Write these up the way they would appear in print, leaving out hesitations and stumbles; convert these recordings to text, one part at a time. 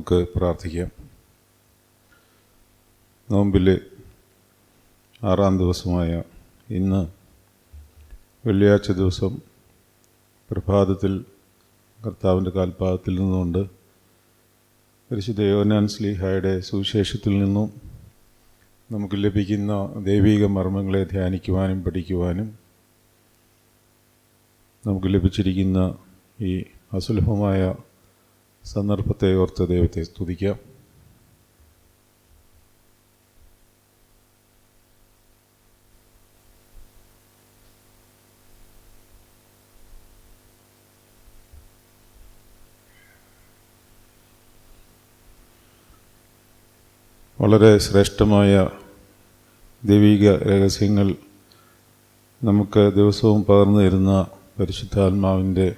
നമുക്ക് പ്രാർത്ഥിക്കാം. നോമ്പിലെ 6-ാം ദിവസമായ ഇന്ന് വെള്ളിയാഴ്ച ദിവസം പ്രഭാതത്തിൽ കർത്താവിൻ്റെ കാൽപാദത്തിൽ നിന്നുകൊണ്ട് പരിശുദ്ധ യോഹന്നാൻ ശ്ലീഹായുടെ സുവിശേഷത്തിൽ നിന്നും നമുക്ക് ലഭിക്കുന്ന ദൈവിക മർമ്മങ്ങളെ ധ്യാനിക്കുവാനും പഠിക്കുവാനും നമുക്ക് ലഭിച്ചിരിക്കുന്ന ഈ അസുലഭമായ സന്ദർഭത്തെ ഓർത്ത് ദൈവത്തെ സ്തുതിക്കാം. വളരെ ശ്രേഷ്ഠമായ ദൈവിക രഹസ്യങ്ങൾ നമുക്ക് ദിവസവും പകർന്നു തരുന്ന പരിശുദ്ധാത്മാവിൻ്റെ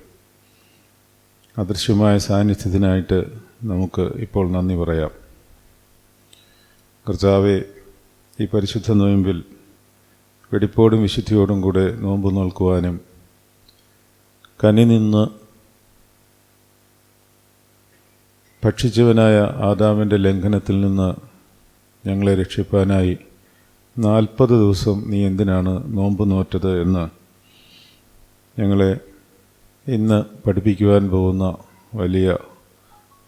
അദൃശ്യമായ സാന്നിധ്യത്തിനായിട്ട് നമുക്ക് ഇപ്പോൾ നന്ദി പറയാം. കർത്താവെ, ഈ പരിശുദ്ധ നോയമ്പിൽ വെടിപ്പോടും വിശുദ്ധിയോടും കൂടെ നോമ്പ് നോൽക്കുവാനും കനി നിന്ന് ഭക്ഷിച്ചവനായ ആദാമിൻ്റെ ലംഘനത്തിൽ നിന്ന് ഞങ്ങളെ രക്ഷിപ്പാനായി 40 ദിവസം നീ എന്തിനാണ് നോമ്പ് നോറ്റത് എന്ന് ഞങ്ങളെ ഇന്ന് പഠിപ്പിക്കുവാൻ പോകുന്ന വലിയ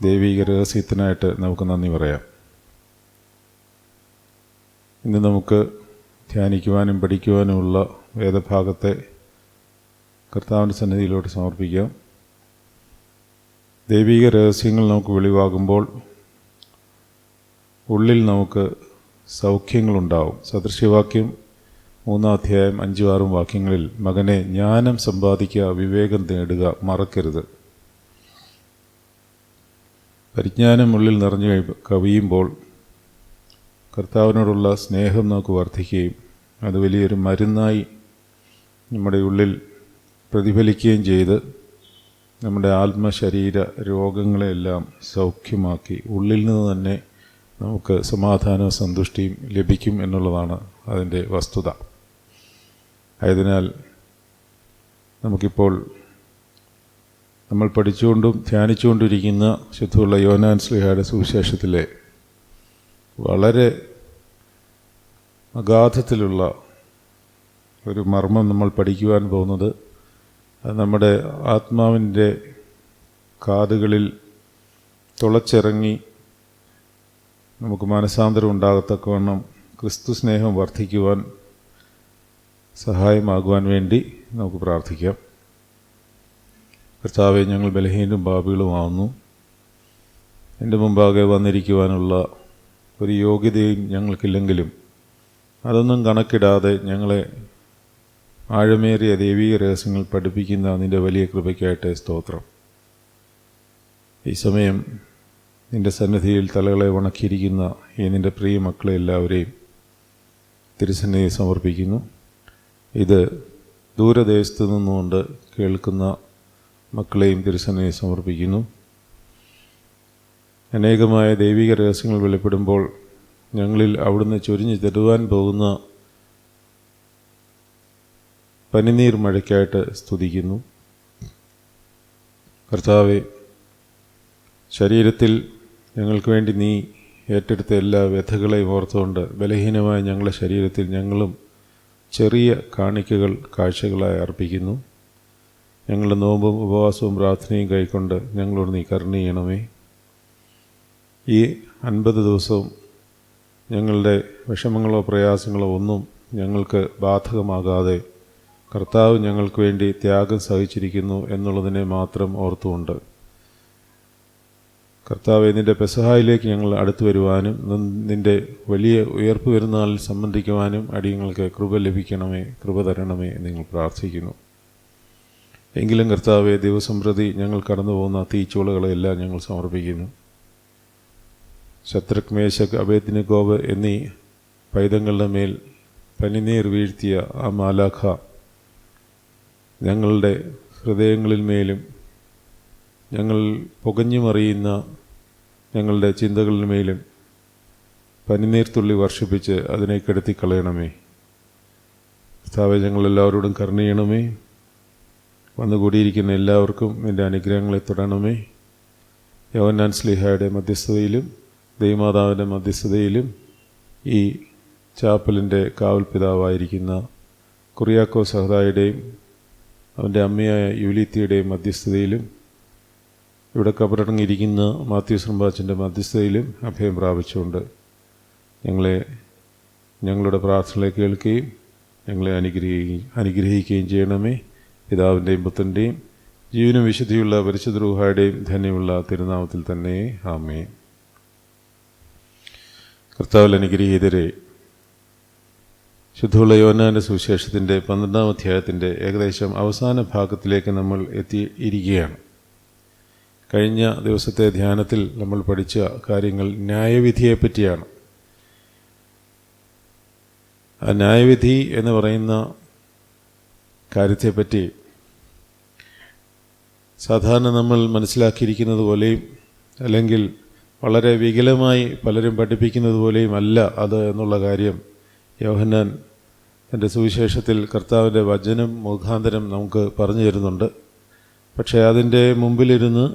ദൈവിക രഹസ്യത്തിനായിട്ട് നമുക്ക് നന്ദി പറയാം. ഇന്ന് നമുക്ക് ധ്യാനിക്കുവാനും പഠിക്കുവാനുമുള്ള വേദഭാഗത്തെ കർത്താവിൻ്റെ സന്നിധിയിലോട്ട് സമർപ്പിക്കാം. ദൈവിക രഹസ്യങ്ങൾ നമുക്ക് വെളിവാകുമ്പോൾ ഉള്ളിൽ നമുക്ക് സൗഖ്യങ്ങളുണ്ടാവും. സദൃശ്യവാക്യം 3-ാം അധ്യായം 5-6 വാക്യങ്ങളിൽ, മകനെ ജ്ഞാനം സമ്പാദിക്കുക, വിവേകം നേടുക, മറക്കരുത്. പരിജ്ഞാനം ഉള്ളിൽ നിറഞ്ഞു കവിയുമ്പോൾ കർത്താവിനോടുള്ള സ്നേഹം നമുക്ക് വർദ്ധിക്കുകയും അത് വലിയൊരു മരുന്നായി നമ്മുടെ ഉള്ളിൽ പ്രതിഫലിക്കുകയും ചെയ്ത് നമ്മുടെ ആത്മശരീര രോഗങ്ങളെല്ലാം സൗഖ്യമാക്കി ഉള്ളിൽ നിന്ന് തന്നെ നമുക്ക് സമാധാനവും സന്തുഷ്ടിയും ലഭിക്കും എന്നുള്ളതാണ് അതിൻ്റെ വസ്തുത. ആയതിനാൽ നമുക്കിപ്പോൾ നമ്മൾ പഠിച്ചുകൊണ്ടും ധ്യാനിച്ചുകൊണ്ടിരിക്കുന്ന ശുദ്ധമുള്ള യോഹന്നാൻ ശ്ലീഹായുടെ സുവിശേഷത്തിലെ വളരെ അഗാധത്തിലുള്ള ഒരു മർമ്മം നമ്മൾ പഠിക്കുവാൻ പോകുന്നത്, അത് നമ്മുടെ ആത്മാവിൻ്റെ കാതുകളിൽ തുളച്ചിറങ്ങി നമുക്ക് മനസാന്തരം ഉണ്ടാകത്തക്കവണ്ണം ക്രിസ്തു സ്നേഹം വർദ്ധിക്കുവാൻ സഹായമാകുവാൻ വേണ്ടി നമുക്ക് പ്രാർത്ഥിക്കാം. കർത്താവെ, ഞങ്ങൾ ബലഹീനരും പാപികളുമാവുന്നു. എൻ്റെ മുമ്പാകെ വന്നിരിക്കുവാനുള്ള ഒരു യോഗ്യതയും ഞങ്ങൾക്കില്ലെങ്കിലും അതൊന്നും കണക്കിടാതെ ഞങ്ങളെ ആഴമേറിയ ദൈവിക രഹസ്യങ്ങൾ പഠിപ്പിക്കുന്ന നിൻ്റെ വലിയ കൃപയ്ക്കായിട്ട് സ്തോത്രം. ഈ സമയം നിൻ്റെ സന്നിധിയിൽ തലകളെ ഉണക്കിയിരിക്കുന്ന ഈ നിൻ്റെ പ്രിയ മക്കളെ എല്ലാവരെയും തിരുസന്നിധിയിൽ സമർപ്പിക്കുന്നു. ഇത് ദൂരദേശത്ത് നിന്നുകൊണ്ട് കേൾക്കുന്ന മക്കളെയും തിരുസന്നിധിയിൽ സമർപ്പിക്കുന്നു. അനേകമായ ദൈവിക രഹസ്യങ്ങൾ വെളിപ്പെടുമ്പോൾ ഞങ്ങളിൽ അവിടുന്ന് ചൊരിഞ്ഞു തരുവാൻ പോകുന്ന പനിനീർ മഴയ്ക്കായിട്ട് സ്തുതിക്കുന്നു. കർത്താവെ, ശരീരത്തിൽ ഞങ്ങൾക്ക് വേണ്ടി നീ ഏറ്റെടുത്ത എല്ലാ വ്യഥകളെയും ഓർത്തുകൊണ്ട് ബലഹീനമായ ഞങ്ങളുടെ ശരീരത്തിൽ ഞങ്ങളും ചെറിയ കാണിക്കകൾ കാഴ്ചകളായി അർപ്പിക്കുന്നു. ഞങ്ങളുടെ നോമ്പും ഉപവാസവും പ്രാർത്ഥനയും കൈക്കൊണ്ട് ഞങ്ങളോട് നീ കരുണ ചെയ്യണമേ. ഈ 50 ദിവസവും ഞങ്ങളുടെ വിഷമങ്ങളോ പ്രയാസങ്ങളോ ഒന്നും ഞങ്ങൾക്ക് ബാധകമാകാതെ കർത്താവ് ഞങ്ങൾക്ക് വേണ്ടി ത്യാഗം സഹിച്ചിരിക്കുന്നു എന്നുള്ളതിനെ മാത്രം ഓർത്തുകൊണ്ട് കർത്താവെ, നിൻ്റെ പെസഹായിലേക്ക് ഞങ്ങൾ അടുത്തു വരുവാനും നിൻ്റെ വലിയ ഉയർപ്പ് പെരുന്നാളിൽ സംബന്ധിക്കുവാനും അടിയങ്ങൾക്ക് കൃപ ലഭിക്കണമേ, കൃപ തരണമേ എന്ന് ഞങ്ങൾ പ്രാർത്ഥിക്കുന്നു. എങ്കിലും കർത്താവെ, ദിവസം പ്രതി ഞങ്ങൾ കടന്നു പോകുന്ന തീച്ചൂളകളെല്ലാം ഞങ്ങൾ സമർപ്പിക്കുന്നു. ശദ്രക്, മേശക്, അബേദ്നെഗോവ് എന്നീ പൈതങ്ങളുടെ മേൽ പനിനീർ വീഴ്ത്തിയ ആ മാലാഖ ഞങ്ങളുടെ ഹൃദയങ്ങളിൽ മേലും ഞങ്ങൾ പുകഞ്ഞു മറിയുന്ന ഞങ്ങളുടെ ചിന്തകളിന്മേലും പനിനീർത്തുള്ളി വർഷിപ്പിച്ച് അതിനെ കെടുത്തിക്കളയണമേ. കർത്താവേ, ഞങ്ങളെല്ലാവരോടും കരുണ ചെയ്യണമേ. വന്നുകൂടിയിരിക്കുന്ന എല്ലാവർക്കും നിൻ്റെ അനുഗ്രഹങ്ങളെ തുടരണമേ. യോഹന്നാൻ ശ്ലീഹായുടെ മധ്യസ്ഥതയിലും ദൈവമാതാവിൻ്റെ മധ്യസ്ഥതയിലും ഈ ചാപ്പലിൻ്റെ കാവൽ പിതാവായിരിക്കുന്ന കുറിയാക്കോസ് സഹദായുടെയും അവൻ്റെ അമ്മയായ യൂലിത്തിയുടെയും മധ്യസ്ഥതയിലും ഇവിടെ കബറടങ്ങിയിരിക്കുന്ന മാത്യൂസ് റമ്പാച്ചൻ്റെ മധ്യസ്ഥതയിലും അഭയം പ്രാപിച്ചുകൊണ്ട് ഞങ്ങളുടെ പ്രാർത്ഥനകളെ കേൾക്കുകയും ഞങ്ങളെ അനുഗ്രഹിക്കുകയും ചെയ്യണമേ. പിതാവിൻ്റെയും പുത്രൻ്റെയും ജീവനും വിശുദ്ധിയുള്ള പരിശുദ്ധ റൂഹായുടെയും ധന്യമുള്ള തിരുനാമത്തിൽ തന്നെ ആമേൻ. കർത്താവിൽ അനുഗ്രഹീതരെ, ശുദ്ധമുള്ള യോഹന്നാൻ്റെ സുവിശേഷത്തിൻ്റെ 12-ാം അധ്യായത്തിൻ്റെ ഏകദേശം അവസാന ഭാഗത്തിലേക്ക് നമ്മൾ എത്തിയിരിക്കുകയാണ്. കഴിഞ്ഞ ദിവസത്തെ ധ്യാനത്തിൽ നമ്മൾ പഠിച്ച കാര്യങ്ങൾ ന്യായവിധിയെപ്പറ്റിയാണ്. ആ ന്യായവിധി എന്ന് പറയുന്ന കാര്യത്തെപ്പറ്റി സാധാരണ നമ്മൾ മനസ്സിലാക്കിയിരിക്കുന്നത് പോലെയും അല്ലെങ്കിൽ വളരെ വികലമായി പലരും പഠിപ്പിക്കുന്നത് പോലെയും അല്ല അത് എന്നുള്ള കാര്യം യോഹന്നാൻ തൻ്റെ സുവിശേഷത്തിൽ കർത്താവിൻ്റെ വചനം മുഖാന്തരം നമുക്ക് പറഞ്ഞു തരുന്നുണ്ട്. പക്ഷേ അതിൻ്റെ മുമ്പിലിരുന്ന്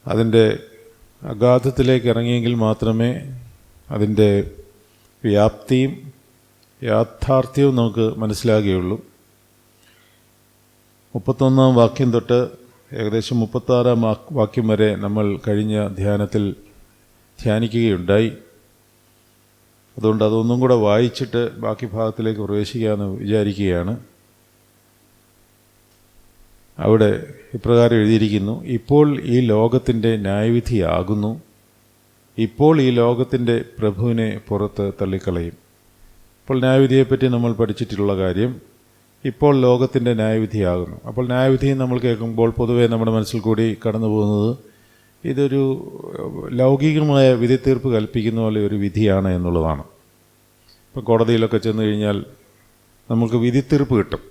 അതിൻ്റെ അഗാധത്തിലേക്ക് ഇറങ്ങിയെങ്കിൽ മാത്രമേ അതിൻ്റെ വ്യാപ്തിയും യാഥാർത്ഥ്യവും നമുക്ക് മനസ്സിലാകുകയുള്ളൂ. 31-ാം വാക്യം തൊട്ട് ഏകദേശം 36-ാം വാക്യം വരെ നമ്മൾ കഴിഞ്ഞ ധ്യാനത്തിൽ ധ്യാനിക്കുകയുണ്ടായി. അതുകൊണ്ട് അതൊന്നും കൂടെ വായിച്ചിട്ട് ബാക്കി ഭാഗത്തിലേക്ക് പ്രവേശിക്കാമെന്ന് വിചാരിക്കുകയാണ്. അവിടെ ഇപ്രകാരം എഴുതിയിരിക്കുന്നു: ഇപ്പോൾ ഈ ലോകത്തിൻ്റെ ന്യായവിധിയാകുന്നു. ഇപ്പോൾ ഈ ലോകത്തിൻ്റെ പ്രഭുവിനെ പുറത്ത് തള്ളിക്കളയും. ഇപ്പോൾ ന്യായവിധിയെപ്പറ്റി നമ്മൾ പഠിച്ചിട്ടുള്ള കാര്യം ഇപ്പോൾ ലോകത്തിൻ്റെ ന്യായവിധിയാകുന്നു. അപ്പോൾ ന്യായവിധി നമ്മൾ കേൾക്കുമ്പോൾ പൊതുവേ നമ്മുടെ മനസ്സിൽ കൂടി കടന്നു പോകുന്നത് ഇതൊരു ലൗകികമായ വിധി തീർപ്പ് കൽപ്പിക്കുന്ന പോലെ ഒരു വിധിയാണ് എന്നുള്ളതാണ്. ഇപ്പോൾ കോടതിയിലൊക്കെ ചെന്ന് കഴിഞ്ഞാൽ നമുക്ക് വിധി തീർപ്പ് കിട്ടും.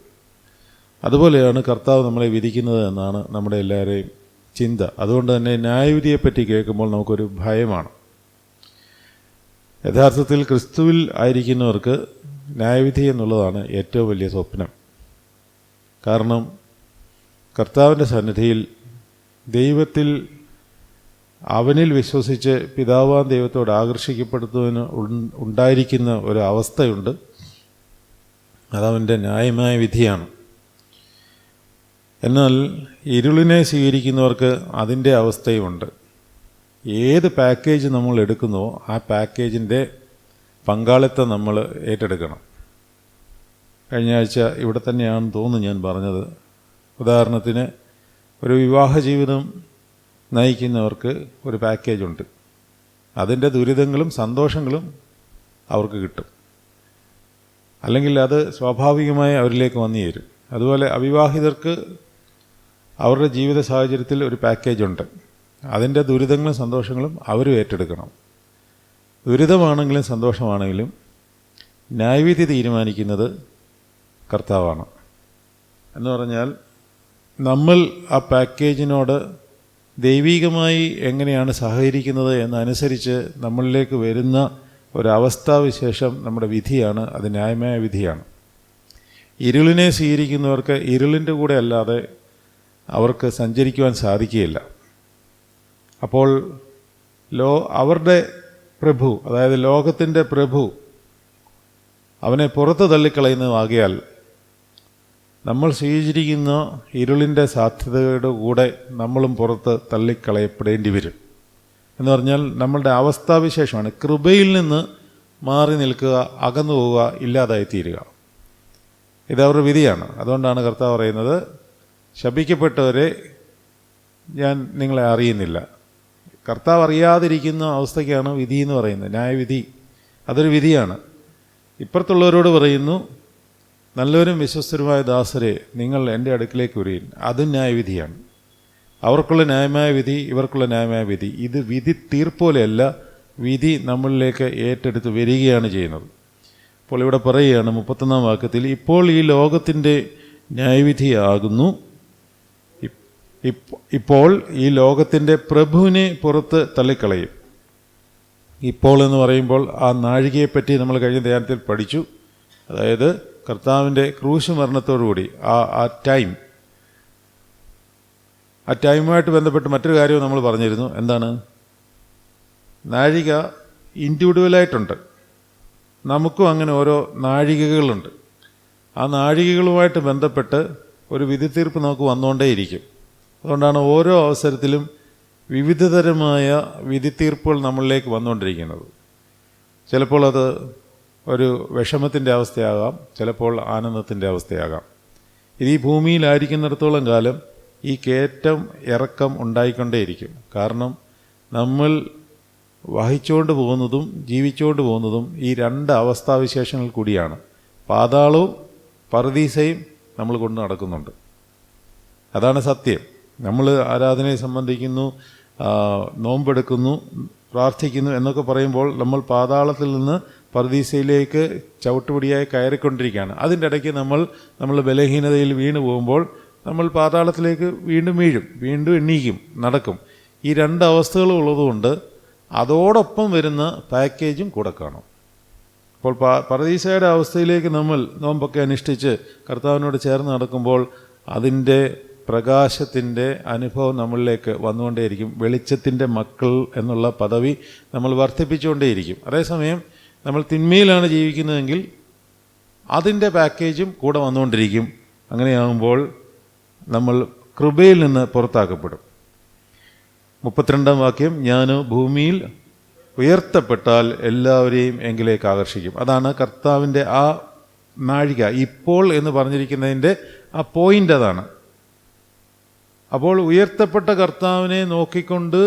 അതുപോലെയാണ് കർത്താവ് നമ്മളെ വിധിക്കുന്നത് എന്നാണ് നമ്മുടെ എല്ലാവരെയും ചിന്ത. അതുകൊണ്ട് തന്നെ ന്യായവിധിയെപ്പറ്റി കേൾക്കുമ്പോൾ നമുക്കൊരു ഭയമാണ്. യഥാർത്ഥത്തിൽ ക്രിസ്തുവിൽ ആയിരിക്കുന്നവർക്ക് ന്യായവിധി എന്നുള്ളതാണ് ഏറ്റവും വലിയ സ്വപ്നം. കാരണം കർത്താവിൻ്റെ സന്നിധിയിൽ ദൈവത്തിൽ അവനിൽ വിശ്വസിച്ച് പിതാവാൻ ദൈവത്തോട് ആകർഷിക്കപ്പെടുന്നതിന് ഉണ്ടായിരിക്കുന്ന ഒരു അവസ്ഥയുണ്ട്. അതവൻ്റെ ന്യായമായ വിധിയാണ്. എന്നാൽ ഇരുളിനെ സ്വീകരിക്കുന്നവർക്ക് അതിൻ്റെ അവസ്ഥയുമുണ്ട്. ഏത് പാക്കേജ് നമ്മൾ എടുക്കുന്നുവോ ആ പാക്കേജിൻ്റെ പങ്കാളിത്തം നമ്മൾ ഏറ്റെടുക്കണം. കഴിഞ്ഞ ആഴ്ച ഇവിടെ തന്നെയാണെന്ന് തോന്നുന്നു ഞാൻ പറഞ്ഞത്. ഉദാഹരണത്തിന് ഒരു വിവാഹ ജീവിതം നയിക്കുന്നവർക്ക് ഒരു പാക്കേജുണ്ട്. അതിൻ്റെ ദുരിതങ്ങളും സന്തോഷങ്ങളും അവർക്ക് കിട്ടും. അല്ലെങ്കിൽ അത് സ്വാഭാവികമായി അവരിലേക്ക് വന്നു ചേരും. അതുപോലെ അവിവാഹിതർക്ക് അവരുടെ ജീവിത സാഹചര്യത്തിൽ ഒരു പാക്കേജുണ്ട്. അതിൻ്റെ ദുരിതങ്ങളും സന്തോഷങ്ങളും അവരും ഏറ്റെടുക്കണം. ദുരിതമാണെങ്കിലും സന്തോഷമാണെങ്കിലും ന്യായവിധി തീരുമാനിക്കുന്നത് കർത്താവാണ്. എന്ന് പറഞ്ഞാൽ നമ്മൾ ആ പാക്കേജിനോട് ദൈവികമായി എങ്ങനെയാണ് സഹകരിക്കുന്നത് എന്നനുസരിച്ച് നമ്മളിലേക്ക് വരുന്ന ഒരവസ്ഥാവിശേഷം നമ്മുടെ വിധിയാണ്. അത് ന്യായമായ വിധിയാണ്. ഇരുളിനെ സ്വീകരിക്കുന്നവർക്ക് ഇരുളിൻ്റെ കൂടെ അല്ലാതെ അവർക്ക് സഞ്ചരിക്കുവാൻ സാധിക്കുകയില്ല. അപ്പോൾ അവരുടെ പ്രഭു, അതായത് ലോകത്തിൻ്റെ പ്രഭു, അവനെ പുറത്ത് തള്ളിക്കളയുന്നതാകിയാൽ നമ്മൾ സ്വീകരിച്ചിരിക്കുന്ന ഇരുളിൻ്റെ സാധ്യതയുടെ കൂടെ നമ്മളും പുറത്ത് തള്ളിക്കളയപ്പെടേണ്ടി വരും. എന്ന് പറഞ്ഞാൽ നമ്മളുടെ അവസ്ഥാവിശേഷമാണ് കൃപയിൽ നിന്ന് മാറി നിൽക്കുക, അകന്നു പോവുക, ഇല്ലാതായിത്തീരുക. ഇതവരുടെ വിധിയാണ്. അതുകൊണ്ടാണ് കർത്താവ് പറയുന്നത്, ശപിക്കപ്പെട്ടവരെ ഞാൻ നിങ്ങളെ അറിയുന്നില്ല. കർത്താവ് അറിയാതിരിക്കുന്ന അവസ്ഥയ്ക്കാണ് വിധി എന്ന് പറയുന്നത്, ന്യായവിധി. അതൊരു വിധിയാണ്. ഇപ്പുറത്തുള്ളവരോട് പറയുന്നു, നല്ലവരും വിശ്വസ്തരുമായ ദാസരെ നിങ്ങൾ എൻ്റെ അടുക്കിലേക്ക് വരികയും. അതും ന്യായവിധിയാണ്. അവർക്കുള്ള ന്യായമായ വിധി, ഇവർക്കുള്ള ന്യായമായ വിധി. ഇത് വിധി തീർപ്പോലെയല്ല, വിധി നമ്മളിലേക്ക് ഏറ്റെടുത്ത് വരികയാണ് ചെയ്യുന്നത്. അപ്പോൾ ഇവിടെ പറയുകയാണ് 31-ാം വാക്യത്തിൽ, ഇപ്പോൾ ഈ ലോകത്തിൻ്റെ ന്യായവിധിയാകുന്നു. ഇപ്പോൾ ഈ ലോകത്തിൻ്റെ പ്രഭുവിനെ പുറത്ത് തള്ളിക്കളയും. ഇപ്പോൾ എന്ന് പറയുമ്പോൾ ആ നാഴികയെപ്പറ്റി നമ്മൾ കഴിഞ്ഞ ധ്യാനത്തിൽ പഠിച്ചു. അതായത് കർത്താവിൻ്റെ ക്രൂശ് മരണത്തോടുകൂടി ആ ടൈം, ആ ടൈമുമായിട്ട് ബന്ധപ്പെട്ട് മറ്റൊരു കാര്യവും നമ്മൾ പറഞ്ഞിരുന്നു. എന്താണ്? നാഴിക ഇൻഡിവിജ്വലായിട്ടുണ്ട്. നമുക്കും അങ്ങനെ ഓരോ നാഴികകളുണ്ട്. ആ നാഴികകളുമായിട്ട് ബന്ധപ്പെട്ട് ഒരു വിധിത്തീർപ്പ് നമുക്ക് വന്നുകൊണ്ടേയിരിക്കും. അതുകൊണ്ടാണ് ഓരോ അവസരത്തിലും വിവിധതരമായ വിധിത്തീർപ്പുകൾ നമ്മളിലേക്ക് വന്നുകൊണ്ടിരിക്കുന്നത്. ചിലപ്പോൾ അത് ഒരു വിഷമത്തിൻ്റെ അവസ്ഥയാകാം, ചിലപ്പോൾ ആനന്ദത്തിൻ്റെ അവസ്ഥയാകാം. ഇത് ഈ ഭൂമിയിലായിരിക്കുന്നിടത്തോളം കാലം ഈ കയറ്റം ഇറക്കം ഉണ്ടായിക്കൊണ്ടേയിരിക്കും. കാരണം നമ്മൾ വഹിച്ചുകൊണ്ട് പോകുന്നതും ജീവിച്ചുകൊണ്ട് പോകുന്നതും ഈ രണ്ട് അവസ്ഥാവിശേഷങ്ങൾ കൂടിയാണ്. പാതാളവും പറുദീസയും നമ്മൾ കൊണ്ട് നടക്കുന്നുണ്ട്. അതാണ് സത്യം. നമ്മൾ ആരാധനയെ സംബന്ധിക്കുന്നു, നോമ്പെടുക്കുന്നു, പ്രാർത്ഥിക്കുന്നു എന്നൊക്കെ പറയുമ്പോൾ നമ്മൾ പാതാളത്തിൽ നിന്ന് പറുദീസയിലേക്ക് ചവിട്ടുപടിയായി കയറിക്കൊണ്ടിരിക്കുകയാണ്. അതിൻ്റെ ഇടയ്ക്ക് നമ്മൾ ബലഹീനതയിൽ വീണു പോകുമ്പോൾ നമ്മൾ പാതാളത്തിലേക്ക് വീണ്ടും വീഴും, വീണ്ടും എണ്ണീക്കും, നടക്കും. ഈ രണ്ട് അവസ്ഥകളും ഉള്ളതുകൊണ്ട് അതോടൊപ്പം വരുന്ന പാക്കേജും കൂടെ കാണും. അപ്പോൾ പറുദീസയുടെ അവസ്ഥയിലേക്ക് നമ്മൾ നോമ്പൊക്കെ അനുഷ്ഠിച്ച് കർത്താവിനോട് ചേർന്ന് നടക്കുമ്പോൾ അതിൻ്റെ പ്രകാശത്തിൻ്റെ അനുഭവം നമ്മളിലേക്ക് വന്നുകൊണ്ടേയിരിക്കും. വെളിച്ചത്തിൻ്റെ മക്കൾ എന്നുള്ള പദവി നമ്മൾ വർദ്ധിപ്പിച്ചുകൊണ്ടേയിരിക്കും. അതേസമയം നമ്മൾ തിന്മയിലാണ് ജീവിക്കുന്നതെങ്കിൽ അതിൻ്റെ പാക്കേജും കൂടെ വന്നുകൊണ്ടിരിക്കും. അങ്ങനെയാകുമ്പോൾ നമ്മൾ കൃപയിൽ നിന്ന് പുറത്താക്കപ്പെടും. 32-ാം വാക്യം, ഞാൻ ഭൂമിയിൽ ഉയർത്തപ്പെട്ടാൽ എല്ലാവരെയും എങ്കിലേക്ക് ആകർഷിക്കും. അതാണ് കർത്താവിൻ്റെ ആ നാഴിക. ഇപ്പോൾ എന്ന് പറഞ്ഞിരിക്കുന്നതിൻ്റെ ആ പോയിൻ്റ് അതാണ്. അപ്പോൾ ഉയർത്തപ്പെട്ട കർത്താവിനെ നോക്കിക്കൊണ്ട്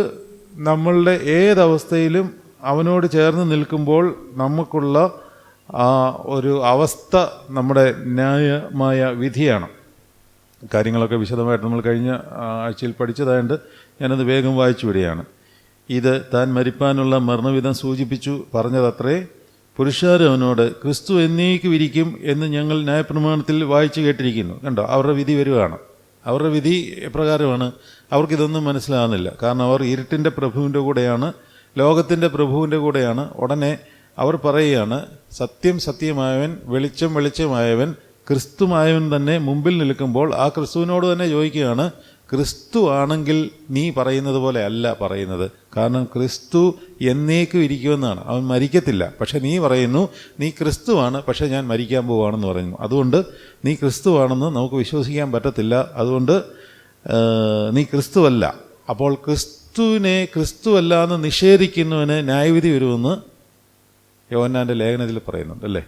നമ്മളുടെ ഏതവസ്ഥയിലും അവനോട് ചേർന്ന് നിൽക്കുമ്പോൾ നമുക്കുള്ള ആ ഒരു അവസ്ഥ നമ്മുടെ ന്യായമായ വിധിയാണ്. കാര്യങ്ങളൊക്കെ വിശദമായിട്ട് നമ്മൾ കഴിഞ്ഞ ആഴ്ചയിൽ പഠിച്ചതായതുകൊണ്ട് ഞാനത് വേഗം വായിച്ചു വിടുകയാണ്. ഇത് താൻ മരിപ്പാനുള്ള മരണവിധം സൂചിപ്പിച്ചു പറഞ്ഞതത്രേ. പുരുഷാരം അവനോട് ക്രിസ്തു എന്നേക്കും ഇരിക്കും എന്ന് ഞങ്ങൾ ന്യായപ്രമാണത്തിൽ വായിച്ചു കേട്ടിരിക്കുന്നു. കണ്ടോ, അവരുടെ വിധി വരികയാണ്. അവരുടെ വിധി എപ്രകാരമാണ്? അവർക്കിതൊന്നും മനസ്സിലാകുന്നില്ല. കാരണം അവർ ഇരുട്ടിൻ്റെ പ്രഭുവിൻ്റെ കൂടെയാണ്, ലോകത്തിൻ്റെ പ്രഭുവിൻ്റെ കൂടെയാണ്. ഉടനെ അവർ പറയുകയാണ്, സത്യം സത്യമായവൻ, വെളിച്ചം വെളിച്ചമായവൻ, ക്രിസ്തുമായവൻ തന്നെ മുമ്പിൽ നിൽക്കുമ്പോൾ ആ ക്രിസ്തുവിനോട് തന്നെ ചോദിക്കുകയാണ്, ക്രിസ്തു ആണെങ്കിൽ നീ പറയുന്നത് പോലെ അല്ല പറയുന്നത്. കാരണം ക്രിസ്തു എന്നേക്കും ഇരിക്കുമെന്നാണ്, അവൻ മരിക്കത്തില്ല. പക്ഷെ നീ പറയുന്നു നീ ക്രിസ്തുവാണ്, പക്ഷേ ഞാൻ മരിക്കാൻ പോവുകയാണെന്ന് പറയുന്നു. അതുകൊണ്ട് നീ ക്രിസ്തുവാണെന്ന് നമുക്ക് വിശ്വസിക്കാൻ പറ്റത്തില്ല. അതുകൊണ്ട് നീ ക്രിസ്തുവല്ല. അപ്പോൾ ക്രിസ്തുവിനെ ക്രിസ്തുവല്ല എന്ന് നിഷേധിക്കുന്നവന് ന്യായവിധി വരുമെന്ന് യോഹന്നാൻ്റെ ലേഖനത്തിൽ പറയുന്നുണ്ട് അല്ലേ?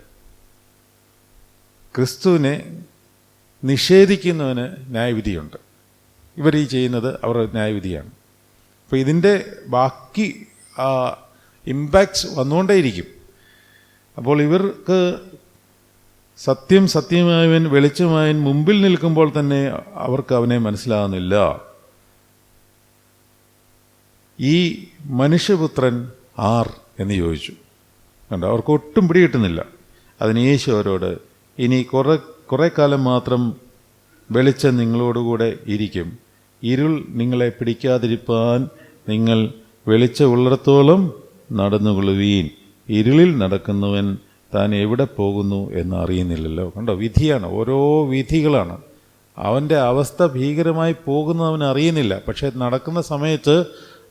ക്രിസ്തുവിനെ നിഷേധിക്കുന്നവന് ന്യായവിധിയുണ്ട്. ഇവർ ഈ ചെയ്യുന്നത് അവരുടെ ന്യായവിധിയാണ്. അപ്പോൾ ഇതിൻ്റെ ബാക്കി ഇമ്പാക്ട്സ് വന്നുകൊണ്ടേയിരിക്കും. അപ്പോൾ ഇവർക്ക് സത്യം സത്യമായവൻ വെളിച്ചമായവൻ മുമ്പിൽ നിൽക്കുമ്പോൾ തന്നെ അവർക്ക് അവനെ മനസ്സിലാകുന്നില്ല. ഈ മനുഷ്യപുത്രൻ ആർ എന്ന് ചോദിച്ചു. കണ്ടോ, അവർക്ക് ഒട്ടും പിടികിട്ടുന്നില്ല. അതിന് യേശു അവരോട്, ഇനി കുറേ കാലം മാത്രം വെളിച്ചം നിങ്ങളോടുകൂടെ ഇരിക്കും. ഇരുൾ നിങ്ങളെ പിടിക്കാതിരിപ്പാൻ നിങ്ങൾ വെളിച്ചമുള്ളിടത്തോളം നടന്നുകൊള്ളുവീൻ. ഇരുളിൽ നടക്കുന്നവൻ താൻ എവിടെ പോകുന്നു എന്ന് അറിയുന്നില്ലല്ലോ. കണ്ടോ, വിധിയാണ്, ഓരോ വിധികളാണ്. അവൻ്റെ അവസ്ഥ ഭീകരമായി പോകുന്നവൻ അറിയുന്നില്ല. പക്ഷേ നടക്കുന്ന സമയത്ത്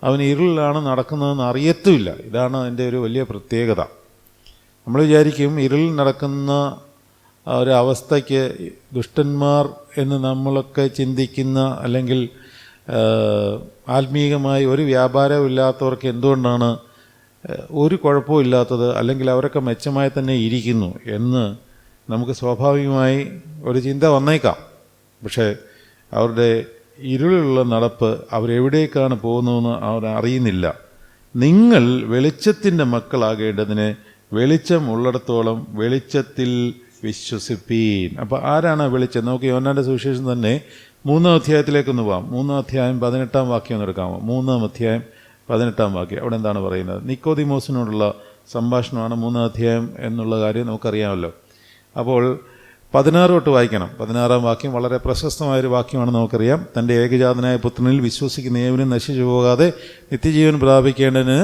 അവൻ ഇരുളിലാണ് നടക്കുന്നതെന്ന് അറിയത്തുമില്ല. ഇതാണ് അതിൻ്റെ ഒരു വലിയ പ്രത്യേകത. നമ്മൾ വിചാരിക്കും ഇരുളിൽ നടക്കുന്ന ഒരവസ്ഥയ്ക്ക് ദുഷ്ടന്മാർ എന്ന് നമ്മളൊക്കെ ചിന്തിക്കുന്ന, അല്ലെങ്കിൽ ആത്മീയമായി ഒരു വ്യാപാരവും ഇല്ലാത്തവർക്ക് എന്തുകൊണ്ടാണ് ഒരു കുഴപ്പവും ഇല്ലാത്തത്, അല്ലെങ്കിൽ അവരൊക്കെ മെച്ചമായി തന്നെ ഇരിക്കുന്നു എന്ന് നമുക്ക് സ്വാഭാവികമായി ഒരു ചിന്ത വന്നേക്കാം. പക്ഷേ അവരുടെ ഇരുളിലുള്ള നടപ്പ് അവരെവിടേക്കാണ് പോകുന്നതെന്ന് അവർ അറിയുന്നില്ല. നിങ്ങൾ വെളിച്ചത്തിൻ്റെ മക്കളാകേണ്ടതിന് വെളിച്ചം ഉള്ളിടത്തോളം വെളിച്ചത്തിൽ വിശ്വസിപ്പീൻ. അപ്പോൾ ആരാണ് വെളിച്ചം? നമുക്ക് യോഹന്നാൻ്റെ സുവിശേഷം തന്നെ 3-ാം അധ്യായത്തിലേക്കൊന്ന് പോകാം. 3-ാം അധ്യായം 18-ാം വാക്യം ഒന്ന് എടുക്കാമോ? 3-ാം അധ്യായം 18-ാം വാക്യം. അവിടെ എന്താണ് പറയുന്നത്? നിക്കോദിമോസിനോടുള്ള സംഭാഷണമാണ് 3-ാം അധ്യായം എന്നുള്ള കാര്യം നമുക്കറിയാമല്ലോ. അപ്പോൾ 16 തൊട്ട് വായിക്കണം. 16-ാം വാക്യം വളരെ പ്രശസ്തമായൊരു വാക്യമാണെന്ന് നമുക്കറിയാം. തൻ്റെ ഏകജാതനായ പുത്രനിൽ വിശ്വസിക്കുന്ന ഏവനും നശിച്ചു പോകാതെ നിത്യജീവൻ പ്രാപിക്കേണ്ടതിന്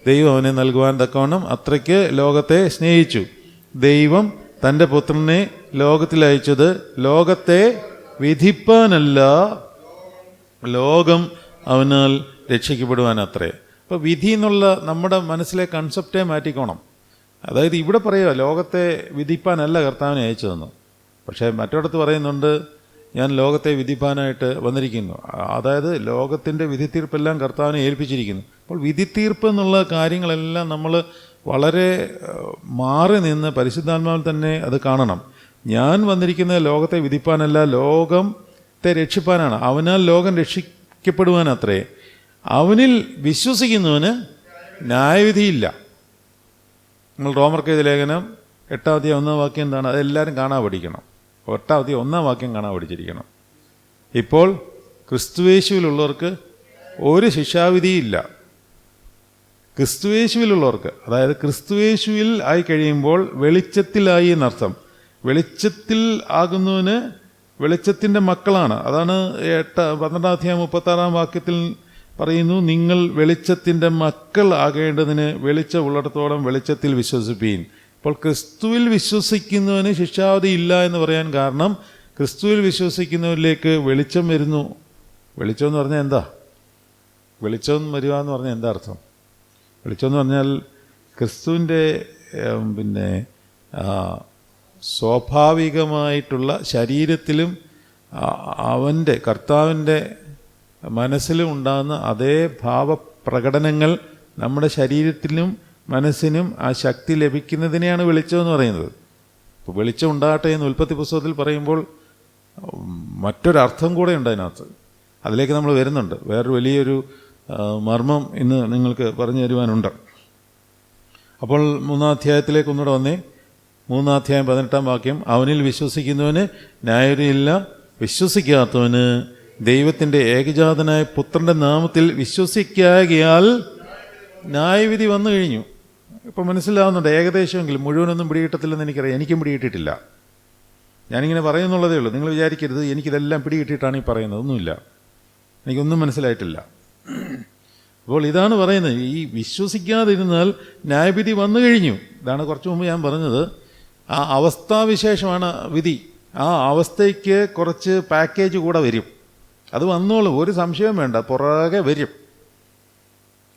ദൈവം അവനെ നൽകുവാൻ തക്കവണ്ണം അത്രയ്ക്ക് ലോകത്തെ സ്നേഹിച്ചു. ദൈവം തൻ്റെ പുത്രനെ ലോകത്തിൽ അയച്ചത് ലോകത്തെ വിധിപ്പാനല്ല, ലോകം അവനാൽ രക്ഷിക്കപ്പെടുവാനത്രേ. അപ്പോൾ വിധി എന്നുള്ള നമ്മുടെ മനസ്സിലെ കൺസെപ്റ്റേ മാറ്റിക്കോണം. അതായത് ഇവിടെ പറയുക ലോകത്തെ വിധിപ്പാനല്ല കർത്താവിനെ അയച്ചതെന്ന്, പക്ഷേ മറ്റൊരിടത്ത് പറയുന്നുണ്ട് ഞാൻ ലോകത്തെ വിധിപ്പാനായിട്ട് വന്നിരിക്കുന്നു. അതായത് ലോകത്തിൻ്റെ വിധിത്തീർപ്പെല്ലാം കർത്താവിനെ ഏൽപ്പിച്ചിരിക്കുന്നു. അപ്പോൾ വിധിത്തീർപ്പ് എന്നുള്ള കാര്യങ്ങളെല്ലാം നമ്മൾ വളരെ മാറി നിന്ന് പരിശുദ്ധാത്മാവിൽ തന്നെ അത് കാണണം. ഞാൻ വന്നിരിക്കുന്നത് ലോകത്തെ വിധിപ്പാനല്ല, ലോകത്തെ രക്ഷിപ്പാനാണ്. അവനാൽ ലോകം രക്ഷിക്കപ്പെടുവാനത്രേ. അവനിൽ വിശ്വസിക്കുന്നവന് ന്യായവിധിയില്ല. നിങ്ങൾ റോമർക്കെഴുതിയ ലേഖനം 8-ാം അധ്യായം 1-ാം വാക്യം എന്താണ്? അതെല്ലാവരും കാണാൻ പഠിക്കണം. 8-ാം അധ്യായം 1-ാം വാക്യം കാണാൻ പഠിച്ചിരിക്കണം. ഇപ്പോൾ ക്രിസ്തുയേശുവിലുള്ളവർക്ക് ഒരു ശിക്ഷാവിധിയില്ല. ക്രിസ്തുയേശുവിലുള്ളവർക്ക്, അതായത് ക്രിസ്തുയേശുവിൽ ആയി കഴിയുമ്പോൾ വെളിച്ചത്തിലായി എന്നർത്ഥം. വെളിച്ചത്തിൽ ആകുന്നവന് വെളിച്ചത്തിൻ്റെ മക്കളാണ്. അതാണ് 12-ാം അധ്യായം 36-ാം വാക്യത്തിൽ പറയുന്നു, നിങ്ങൾ വെളിച്ചത്തിൻ്റെ മക്കൾ ആകേണ്ടതിന് വെളിച്ചമുള്ളിടത്തോളം വെളിച്ചത്തിൽ വിശ്വസിപ്പീൻ. അപ്പോൾ ക്രിസ്തുവിൽ വിശ്വസിക്കുന്നവന് ശിക്ഷാവിധി ഇല്ല എന്ന് പറയാൻ കാരണം ക്രിസ്തുവിൽ വിശ്വസിക്കുന്നവരിലേക്ക് വെളിച്ചം വരുന്നു. വെളിച്ചം എന്ന് പറഞ്ഞാൽ എന്താ? വെളിച്ചം വരിക എന്ന് പറഞ്ഞാൽ എന്താ അർത്ഥം? വെളിച്ചം എന്ന് പറഞ്ഞാൽ ക്രിസ്തുവിൻ്റെ സ്വാഭാവികമായിട്ടുള്ള ശരീരത്തിലും അവൻ്റെ കർത്താവിൻ്റെ മനസ്സിലും ഉണ്ടാകുന്ന അതേ ഭാവപ്രകടനങ്ങൾ നമ്മുടെ ശരീരത്തിലും മനസ്സിനും ആ ശക്തി ലഭിക്കുന്നതിനെയാണ് വെളിച്ചം എന്ന് പറയുന്നത്. ഇപ്പോൾ വെളിച്ചം ഉണ്ടാകട്ടെ എന്ന് ഉൽപ്പത്തി പുസ്തകത്തിൽ പറയുമ്പോൾ മറ്റൊരർത്ഥം കൂടെ ഉണ്ട് അതിനകത്ത്. അതിലേക്ക് നമ്മൾ വരുന്നുണ്ട്. വേറൊരു വലിയൊരു മർമ്മം ഇന്ന് നിങ്ങൾക്ക് പറഞ്ഞു തരുവാനുണ്ട്. അപ്പോൾ 3-ാം അധ്യായത്തിലേക്ക് ഒന്നുകൂടെ വന്നേ. 3-ാം അധ്യായം 18-ാം വാക്യം, അവനിൽ വിശ്വസിക്കുന്നവന് ന്യായവിധിയില്ല, വിശ്വസിക്കാത്തവന് ദൈവത്തിൻ്റെ ഏകജാതനായ പുത്രൻ്റെ നാമത്തിൽ വിശ്വസിക്കാകിയാൽ ന്യായവിധി വന്നു കഴിഞ്ഞു. ഇപ്പം മനസ്സിലാവുന്നുണ്ട് ഏകദേശമെങ്കിലും. മുഴുവനൊന്നും പിടികിട്ടത്തില്ലെന്ന് എനിക്കറിയാം, എനിക്കും പിടികിട്ടിട്ടില്ല. ഞാനിങ്ങനെ പറയുന്നുള്ളതേ ഉള്ളൂ. നിങ്ങൾ വിചാരിക്കരുത് എനിക്കിതെല്ലാം പിടികിട്ടിയിട്ടാണ് ഈ പറയുന്നത്. ഒന്നുമില്ല, എനിക്കൊന്നും മനസ്സിലായിട്ടില്ല. അപ്പോൾ ഇതാണ് പറയുന്നത്, ഈ വിശ്വസിക്കാതിരുന്നാൽ ന്യായവിധി വന്നു കഴിഞ്ഞു. ഇതാണ് കുറച്ച് മുമ്പ് ഞാൻ പറഞ്ഞത്. ആ അവസ്ഥാവിശേഷമാണ് വിധി. ആ അവസ്ഥയ്ക്ക് കുറച്ച് പാക്കേജ് കൂടെ വരും. അത് വന്നോളും, ഒരു സംശയം വേണ്ട, പുറകെ വരും.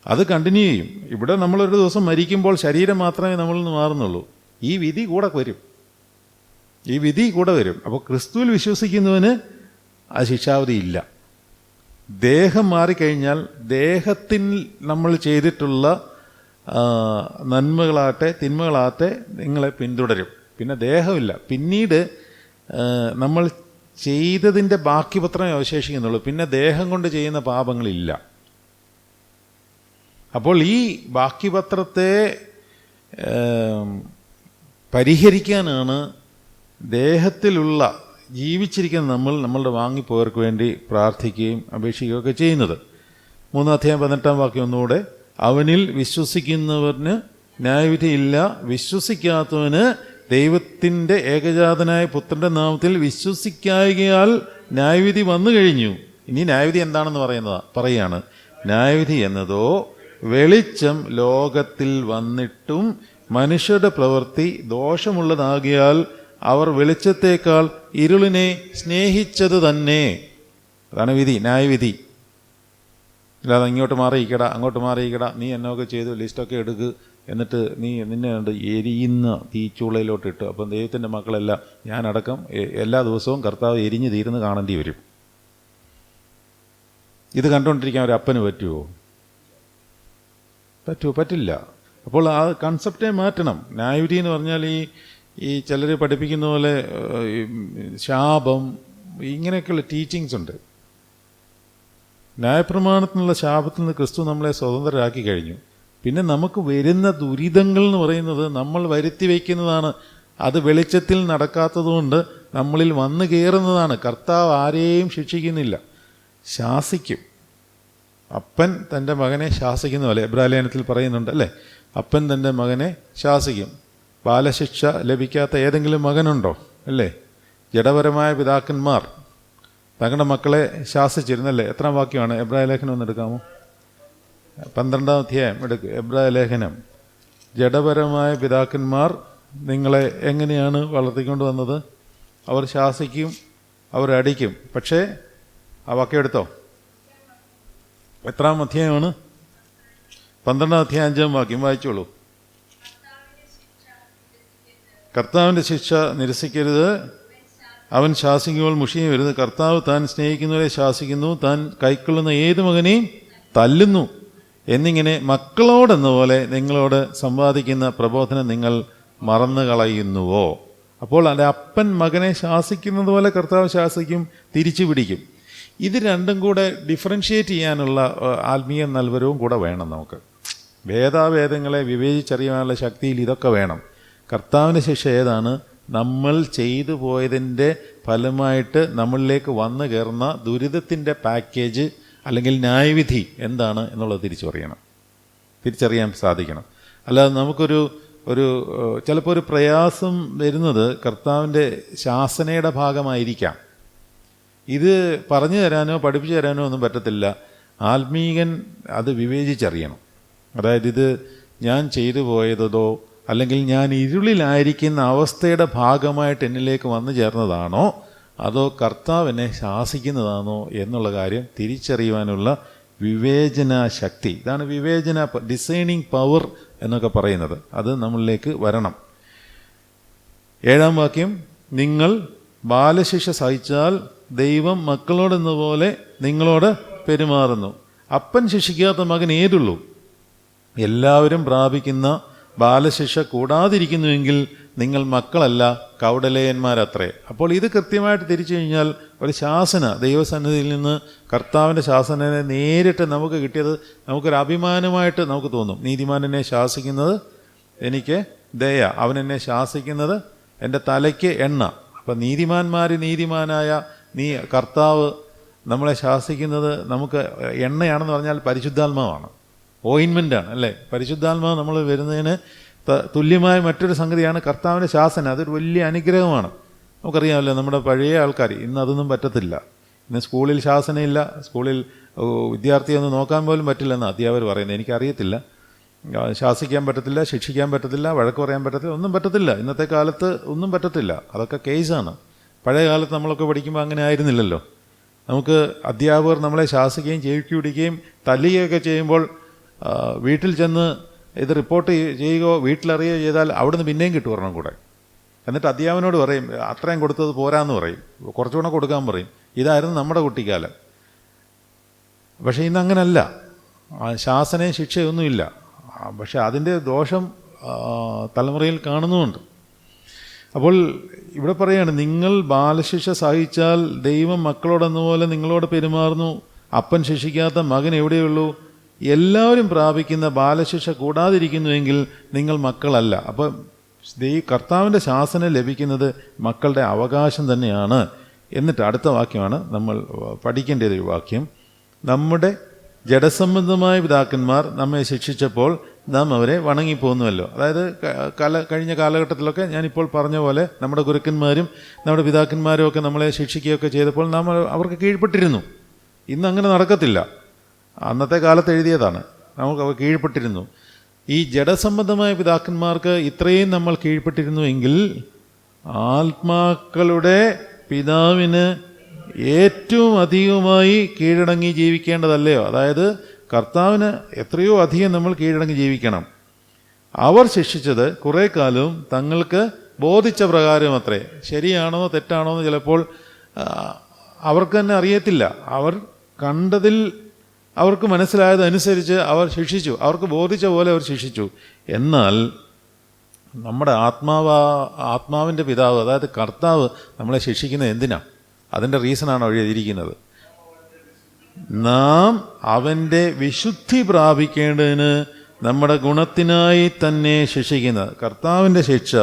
അത് കണ്ടിന്യൂ ചെയ്യും. ഇവിടെ നമ്മളൊരു ദിവസം മരിക്കുമ്പോൾ ശരീരം മാത്രമേ നമ്മളിൽ നിന്ന് മാറുന്നുള്ളൂ. ഈ വിധി കൂടെ വരും, ഈ വിധി കൂടെ വരും. അപ്പോൾ ക്രിസ്തുവിൽ വിശ്വസിക്കുന്നവന് ആ ശിക്ഷാവിധി ഇല്ല. ദേഹം മാറിക്കഴിഞ്ഞാൽ ദേഹത്തിൽ നമ്മൾ ചെയ്തിട്ടുള്ള നന്മകളാകട്ടെ തിന്മകളാകട്ടെ നിങ്ങളെ പിന്തുടരും. പിന്നെ ദേഹമില്ല. പിന്നീട് നമ്മൾ ചെയ്തതിൻ്റെ ബാക്കി പത്രമേ അവശേഷിക്കുന്നുള്ളൂ. പിന്നെ ദേഹം കൊണ്ട് ചെയ്യുന്ന പാപങ്ങളില്ല. അപ്പോൾ ഈ ബാക്കി പത്രത്തെ പരിഹരിക്കാനാണ് ദേഹത്തിലുള്ള ജീവിച്ചിരിക്കുന്ന നമ്മളുടെ വാങ്ങിപ്പോയവർക്ക് വേണ്ടി പ്രാർത്ഥിക്കുകയും അപേക്ഷിക്കുകയൊക്കെ ചെയ്യുന്നത്. 3-ാം അധ്യായം 18-ാം വാക്യം ഒന്നുകൂടെ, അവനിൽ വിശ്വസിക്കുന്നവന് ന്യായവിധിയില്ല, വിശ്വസിക്കാത്തവന് ദൈവത്തിൻ്റെ ഏകജാതനായ പുത്രൻ്റെ നാമത്തിൽ വിശ്വസിക്കായകയാൽ ന്യായവിധി വന്നു കഴിഞ്ഞു. ഇനി ന്യായവിധി എന്താണെന്ന് പറയാണ്. ന്യായവിധി എന്നതോ വെളിച്ചം ലോകത്തിൽ വന്നിട്ടും മനുഷ്യരുടെ പ്രവൃത്തി ദോഷമുള്ളതാകിയാൽ അവർ വെളിച്ചത്തേക്കാൾ ഇരുളിനെ സ്നേഹിച്ചത് തന്നെ. അതാണ് വിധി, ന്യായവിധി. അല്ലാതെ ഇങ്ങോട്ട് മാറിയിക്കടാ അങ്ങോട്ട് മാറിയിക്കടാ, നീ എന്നൊക്കെ ചെയ്തു ലിസ്റ്റൊക്കെ എടുക്ക്, എന്നിട്ട് നിന്നെ കണ്ട് എരിയുന്ന തീച്ചൂളയിലോട്ട് ഇട്ടു. അപ്പം ദൈവത്തിൻ്റെ മക്കളെല്ലാം ഞാനടക്കം എല്ലാ ദിവസവും കർത്താവ് എരിഞ്ഞ് തീരുന്ന് കാണേണ്ടി വരും. ഇത് കണ്ടുകൊണ്ടിരിക്കാൻ ഒരു അപ്പന് പറ്റുമോ? പറ്റില്ല. അപ്പോൾ ആ കൺസെപ്റ്റേ മാറ്റണം. ന്യായവിധി എന്ന് പറഞ്ഞാൽ ഈ ചിലർ പഠിപ്പിക്കുന്ന പോലെ ശാപം, ഇങ്ങനെയൊക്കെയുള്ള ടീച്ചിങ്സ് ഉണ്ട്. ന്യായപ്രമാണത്തിനുള്ള ശാപത്തിൽ നിന്ന് ക്രിസ്തു നമ്മളെ സ്വതന്ത്രരാക്കി കഴിഞ്ഞു. പിന്നെ നമുക്ക് വരുന്ന ദുരിതങ്ങൾ എന്ന് പറയുന്നത് നമ്മൾ വരുത്തി വയ്ക്കുന്നതാണ്. അത് വെളിച്ചത്തിൽ നടക്കാത്തതുകൊണ്ട് നമ്മളിൽ വന്നു കയറുന്നതാണ്. കർത്താവ് ആരെയും ശിക്ഷിക്കുന്നില്ല, ശാസിക്കും. അപ്പൻ തൻ്റെ മകനെ ശാസിക്കുന്ന പോലെ എബ്രായലേഖനത്തിൽ പറയുന്നുണ്ട് അല്ലേ? അപ്പൻ തൻ്റെ മകനെ ശാസിക്കും. ബാലശിക്ഷ ലഭിക്കാത്ത ഏതെങ്കിലും മകനുണ്ടോ? അല്ലേ? ജഡപരമായ പിതാക്കന്മാർ തങ്ങളുടെ മക്കളെ ശാസിച്ചിരുന്നല്ലേ? എത്രാം വാക്യമാണ്? എബ്രായലേഖനം ഒന്ന് എടുക്കാമോ? 12-ാം അധ്യായം എടുക്കുക. എബ്രായലേഖനം. ജഡപരമായ പിതാക്കന്മാർ നിങ്ങളെ എങ്ങനെയാണ് വളർത്തിക്കൊണ്ട് വന്നത്? അവർ ശാസിക്കും, അവർ അടിക്കും. പക്ഷേ ആ വാക്യം എടുത്തോ, എത്രാം അധ്യായമാണ്? 12-ാം അധ്യായം 5-ാം വാക്യം വായിച്ചോളൂ. കർത്താവിൻ്റെ ശിക്ഷ നിരസിക്കരുത്, അവൻ ശാസിക്കുമ്പോൾ മുഷിയും വരുന്നത്. കർത്താവ് താൻ സ്നേഹിക്കുന്നവരെ ശാസിക്കുന്നു, താൻ കൈക്കൊള്ളുന്ന ഏത് മകനെയും തല്ലുന്നു എന്നിങ്ങനെ മക്കളോടെന്ന പോലെ നിങ്ങളോട് സമ്പാദിക്കുന്ന പ്രബോധനം നിങ്ങൾ മറന്നു കളയുന്നുവോ? അപ്പോൾ എൻ്റെ അപ്പൻ മകനെ ശാസിക്കുന്നത് പോലെ കർത്താവ് ശാസിക്കും, തിരിച്ചു പിടിക്കും. ഇത് രണ്ടും കൂടെ ഡിഫറൻഷ്യേറ്റ് ചെയ്യാനുള്ള ആത്മീയ നൽവരവും കൂടെ വേണം നമുക്ക്. വേദാവേദങ്ങളെ വിവേചിച്ചറിയാനുള്ള ശക്തിയിൽ ഇതൊക്കെ വേണം. കർത്താവിൻ്റെ ശിക്ഷ ഏതാണ്? നമ്മൾ ചെയ്തു പോയതിൻ്റെ ഫലമായിട്ട് നമ്മളിലേക്ക് വന്നു കയറുന്ന ദുരിതത്തിൻ്റെ പാക്കേജ് അല്ലെങ്കിൽ ന്യായവിധി എന്താണ് എന്നുള്ളത് തിരിച്ചറിയാൻ സാധിക്കണം. അല്ലാതെ നമുക്കൊരു ചിലപ്പോൾ ഒരു പ്രയാസം വരുന്നത് കർത്താവിൻ്റെ ശാസനയുടെ ഭാഗമായിരിക്കാം. ഇത് പറഞ്ഞു തരാനോ പഠിപ്പിച്ചു തരാനോ ഒന്നും പറ്റത്തില്ല. ആത്മീകൻ അത് വിവേചിച്ചറിയണം. അതായത് ഇത് ഞാൻ ചെയ്തു പോയതോ അല്ലെങ്കിൽ ഞാൻ ഇരുളിലായിരിക്കുന്ന അവസ്ഥയുടെ ഭാഗമായിട്ട് എന്നിലേക്ക് വന്നു ചേർന്നതാണോ അതോ കർത്താവ് എന്നെ ശാസിക്കുന്നതാണോ എന്നുള്ള കാര്യം തിരിച്ചറിയുവാനുള്ള വിവേചന ശക്തി, ഇതാണ് വിവേചന ഡിസൈനിങ് പവർ എന്നൊക്കെ പറയുന്നത്. അത് നമ്മളിലേക്ക് വരണം. 7-ാം വാക്യം, നിങ്ങൾ ബാലശിക്ഷ സഹിച്ചാൽ ദൈവം മക്കളോടെന്ന പോലെ നിങ്ങളോട് പെരുമാറുന്നു. അപ്പൻ ശിക്ഷിക്കാത്ത മകൻ ഏതുള്ളൂ? എല്ലാവരും പ്രാപിക്കുന്ന ബാലശിക്ഷ കൂടാതിരിക്കുന്നുവെങ്കിൽ നിങ്ങൾ മക്കളല്ല, കൗടലേയന്മാരത്രേ. അപ്പോൾ ഇത് കൃത്യമായിട്ട് തിരിച്ചു കഴിഞ്ഞാൽ ഒരു ശാസന ദൈവസന്നിധിയിൽ നിന്ന് കർത്താവിൻ്റെ ശാസനയെ നേരിട്ട് നമുക്ക് കിട്ടിയത് നമുക്കൊരു അഭിമാനമായിട്ട് നമുക്ക് തോന്നും. നീതിമാനെന്നെ ശാസിക്കുന്നത് എനിക്ക് ദയ, അവനെന്നെ ശാസിക്കുന്നത് എൻ്റെ തലയ്ക്ക് എണ്ണ. അപ്പം നീതിമാനായ കർത്താവ് നമ്മളെ ശാസിക്കുന്നത് നമുക്ക് എണ്ണയാണെന്ന് പറഞ്ഞാൽ പരിശുദ്ധാത്മാവാണ്, ഓയിൻമെൻ്റാണ് അല്ലേ? പരിശുദ്ധാത്മാവ് നമ്മൾ വരുന്നതിന് തുല്യമായ മറ്റൊരു സംഗതിയാണ് കർത്താവിൻ്റെ ശാസന. അതൊരു വലിയ അനുഗ്രഹമാണ്. നമുക്കറിയാമല്ലോ, നമ്മുടെ പഴയ ആൾക്കാർ ഇന്ന് അതൊന്നും പറ്റത്തില്ല. ഇന്ന് സ്കൂളിൽ ശാസനയില്ല, സ്കൂളിൽ വിദ്യാർത്ഥിയെ ഒന്ന് നോക്കാൻ പോലും പറ്റില്ലെന്ന് അധ്യാപകർ പറയുന്നത്. എനിക്കറിയത്തില്ല. ശാസിക്കാൻ പറ്റത്തില്ല, ശിക്ഷിക്കാൻ പറ്റത്തില്ല, വഴക്ക് പറയാൻ പറ്റത്തില്ല, ഒന്നും പറ്റത്തില്ല. ഇന്നത്തെ കാലത്ത് ഒന്നും പറ്റത്തില്ല. അതൊക്കെ കേസാണ്. പഴയ കാലത്ത് നമ്മളൊക്കെ പഠിക്കുമ്പോൾ അങ്ങനെ ആയിരുന്നില്ലല്ലോ. നമുക്ക് അധ്യാപകർ നമ്മളെ ശാസിക്കുകയും ചെയ്യിച്ചു പിടിക്കുകയും തല്ലുകയൊക്കെ ചെയ്യുമ്പോൾ വീട്ടിൽ ചെന്ന് ഇത് റിപ്പോർട്ട് ചെയ്യുകയോ വീട്ടിലറിയുകയോ ചെയ്താൽ അവിടുന്ന് പിന്നെയും കിട്ടും ഒരെണ്ണം കൂടെ. എന്നിട്ട് അധ്യാപകനോട് പറയും അത്രയും കൊടുത്തത് പോരാന്ന് പറയും, കുറച്ചുകൂടെ കൊടുക്കാൻ പറയും. ഇതായിരുന്നു നമ്മുടെ കുട്ടിക്കാലം. പക്ഷേ ഇന്നങ്ങനല്ല. ശാസനയും ശിക്ഷയൊന്നുമില്ല. പക്ഷെ അതിൻ്റെ ദോഷം തലമുറയിൽ കാണുന്നുമുണ്ട്. അപ്പോൾ ഇവിടെ പറയുകയാണ്, നിങ്ങൾ ബാലശിക്ഷ സഹിച്ചാൽ ദൈവം മക്കളോടെന്നപോലെ നിങ്ങളോട് പെരുമാറുന്നു. അപ്പൻ ശിക്ഷിക്കാത്ത മകൻ എവിടെയുള്ളൂ? എല്ലാവരും പ്രാപിക്കുന്ന ബാലശിക്ഷ കൂടാതിരിക്കുന്നുവെങ്കിൽ നിങ്ങൾ മക്കളല്ല. അപ്പം കർത്താവിൻ്റെ ശാസന ലഭിക്കുന്നത് മക്കളുടെ അവകാശം തന്നെയാണ്. എന്നിട്ട് അടുത്ത വാക്യമാണ് നമ്മൾ പഠിക്കേണ്ട ഒരു വാക്യം. നമ്മുടെ ജഡസംബന്ധമായ പിതാക്കന്മാർ നമ്മെ ശിക്ഷിച്ചപ്പോൾ നാം അവരെ വണങ്ങിപ്പോകുന്നുവല്ലോ. അതായത് കഴിഞ്ഞ കാലഘട്ടത്തിലൊക്കെ ഞാനിപ്പോൾ പറഞ്ഞ പോലെ നമ്മുടെ ഗുരുക്കന്മാരും നമ്മുടെ പിതാക്കന്മാരും ഒക്കെ നമ്മളെ ശിക്ഷിക്കുകയൊക്കെ ചെയ്തപ്പോൾ നാം അവർക്ക് കീഴ്പ്പെട്ടിരുന്നു. ഇന്ന് അങ്ങനെ നടക്കത്തില്ല. അന്നത്തെ കാലത്ത് എഴുതിയതാണ്. നമുക്ക് അവർ കീഴ്പ്പെട്ടിരുന്നു. ഈ ജഡസംബന്ധമായ പിതാക്കന്മാർക്ക് ഇത്രയും നമ്മൾ കീഴ്പ്പെട്ടിരുന്നു എങ്കിൽ ആത്മാക്കളുടെ പിതാവിന് ഏറ്റവും അധികമായി കീഴടങ്ങി ജീവിക്കേണ്ടതല്ലയോ? അതായത് കർത്താവിന് എത്രയോ അധികം നമ്മൾ കീഴടങ്ങി ജീവിക്കണം. അവർ ശിക്ഷിച്ചത് കുറേ കാലവും തങ്ങൾക്ക് ബോധിച്ച പ്രകാരം അത്രേ. ശരിയാണോ തെറ്റാണോ എന്ന് ചിലപ്പോൾ അവർക്ക് തന്നെ അറിയത്തില്ല. അവർ കണ്ടതിൽ അവർക്ക് മനസ്സിലായതനുസരിച്ച് അവർ ശിക്ഷിച്ചു, അവർക്ക് ബോധിച്ച പോലെ അവർ ശിക്ഷിച്ചു. എന്നാൽ നമ്മുടെ ആത്മാവിൻ്റെ പിതാവ്, അതായത് കർത്താവ് നമ്മളെ ശിക്ഷിക്കുന്നത് എന്തിനാ? അതിൻ്റെ റീസണാണ് എഴുതിയിരിക്കുന്നത്. നാം അവൻ്റെ വിശുദ്ധി പ്രാപിക്കേണ്ടതിന് നമ്മുടെ ഗുണത്തിനായി തന്നെ ശിക്ഷിക്കുന്നത്. കർത്താവിൻ്റെ ശിക്ഷ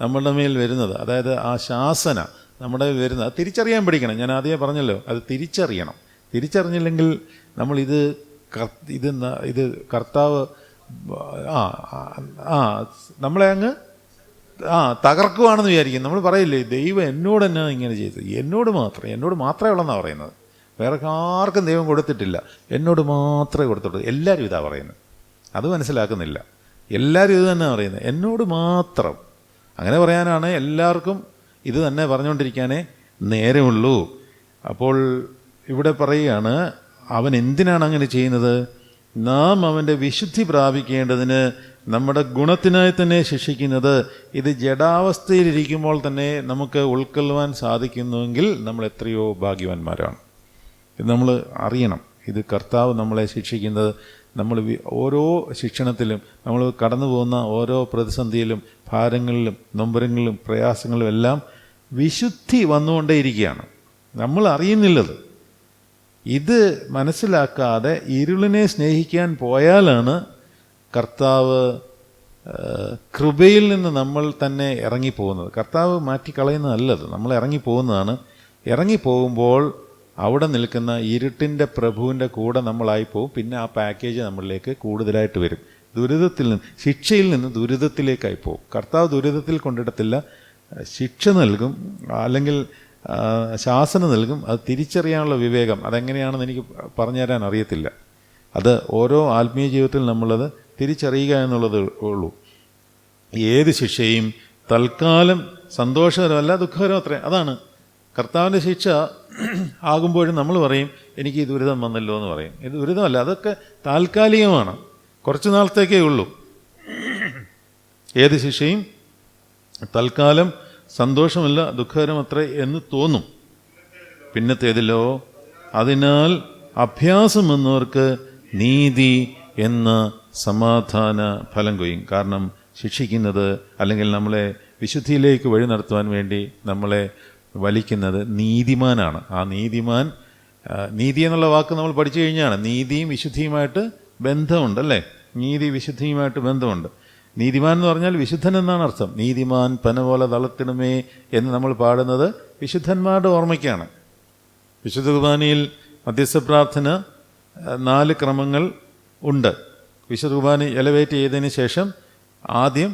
നമ്മുടെ മേൽ വരുന്നത്, അതായത് ആ ശാസന നമ്മുടെ മേൽ വരുന്നത്, അത് തിരിച്ചറിയാൻ പഠിക്കണം. ഞാൻ ആദ്യമേ പറഞ്ഞല്ലോ, അത് തിരിച്ചറിയണം. തിരിച്ചറിഞ്ഞില്ലെങ്കിൽ നമ്മൾ ഇത് കർത്താവ് നമ്മളെ അങ്ങ് തകർക്കുവാണെന്ന് വിചാരിക്കും. നമ്മൾ പറയില്ലേ, ദൈവം എന്നോട് തന്നെ ഇങ്ങനെ ചെയ്തത്, എന്നോട് മാത്രമേ ഉള്ളെന്നാണ് പറയുന്നത്. വേറെ ആർക്കും ദൈവം കൊടുത്തിട്ടില്ല, എന്നോട് മാത്രമേ കൊടുത്തിട്ടുള്ളൂ. എല്ലാവരും ഇതാ പറയുന്നത്. അത് മനസ്സിലാക്കുന്നില്ല. എല്ലാവരും ഇത് തന്നെ പറയുന്നത്, എന്നോട് മാത്രം. അങ്ങനെ പറയാനാണ് എല്ലാവർക്കും ഇത് തന്നെ പറഞ്ഞുകൊണ്ടിരിക്കാനേ നേരമുള്ളൂ. അപ്പോൾ ഇവിടെ പറയുകയാണ്, അവൻ എന്തിനാണ് അങ്ങനെ ചെയ്യുന്നത്? നാം അവൻ്റെ വിശുദ്ധി പ്രാപിക്കേണ്ടതിന് നമ്മുടെ ഗുണത്തിനായി തന്നെ ശിക്ഷിക്കുന്നത്. ഇത് ജഡാവസ്ഥയിലിരിക്കുമ്പോൾ തന്നെ നമുക്ക് ഉൾക്കൊള്ളുവാൻ സാധിക്കുന്നുവെങ്കിൽ നമ്മൾ എത്രയോ ഭാഗ്യവാന്മാരാണ്. ഇത് നമ്മൾ അറിയണം. ഇത് കർത്താവ് നമ്മളെ ശിക്ഷിക്കുന്നത്, നമ്മൾ ഓരോ ശിക്ഷണത്തിലും, നമ്മൾ കടന്നു പോകുന്ന ഓരോ പ്രതിസന്ധിയിലും, ഭാരങ്ങളിലും, നൊമ്പരങ്ങളിലും, പ്രയാസങ്ങളിലും എല്ലാം വിശുദ്ധി വന്നുകൊണ്ടേയിരിക്കുകയാണ്. നമ്മൾ അറിയുന്നില്ലത്. ഇത് മനസ്സിലാക്കാതെ ഇരുളിനെ സ്നേഹിക്കാൻ പോയാലാണ് കർത്താവ് കൃപയിൽ നിന്ന് നമ്മൾ തന്നെ ഇറങ്ങിപ്പോകുന്നത്. കർത്താവ് മാറ്റിക്കളയുന്നതല്ലത്, നമ്മൾ ഇറങ്ങിപ്പോകുന്നതാണ്. ഇറങ്ങിപ്പോകുമ്പോൾ അവിടെ നിൽക്കുന്ന ഇരുട്ടിൻ്റെ പ്രഭുവിൻ്റെ കൂടെ നമ്മളായിപ്പോവും. പിന്നെ ആ പാക്കേജ് നമ്മളിലേക്ക് കൂടുതലായിട്ട് വരും. ദുരിതത്തിൽ നിന്ന്, ശിക്ഷയിൽ നിന്ന് ദുരിതത്തിലേക്കായി പോകും. കർത്താവ് ദുരിതത്തിൽ കൊണ്ടിടത്തില്ല, ശിക്ഷ നൽകും, അല്ലെങ്കിൽ ശാസന നൽകും. അത് തിരിച്ചറിയാനുള്ള വിവേകം അതെങ്ങനെയാണെന്ന് എനിക്ക് പറഞ്ഞു തരാൻ അറിയത്തില്ല. അത് ഓരോ ആത്മീയ ജീവിതത്തിൽ നമ്മളത് തിരിച്ചറിയുക എന്നുള്ളത് ഉള്ളൂ. ഏത് ശിക്ഷയും തൽക്കാലം സന്തോഷകരമല്ല, ദുഃഖകരം അത്രേ. അതാണ് കർത്താവിൻ്റെ ശിക്ഷ ആകുമ്പോഴും നമ്മൾ പറയും എനിക്ക് ഈ ദുരിതം വന്നല്ലോ എന്ന് പറയും. ഇത് ദുരിതമല്ല, അതൊക്കെ താൽക്കാലികമാണ്, കുറച്ച് നാളത്തേക്കേ ഉള്ളൂ. ഏത് ശിക്ഷയും തൽക്കാലം സന്തോഷമല്ല, ദുഃഖകരമത്രേ എന്ന് തോന്നും. പിന്നത്തേതിലോ അതിനാൽ അഭ്യാസം എന്നവർക്ക് നീതി എന്ന സമാധാന ഫലം കൊയ്യും. കാരണം ശിക്ഷിക്കുന്നത് അല്ലെങ്കിൽ നമ്മളെ വിശുദ്ധിയിലേക്ക് വഴി നടത്തുവാൻ വേണ്ടി നമ്മളെ വലിക്കുന്നത് നീതിമാനാണ്. ആ നീതിമാൻ, നീതി എന്നുള്ള വാക്ക് നമ്മൾ പഠിച്ചു കഴിഞ്ഞാണ്. നീതിയും വിശുദ്ധിയുമായിട്ട് ബന്ധമുണ്ട്, അല്ലേ? നീതി വിശുദ്ധിയുമായിട്ട് ബന്ധമുണ്ട്. നീതിമാൻ എന്ന് പറഞ്ഞാൽ വിശുദ്ധൻ എന്നാണ് അർത്ഥം. നീതിമാൻ പന പോലെ തളർത്തിടുമേ എന്ന് നമ്മൾ പാടുന്നത് വിശുദ്ധന്മാരുടെ ഓർമ്മയ്ക്കാണ്. വിശുദ്ധ കുർബാനയിൽ മധ്യസ്ഥ പ്രാർത്ഥന 4 ക്രമങ്ങൾ ഉണ്ട്. വിശുദ്ധ കുർബാന എലവേറ്റ് ചെയ്തതിന് ശേഷം ആദ്യം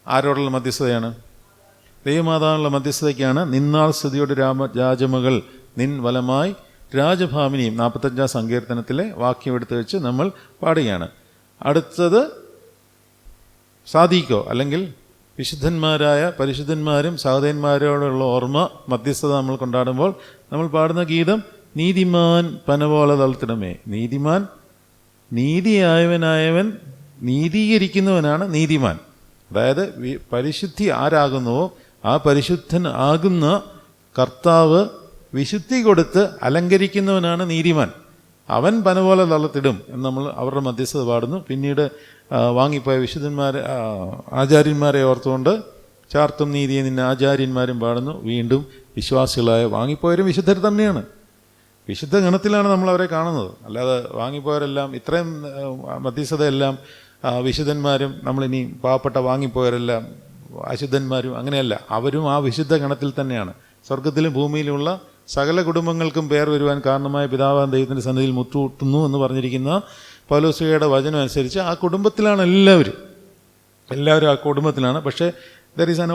ആരോടുള്ള മധ്യസ്ഥതയാണ്? ദൈവമാതാവിനുള്ള മധ്യസ്ഥതയ്ക്കാണ്. നിന്നാൾ സ്തുതിയോട് രാജമകൾ നിൻ വലമായി രാജഭാമിനിയും 45 സങ്കീർത്തനത്തിലെ വാക്യം എടുത്ത് വെച്ച് നമ്മൾ പാടുകയാണ്. അടുത്തത് സാദീക്കോ, അല്ലെങ്കിൽ വിശുദ്ധന്മാരായ പരിശുദ്ധന്മാരും സഹോദരന്മാരോടുള്ള ഓർമ്മ മധ്യസ്ഥത നമ്മൾ കൊണ്ടാടുമ്പോൾ നമ്മൾ പാടുന്ന ഗീതം നീതിമാൻ പന പോലെ തളർത്തിടമേ. നീതിമാൻ, നീതിയായവനായവൻ, നീതീകരിക്കുന്നവനാണ് നീതിമാൻ. അതായത് പരിശുദ്ധി ആരാകുന്നുവോ ആ പരിശുദ്ധൻ ആകുന്ന കർത്താവ് വിശുദ്ധി കൊടുത്ത് അലങ്കരിക്കുന്നവനാണ് നീതിമാൻ. അവൻ പന പോലെ തളർത്തിടും എന്ന് നമ്മൾ അവരുടെ മധ്യസ്ഥത പാടുന്നു. പിന്നീട് വാങ്ങിപ്പോയ ആചാര്യന്മാരെ ഓർത്തുകൊണ്ട് ചാർത്തും നീതിയെ നിന്നെ ആചാര്യന്മാരും പാടുന്നു. വീണ്ടും വിശ്വാസികളായ വാങ്ങിപ്പോയവരും വിശുദ്ധർ തന്നെയാണ്. വിശുദ്ധ ഗണത്തിലാണ് നമ്മൾ അവരെ കാണുന്നത്. അല്ലാതെ വാങ്ങിപ്പോയവരെല്ലാം, ഇത്രയും മധ്യസ്ഥതയെല്ലാം വിശുദ്ധന്മാരും നമ്മളിനി പാവപ്പെട്ട വാങ്ങിപ്പോയവരെല്ലാം അശുദ്ധന്മാരും അങ്ങനെയല്ല. അവരും ആ വിശുദ്ധ ഗണത്തിൽ തന്നെയാണ്. സ്വർഗത്തിലും ഭൂമിയിലുമുള്ള സകല കുടുംബങ്ങൾക്കും പേർ വരുവാൻ കാരണമായ പിതാവാൻ ദൈവത്തിൻ്റെ സന്നിധിയിൽ മുട്ടുകൂട്ടുന്നു എന്ന് പറഞ്ഞിരിക്കുന്ന പൗലോസ്ലീഹയുടെ വചനം അനുസരിച്ച് ആ കുടുംബത്തിലാണ് എല്ലാവരും ആ കുടുംബത്തിലാണ്. പക്ഷേ ദർ ഈസ് ആൻ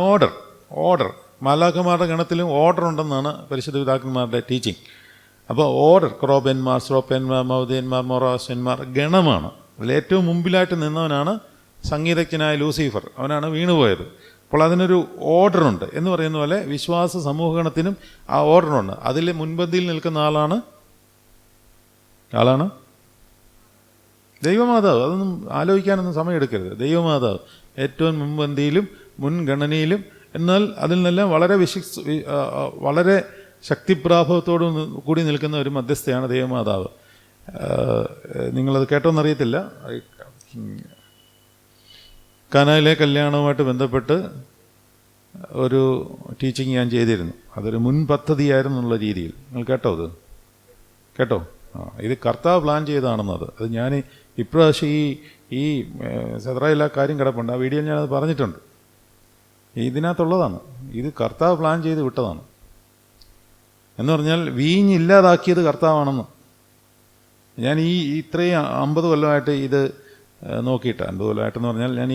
ഓർഡർ. മാലാഖമാരുടെ ഗണത്തിലും ഓർഡർ ഉണ്ടെന്നാണ് പരിശുദ്ധ പിതാക്കന്മാരുടെ ടീച്ചിങ്. അപ്പോൾ ഓർഡർ, ക്രോബന്മാർ, സ്രോപ്പന്മാർ, മൗദയന്മാർ, മൊറാസ്യന്മാർ ഗണമാണ്. അതിലേറ്റവും മുമ്പിലായിട്ട് നിന്നവനാണ് സംഗീതജ്ഞനായ ലൂസിഫർ. അവനാണ് വീണുപോയത്. അപ്പോൾ അതിനൊരു ഓർഡറുണ്ട് എന്ന് പറയുന്ന പോലെ വിശ്വാസ സമൂഹഗണത്തിനും ആ ഓർഡറുണ്ട്. അതിൽ മുൻപന്തിയിൽ നിൽക്കുന്ന ആളാണ് ദൈവമാതാവ്. അതൊന്നും ആലോചിക്കാനൊന്നും സമയമെടുക്കരുത്. ദൈവമാതാവ് ഏറ്റവും മുൻപന്തിയിലും മുൻഗണനയിലും, എന്നാൽ അതിൽ നിന്നെല്ലാം വളരെ ശക്തിപ്രാഭവത്തോടു കൂടി നിൽക്കുന്ന ഒരു മധ്യസ്ഥയാണ് ദൈവമാതാവ്. നിങ്ങളത് കേട്ടോന്നറിയത്തില്ല. കാനായിലെ കല്യാണവുമായിട്ട് ബന്ധപ്പെട്ട് ഒരു ടീച്ചിങ് ഞാൻ ചെയ്തിരുന്നു. അതൊരു മുൻ പദ്ധതിയായിരുന്നുള്ള രീതിയിൽ. നിങ്ങൾ കേട്ടോ? ഇത് കർത്താവ് പ്ലാൻ ചെയ്തതാണെന്നത്. അത് ഞാൻ ഇപ്രാവശ്യം ഈ സെദ്രയിലെ കാര്യം കിടപ്പുണ്ട്. ആ വീഡിയോയിൽ ഞാനത് പറഞ്ഞിട്ടുണ്ട്. ഇതിനകത്തുള്ളതാണ്. ഇത് കർത്താവ് പ്ലാൻ ചെയ്ത് വിട്ടതാണ്. എന്ന് പറഞ്ഞാൽ വീഞ്ഞില്ലാതാക്കിയത് കർത്താവാണെന്ന്. ഞാൻ ഇത്രയും 50 കൊല്ലമായിട്ട് ഇത് നോക്കിയിട്ട്, 50 കൊല്ലമായിട്ടെന്ന് പറഞ്ഞാൽ ഞാൻ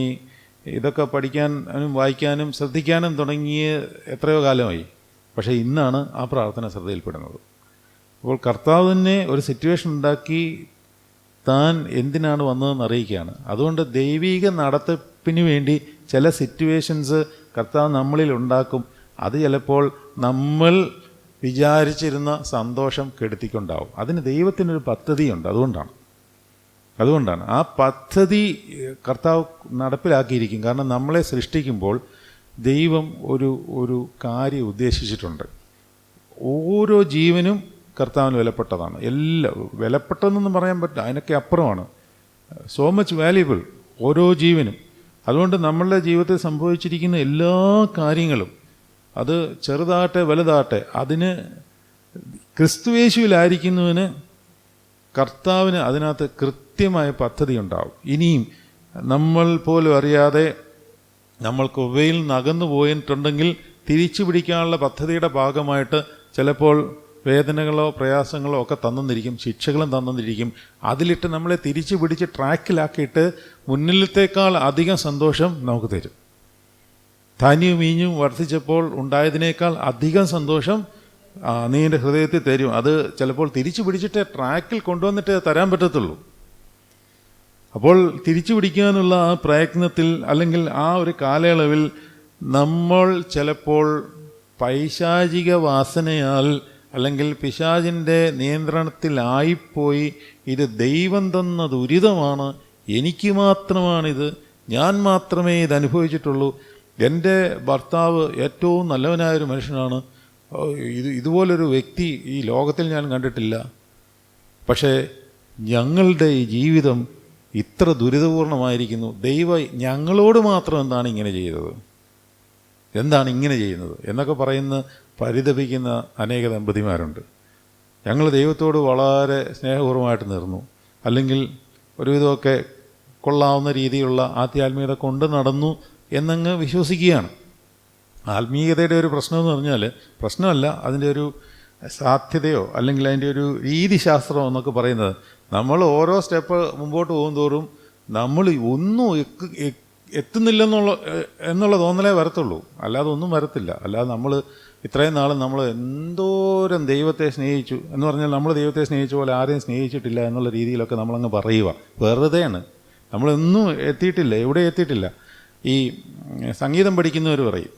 ഇതൊക്കെ പഠിക്കാനും വായിക്കാനും ശ്രദ്ധിക്കാനും തുടങ്ങിയ എത്രയോ കാലമായി. പക്ഷേ ഇന്നാണ് ആ പ്രാർത്ഥന ശ്രദ്ധയിൽപ്പെടുന്നത്. അപ്പോൾ കർത്താവ് തന്നെ ഒരു സിറ്റുവേഷൻ ഉണ്ടാക്കി താൻ എന്തിനാണ് വന്നതെന്ന് അറിയിക്കുകയാണ്. അതുകൊണ്ട് ദൈവിക നടത്തിപ്പിന് വേണ്ടി ചില സിറ്റുവേഷൻസ് കർത്താവ് നമ്മളിൽ ഉണ്ടാക്കും. അത് ചിലപ്പോൾ നമ്മൾ വിചാരിച്ചിരുന്ന സന്തോഷം കെടുത്തിക്കൊണ്ടാവും. അതിന് ദൈവത്തിനൊരു പദ്ധതിയുണ്ട്. അതുകൊണ്ടാണ് ആ പദ്ധതി കർത്താവ് നടപ്പിലാക്കിയിരിക്കും. കാരണം നമ്മളെ സൃഷ്ടിക്കുമ്പോൾ ദൈവം ഒരു കാര്യം ഉദ്ദേശിച്ചിട്ടുണ്ട്. ഓരോ ജീവനും കർത്താവിന് വിലപ്പെട്ടതാണ്. വിലപ്പെട്ടതെന്നൊന്നും പറയാൻ പറ്റില്ല, അതിനൊക്കെ അപ്പുറമാണ്. സോ മച്ച് വാല്യുബിൾ ഓരോ ജീവനും. അതുകൊണ്ട് നമ്മളുടെ ജീവിതത്തിൽ സംഭവിച്ചിരിക്കുന്ന എല്ലാ കാര്യങ്ങളും, അത് ചെറുതാട്ടെ വലുതാട്ടെ, അതിന് ക്രിസ്തുയേശുവിലായിരിക്കുന്നതിന് കർത്താവിന് അതിനകത്ത് കൃത്യമായ പദ്ധതി ഉണ്ടാവും. ഇനിയും നമ്മൾ പോലും അറിയാതെ നമ്മൾക്ക് ഉവയിൽ നകന്നു പോയിട്ടുണ്ടെങ്കിൽ തിരിച്ചു പിടിക്കാനുള്ള പദ്ധതിയുടെ ഭാഗമായിട്ട് ചിലപ്പോൾ വേദനകളോ പ്രയാസങ്ങളോ ഒക്കെ തന്നിരിക്കും, ശിക്ഷകളും തന്നിരിക്കും. അതിലിട്ട് നമ്മളെ തിരിച്ചു പിടിച്ച് ട്രാക്കിലാക്കിയിട്ട് മുന്നിലത്തേക്കാൾ അധികം സന്തോഷം നമുക്ക് തരും. ധാന്യവും വീഞ്ഞും വർദ്ധിച്ചപ്പോൾ ഉണ്ടായതിനേക്കാൾ അധികം സന്തോഷം നീ എൻ്റെ ഹൃദയത്തിൽ തരും. അത് ചിലപ്പോൾ തിരിച്ചു പിടിച്ചിട്ട് ട്രാക്കിൽ കൊണ്ടുവന്നിട്ട് തരാൻ പറ്റത്തുള്ളൂ. അപ്പോൾ തിരിച്ചു പിടിക്കാനുള്ള ആ പ്രയത്നത്തിൽ, അല്ലെങ്കിൽ ആ ഒരു കാലയളവിൽ നമ്മൾ ചിലപ്പോൾ പൈശാചിക വാസനയാൽ അല്ലെങ്കിൽ പിശാചിൻ്റെ നിയന്ത്രണത്തിലായിപ്പോയി, ഇത് ദൈവം തന്ന ദുരിതമാണ്, എനിക്ക് മാത്രമാണിത്, ഞാൻ മാത്രമേ ഇത് അനുഭവിച്ചിട്ടുള്ളൂ, എൻ്റെ ഭർത്താവ് ഏറ്റവും നല്ലവനായൊരു മനുഷ്യനാണ്, ഇതുപോലൊരു വ്യക്തി ഈ ലോകത്തിൽ ഞാൻ കണ്ടിട്ടില്ല, പക്ഷേ ഞങ്ങളുടെ ഈ ജീവിതം ഇത്ര ദുരിതപൂർണമായിരിക്കുന്നു, ദൈവം ഞങ്ങളോട് മാത്രം എന്താണ് ഇങ്ങനെ ചെയ്യുന്നത് എന്നൊക്കെ പറയുന്ന പരിതപിക്കുന്ന അനേക ദമ്പതിമാരുണ്ട്. ഞങ്ങൾ ദൈവത്തോട് വളരെ സ്നേഹപൂർവ്വമായിട്ട് നിർന്നു, അല്ലെങ്കിൽ ഒരുവിധമൊക്കെ കൊള്ളാവുന്ന രീതിയിലുള്ള ആധ്യാത്മികത കൊണ്ട് നടന്നു എന്നങ്ങ് വിശ്വസിക്കുകയാണ്. ആത്മീയതയുടെ ഒരു പ്രശ്നമെന്ന് പറഞ്ഞാൽ, പ്രശ്നമല്ല, അതിൻ്റെ ഒരു സാധ്യതയോ അല്ലെങ്കിൽ അതിൻ്റെ ഒരു രീതിശാസ്ത്രമോ എന്നൊക്കെ പറയുന്നത്, നമ്മൾ ഓരോ സ്റ്റെപ്പ് മുമ്പോട്ട് പോകുന്തോറും നമ്മൾ ഒന്നും എത്തുന്നില്ലെന്നുള്ള തോന്നലേ വരത്തുള്ളൂ, അല്ലാതെ ഒന്നും വരത്തില്ല. അല്ലാതെ നമ്മൾ ഇത്രയും നാളും നമ്മൾ എന്തോരം ദൈവത്തെ സ്നേഹിച്ചു എന്ന് പറഞ്ഞാൽ, നമ്മൾ ദൈവത്തെ സ്നേഹിച്ച പോലെ ആരെയും സ്നേഹിച്ചിട്ടില്ല എന്നുള്ള രീതിയിലൊക്കെ നമ്മളങ്ങ് പറയുക വെറുതെയാണ്. നമ്മളൊന്നും എത്തിയിട്ടില്ല, എവിടെ എത്തിയിട്ടില്ല. ഈ സംഗീതം പഠിക്കുന്നവർ പറയും,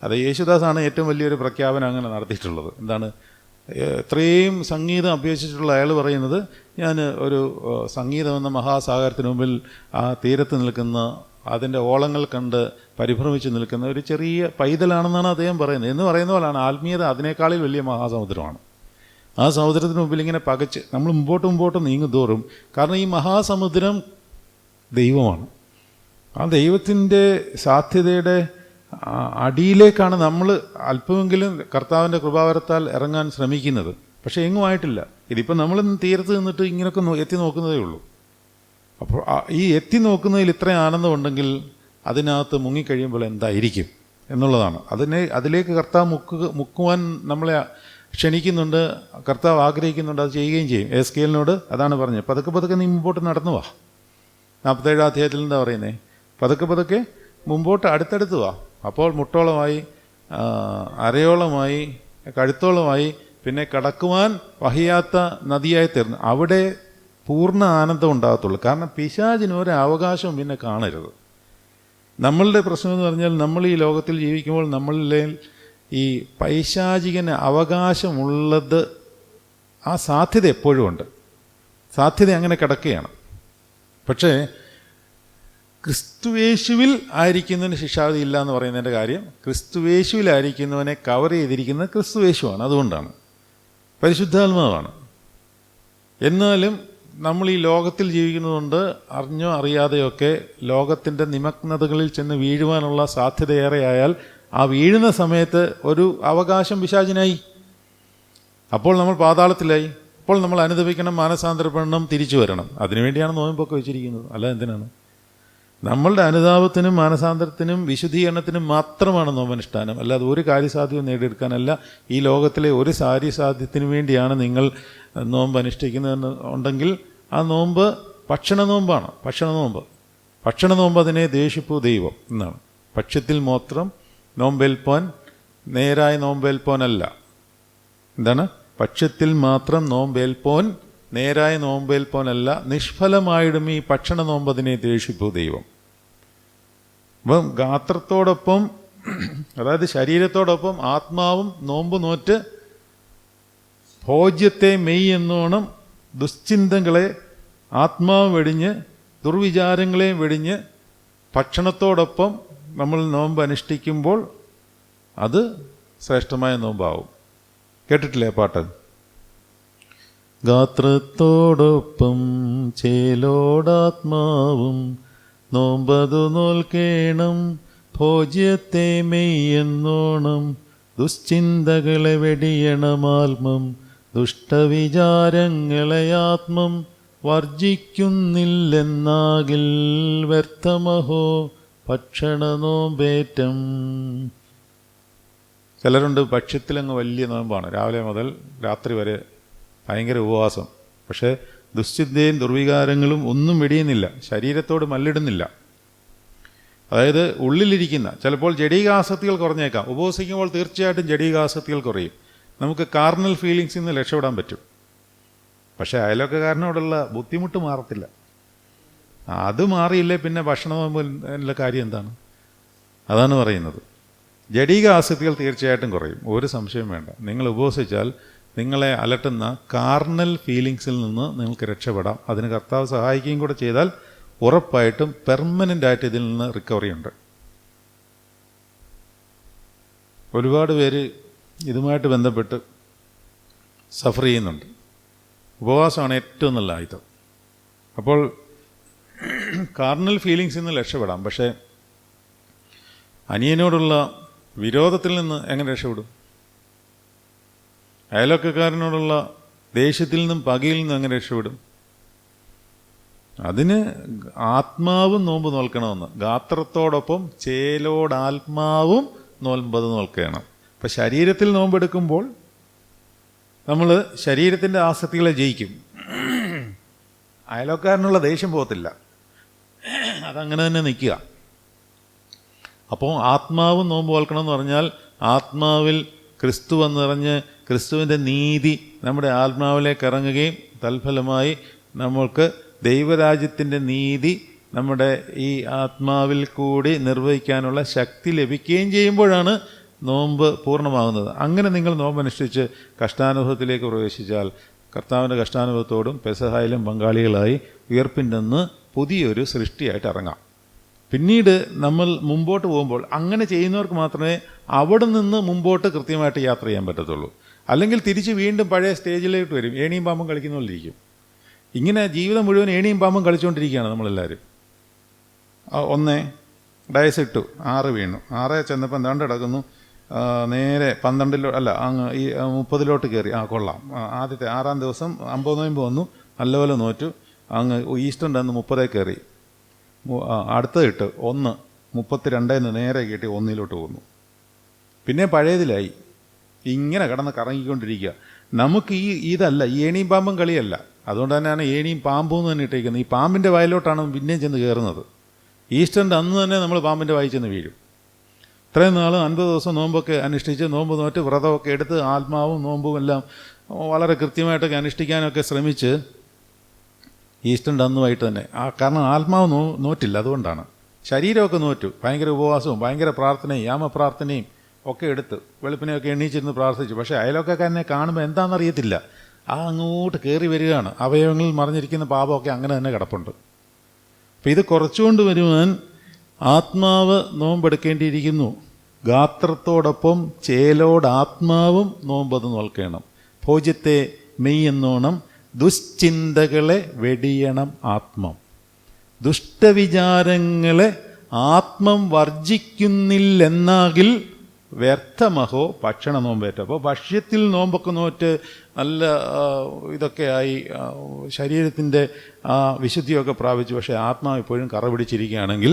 അത് യേശുദാസാണ് ഏറ്റവും വലിയൊരു പ്രഖ്യാപനം അങ്ങനെ നടത്തിയിട്ടുള്ളത്. എന്താണ്, ഇത്രയും സംഗീതം അഭ്യസിച്ചിട്ടുള്ള അയാൾ പറയുന്നത്, ഞാൻ ഒരു സംഗീതം എന്ന മഹാസാഗരത്തിന് മുമ്പിൽ ആ തീരത്ത് നിൽക്കുന്ന, അതിൻ്റെ ഓളങ്ങൾ കണ്ട് പരിഭ്രമിച്ച് നിൽക്കുന്ന ഒരു ചെറിയ പൈതലാണെന്നാണ് അദ്ദേഹം പറയുന്നത്. എന്ന് പറയുന്ന പോലെയാണ് ആത്മീയത അതിനേക്കാളിൽ വലിയ മഹാസമുദ്രമാണ്. ആ സമുദ്രത്തിന് മുമ്പിൽ ഇങ്ങനെ പകച്ച് നമ്മൾ മുമ്പോട്ട് നീങ്ങും തോറും, കാരണം ഈ മഹാസമുദ്രം ദൈവമാണ്, ആ ദൈവത്തിൻ്റെ സാധ്യതയുടെ അടിയിലേക്കാണ് നമ്മൾ അല്പമെങ്കിലും കർത്താവിൻ്റെ കൃപാവരത്താൽ ഇറങ്ങാൻ ശ്രമിക്കുന്നത്. പക്ഷേ എങ്ങും ആയിട്ടില്ല. ഇതിപ്പോൾ നമ്മൾ തീരത്ത് നിന്നിട്ട് ഇങ്ങനെയൊക്കെ എത്തി നോക്കുന്നതേ ഉള്ളൂ. അപ്പോൾ ഈ എത്തി നോക്കുന്നതിൽ ഇത്രയും ആനന്ദമുണ്ടെങ്കിൽ അതിനകത്ത് മുങ്ങിക്കഴിയുമ്പോൾ എന്തായിരിക്കും എന്നുള്ളതാണ്. അതിലേക്ക് കർത്താവ് മുക്കുവാൻ നമ്മളെ ക്ഷണിക്കുന്നുണ്ട്, കർത്താവ് ആഗ്രഹിക്കുന്നുണ്ട്, അത് ചെയ്യുകയും ചെയ്യും. എസ്കേലിനോട് അതാണ് പറഞ്ഞത്, പതുക്കെ നീ മുമ്പോട്ട് നടന്നു വാ. 47 അധ്യായത്തിൽ എന്താ പറയുന്നത്, പതുക്കെ മുമ്പോട്ട് അടുത്തടുത്ത് വാ. അപ്പോൾ മുട്ടോളമായി, അരയോളമായി, കഴുത്തോളമായി, പിന്നെ കടക്കുവാൻ വഹിയാത്ത നദിയായി തീർന്നു. അവിടെ പൂർണ്ണ ആനന്ദം ഉണ്ടാകത്തുള്ളൂ. കാരണം പിശാചിന് ഒരു അവകാശവും പിന്നെ കാണരുത്. നമ്മളുടെ പ്രശ്നം എന്ന് പറഞ്ഞാൽ, നമ്മൾ ഈ ലോകത്തിൽ ജീവിക്കുമ്പോൾ നമ്മളിലെ ഈ പൈശാചികന് അവകാശമുള്ളത്, ആ സാധ്യത എപ്പോഴും ഉണ്ട്, സാധ്യത അങ്ങനെ കിടക്കുകയാണ്. പക്ഷേ ക്രിസ്തുവേശുവിൽ ആയിരിക്കുന്നതിന് ശിക്ഷാവിധി ഇല്ല എന്ന് പറയുന്നതിൻ്റെ കാര്യം, ക്രിസ്തുവേശുവിലായിരിക്കുന്നവനെ കവർ ചെയ്തിരിക്കുന്നത് ക്രിസ്തുവേശുവാണ്. അതുകൊണ്ടാണ് പരിശുദ്ധാത്മാവാണ്. എന്നാലും നമ്മൾ ഈ ലോകത്തിൽ ജീവിക്കുന്നതുകൊണ്ട് അറിഞ്ഞോ അറിയാതെയൊക്കെ ലോകത്തിൻ്റെ നിമഗ്നതകളിൽ ചെന്ന് വീഴുവാനുള്ള സാധ്യത ഏറെയായാൽ, ആ വീഴുന്ന സമയത്ത് ഒരു അവകാശം പിശാചിനായി. അപ്പോൾ നമ്മൾ പാതാളത്തിലായി. അപ്പോൾ നമ്മൾ അനുദപിക്കണം, മാനസാന്തരപ്പെടണം, തിരിച്ചു വരണം. അതിനുവേണ്ടിയാണ് നോയമ്പൊക്കെ വെച്ചിരിക്കുന്നത്. അല്ല എന്തിനാണ്? നമ്മളുടെ അനുതാപത്തിനും മാനസാന്തരത്തിനും വിശുദ്ധീകരണത്തിനും മാത്രമാണ് നോമ്പനുഷ്ഠാനം. അല്ലാതെ ഒരു കാര്യസാധ്യവും നേടിയെടുക്കാനല്ല. ഈ ലോകത്തിലെ ഒരു കാര്യസാധ്യത്തിന് വേണ്ടിയാണ് നിങ്ങൾ നോമ്പ് അനുഷ്ഠിക്കുന്നതെന്ന് ഉണ്ടെങ്കിൽ ആ നോമ്പ് ഭക്ഷണ നോമ്പാണ്. ഭക്ഷണ നോമ്പ് അതിനെ ദേഷിപ്പു ദൈവം എന്നാണ്. ഭക്ഷ്യത്തിൽ മാത്രം നോമ്പേൽപ്പോൻ, നേരായ നോമ്പേൽപ്പോനല്ല. എന്താണ്? ഭക്ഷ്യത്തിൽ മാത്രം നോമ്പേൽപ്പോൻ, നേരായ നോമ്പേൽപ്പോനല്ല, നിഷ്ഫലമായിടും ഈ ഭക്ഷണ നോമ്പതിനെ ദേഷിപ്പു ദൈവം. അപ്പം ഗാത്രത്തോടൊപ്പം, അതായത് ശരീരത്തോടൊപ്പം ആത്മാവും നോമ്പ് നോറ്റ് ഭോജ്യത്തെ മെയ് എന്നോണം ദുശ്ചിന്തകളെ ആത്മാവ് വെടിഞ്ഞ് ദുർവിചാരങ്ങളെ വെടിഞ്ഞ് ഭക്ഷണത്തോടൊപ്പം നമ്മൾ നോമ്പ് അനുഷ്ഠിക്കുമ്പോൾ അത് ശ്രേഷ്ഠമായ നോമ്പാവും. കേട്ടിട്ടില്ലേ പാട്ട്? ഗാത്രത്തോടൊപ്പം ചേലോടാത്മാവും നോമ്പതു നോൽക്കേണം ഭോജ്യത്തെ മെയ്യെന്നോണം ദുശ്ചിന്തകളെ വെടിയണമാത്മം ദുഷ്ടവിചാരങ്ങളെ ആത്മം വർജിക്കുന്നില്ലെന്നാകിൽ വ്യർത്ഥമഹോ ഭക്ഷണ നോമ്പേറ്റം. ചിലരുണ്ട് ഭക്ഷ്യത്തിലങ്ങ് വലിയ നോമ്പാണ്, രാവിലെ മുതൽ രാത്രി വരെ ഭയങ്കര ഉപവാസം. പക്ഷേ ദുശ്ചിന്തയും ദുർവികാരങ്ങളും ഒന്നും വെടിയുന്നില്ല, ശരീരത്തോട് മല്ലിടുന്നില്ല. അതായത് ഉള്ളിലിരിക്കുന്ന ചിലപ്പോൾ ജഡീകാസക്തികൾ കുറഞ്ഞേക്കാം. ഉപവസിക്കുമ്പോൾ തീർച്ചയായിട്ടും ജഡീകാസക്തികൾ കുറയും. നമുക്ക് കാർണൽ ഫീലിങ്സിൽ നിന്ന് രക്ഷപ്പെടാൻ പറ്റും. പക്ഷേ അയൽവക്കക്കാരനോടുള്ള ബുദ്ധിമുട്ട് മാറത്തില്ല. അത് മാറിയില്ലേ പിന്നെ ഭക്ഷണ കാര്യം എന്താണ്? അതാണ് പറയുന്നത്. ജഡീക ആസക്തികൾ തീർച്ചയായിട്ടും കുറയും, ഒരു സംശയം വേണ്ട. നിങ്ങൾ ഉപവസിച്ചാൽ നിങ്ങളെ അലട്ടുന്ന കാർണൽ ഫീലിങ്സിൽ നിന്ന് നിങ്ങൾക്ക് രക്ഷപ്പെടാം. അതിന് കർത്താവ് സഹായിക്കുകയും കൂടെ ചെയ്താൽ ഉറപ്പായിട്ടും പെർമനൻ്റായിട്ട് ഇതിൽ നിന്ന് റിക്കവറി ഉണ്ട്. ഒരുപാട് പേര് ഇതുമായിട്ട് ബന്ധപ്പെട്ട് സഫർ ചെയ്യുന്നുണ്ട്. ഉപവാസമാണ് ഏറ്റവും നല്ല ആയുധം. അപ്പോൾ കാർണൽ ഫീലിങ്സിൽ നിന്ന് രക്ഷപ്പെടാം. പക്ഷേ അനിയനോടുള്ള വിരോധത്തിൽ നിന്ന് എങ്ങനെ രക്ഷപ്പെടും? അയൽവക്കക്കാരനോടുള്ള ദേഷ്യത്തിൽ നിന്നും പകയിൽ നിന്നും എങ്ങനെ രക്ഷപ്പെടും? അതിന് ആത്മാവും നോമ്പ് നോൽക്കണമെന്ന്. ഗാത്രത്തോടൊപ്പം ചേലോടാത്മാവും നോമ്പത് നോൽക്കണം. അപ്പം ശരീരത്തിൽ നോമ്പെടുക്കുമ്പോൾ നമ്മൾ ശരീരത്തിൻ്റെ ആസക്തികളെ ജയിക്കും. അയൽവക്കാരനുള്ള ദേഷ്യം പോകത്തില്ല, അതങ്ങനെ തന്നെ നിൽക്കുക. അപ്പോൾ ആത്മാവും നോമ്പ് നോൽക്കണമെന്ന് പറഞ്ഞാൽ ആത്മാവിൽ ക്രിസ്തു വന്നിറഞ്ഞ് ക്രിസ്തുവിൻ്റെ നീതി നമ്മുടെ ആത്മാവിലേക്ക് ഇറങ്ങുകയും തൽഫലമായി നമ്മൾക്ക് ദൈവരാജ്യത്തിൻ്റെ നീതി നമ്മുടെ ഈ ആത്മാവിൽ കൂടി നിർവഹിക്കാനുള്ള ശക്തി ലഭിക്കുകയും ചെയ്യുമ്പോഴാണ് നോമ്പ് പൂർണ്ണമാകുന്നത്. അങ്ങനെ നിങ്ങൾ നോമ്പ് അനുഷ്ഠിച്ച് കഷ്ടാനുഭവത്തിലേക്ക് പ്രവേശിച്ചാൽ കർത്താവിൻ്റെ കഷ്ടാനുഭവത്തോടും പെസഹായിലും പങ്കാളികളായി ഉയർപ്പിൻ്റെ നിന്ന് പുതിയൊരു സൃഷ്ടിയായിട്ട് ഇറങ്ങാം. പിന്നീട് നമ്മൾ മുമ്പോട്ട് പോകുമ്പോൾ അങ്ങനെ ചെയ്യുന്നവർക്ക് മാത്രമേ അവിടെ നിന്ന് മുമ്പോട്ട് കൃത്യമായിട്ട് യാത്ര ചെയ്യാൻ പറ്റത്തുള്ളൂ. അല്ലെങ്കിൽ തിരിച്ച് വീണ്ടും പഴയ സ്റ്റേജിലേക്ക് വരും, ഏണിയും പാമ്പും കളിക്കുന്ന പോലെ ഇരിക്കും. ഇങ്ങനെ ജീവിതം മുഴുവൻ ഏണിയും പാമ്പും കളിച്ചുകൊണ്ടിരിക്കുകയാണ് നമ്മളെല്ലാവരും. 1 ഡയസ് ഇട്ടു, 6 വീണു, 6 ചെന്നപ്പോൾ എന്താണ്ട് കിടക്കുന്നു, നേരെ 12 അല്ല അങ്ങ് ഈ 30 കയറി. കൊള്ളാം. ആദ്യത്തെ 6-ാം ദിവസം 50 നോയമ്പ് വന്നു, നല്ലപോലെ നോറ്റു. അങ്ങ് ഈസ്റ്ററിൻ്റെ അന്ന് 30 കയറി. അടുത്തത് ഇട്ട് 1 32 നേരെ കയറ്റി 1 പോന്നു. പിന്നെ പഴയതിലായി. ഇങ്ങനെ കിടന്ന് കറങ്ങിക്കൊണ്ടിരിക്കുക. നമുക്ക് ഇതല്ല, ഈ ഏണിയും പാമ്പും കളിയല്ല. അതുകൊണ്ട് തന്നെയാണ് ഏണിയും പാമ്പും തന്നെ ഇട്ടേക്കുന്നത്. ഈ പാമ്പിൻ്റെ വായിലോട്ടാണ് പിന്നെയും ചെന്ന് കയറുന്നത്. ഈസ്റ്ററിൻ്റെ അന്ന് തന്നെ നമ്മൾ പാമ്പിൻ്റെ വായിൽ ചെന്ന് വീഴും. ഇത്രയും നാൾ 50 ദിവസം നോമ്പൊക്കെ അനുഷ്ഠിച്ച് നോമ്പ് നോറ്റ് വ്രതമൊക്കെ എടുത്ത് ആത്മാവും നോമ്പും എല്ലാം വളരെ കൃത്യമായിട്ടൊക്കെ അനുഷ്ഠിക്കാനൊക്കെ ശ്രമിച്ച് ഈസ്റ്ററിൻ്റെ അന്നുമായിട്ട് തന്നെ കാരണം ആത്മാവ് നോറ്റില്ല. അതുകൊണ്ടാണ്. ശരീരമൊക്കെ നോറ്റു, ഭയങ്കര ഉപവാസവും ഭയങ്കര പ്രാർത്ഥനയും യാമപ്രാർത്ഥനയും ഒക്കെ എടുത്ത് വെളുപ്പിനെയൊക്കെ എണ്ണീച്ചിരുന്ന് പ്രാർത്ഥിച്ചു. പക്ഷേ അയൽവക്കക്കാരനെ കാണുമ്പോൾ എന്താണെന്നറിയത്തില്ല, അങ്ങോട്ട് കയറി വരികയാണ്. അവയവങ്ങളിൽ മറിഞ്ഞിരിക്കുന്ന പാപമൊക്കെ അങ്ങനെ തന്നെ കിടപ്പുണ്ട്. അപ്പം ഇത് കുറച്ചുകൊണ്ട് വരുവാൻ ആത്മാവ് നോമ്പെടുക്കേണ്ടിയിരിക്കുന്നു. ഗാത്രത്തോടൊപ്പം ചേലോടാത്മാവും നോമ്പത് നോൽക്കണം. ഭോജ്യത്തെ മെയ്യെന്നോണം ദുശ്ചിന്തകളെ വെടിയണം ആത്മം. ദുഷ്ടവിചാരങ്ങളെ ആത്മം വർജിക്കുന്നില്ലെന്നാകിൽ വ്യർത്ഥമഹോ ഭക്ഷണ നോമ്പേറ്റ. അപ്പോൾ ഭക്ഷ്യത്തിൽ നോമ്പൊക്കെ നോറ്റ് നല്ല ഇതൊക്കെ ആയി ശരീരത്തിൻ്റെ വിശുദ്ധിയൊക്കെ പ്രാപിച്ചു, പക്ഷേ ആത്മാവ് ഇപ്പോഴും കറ പിടിച്ചിരിക്കുകയാണെങ്കിൽ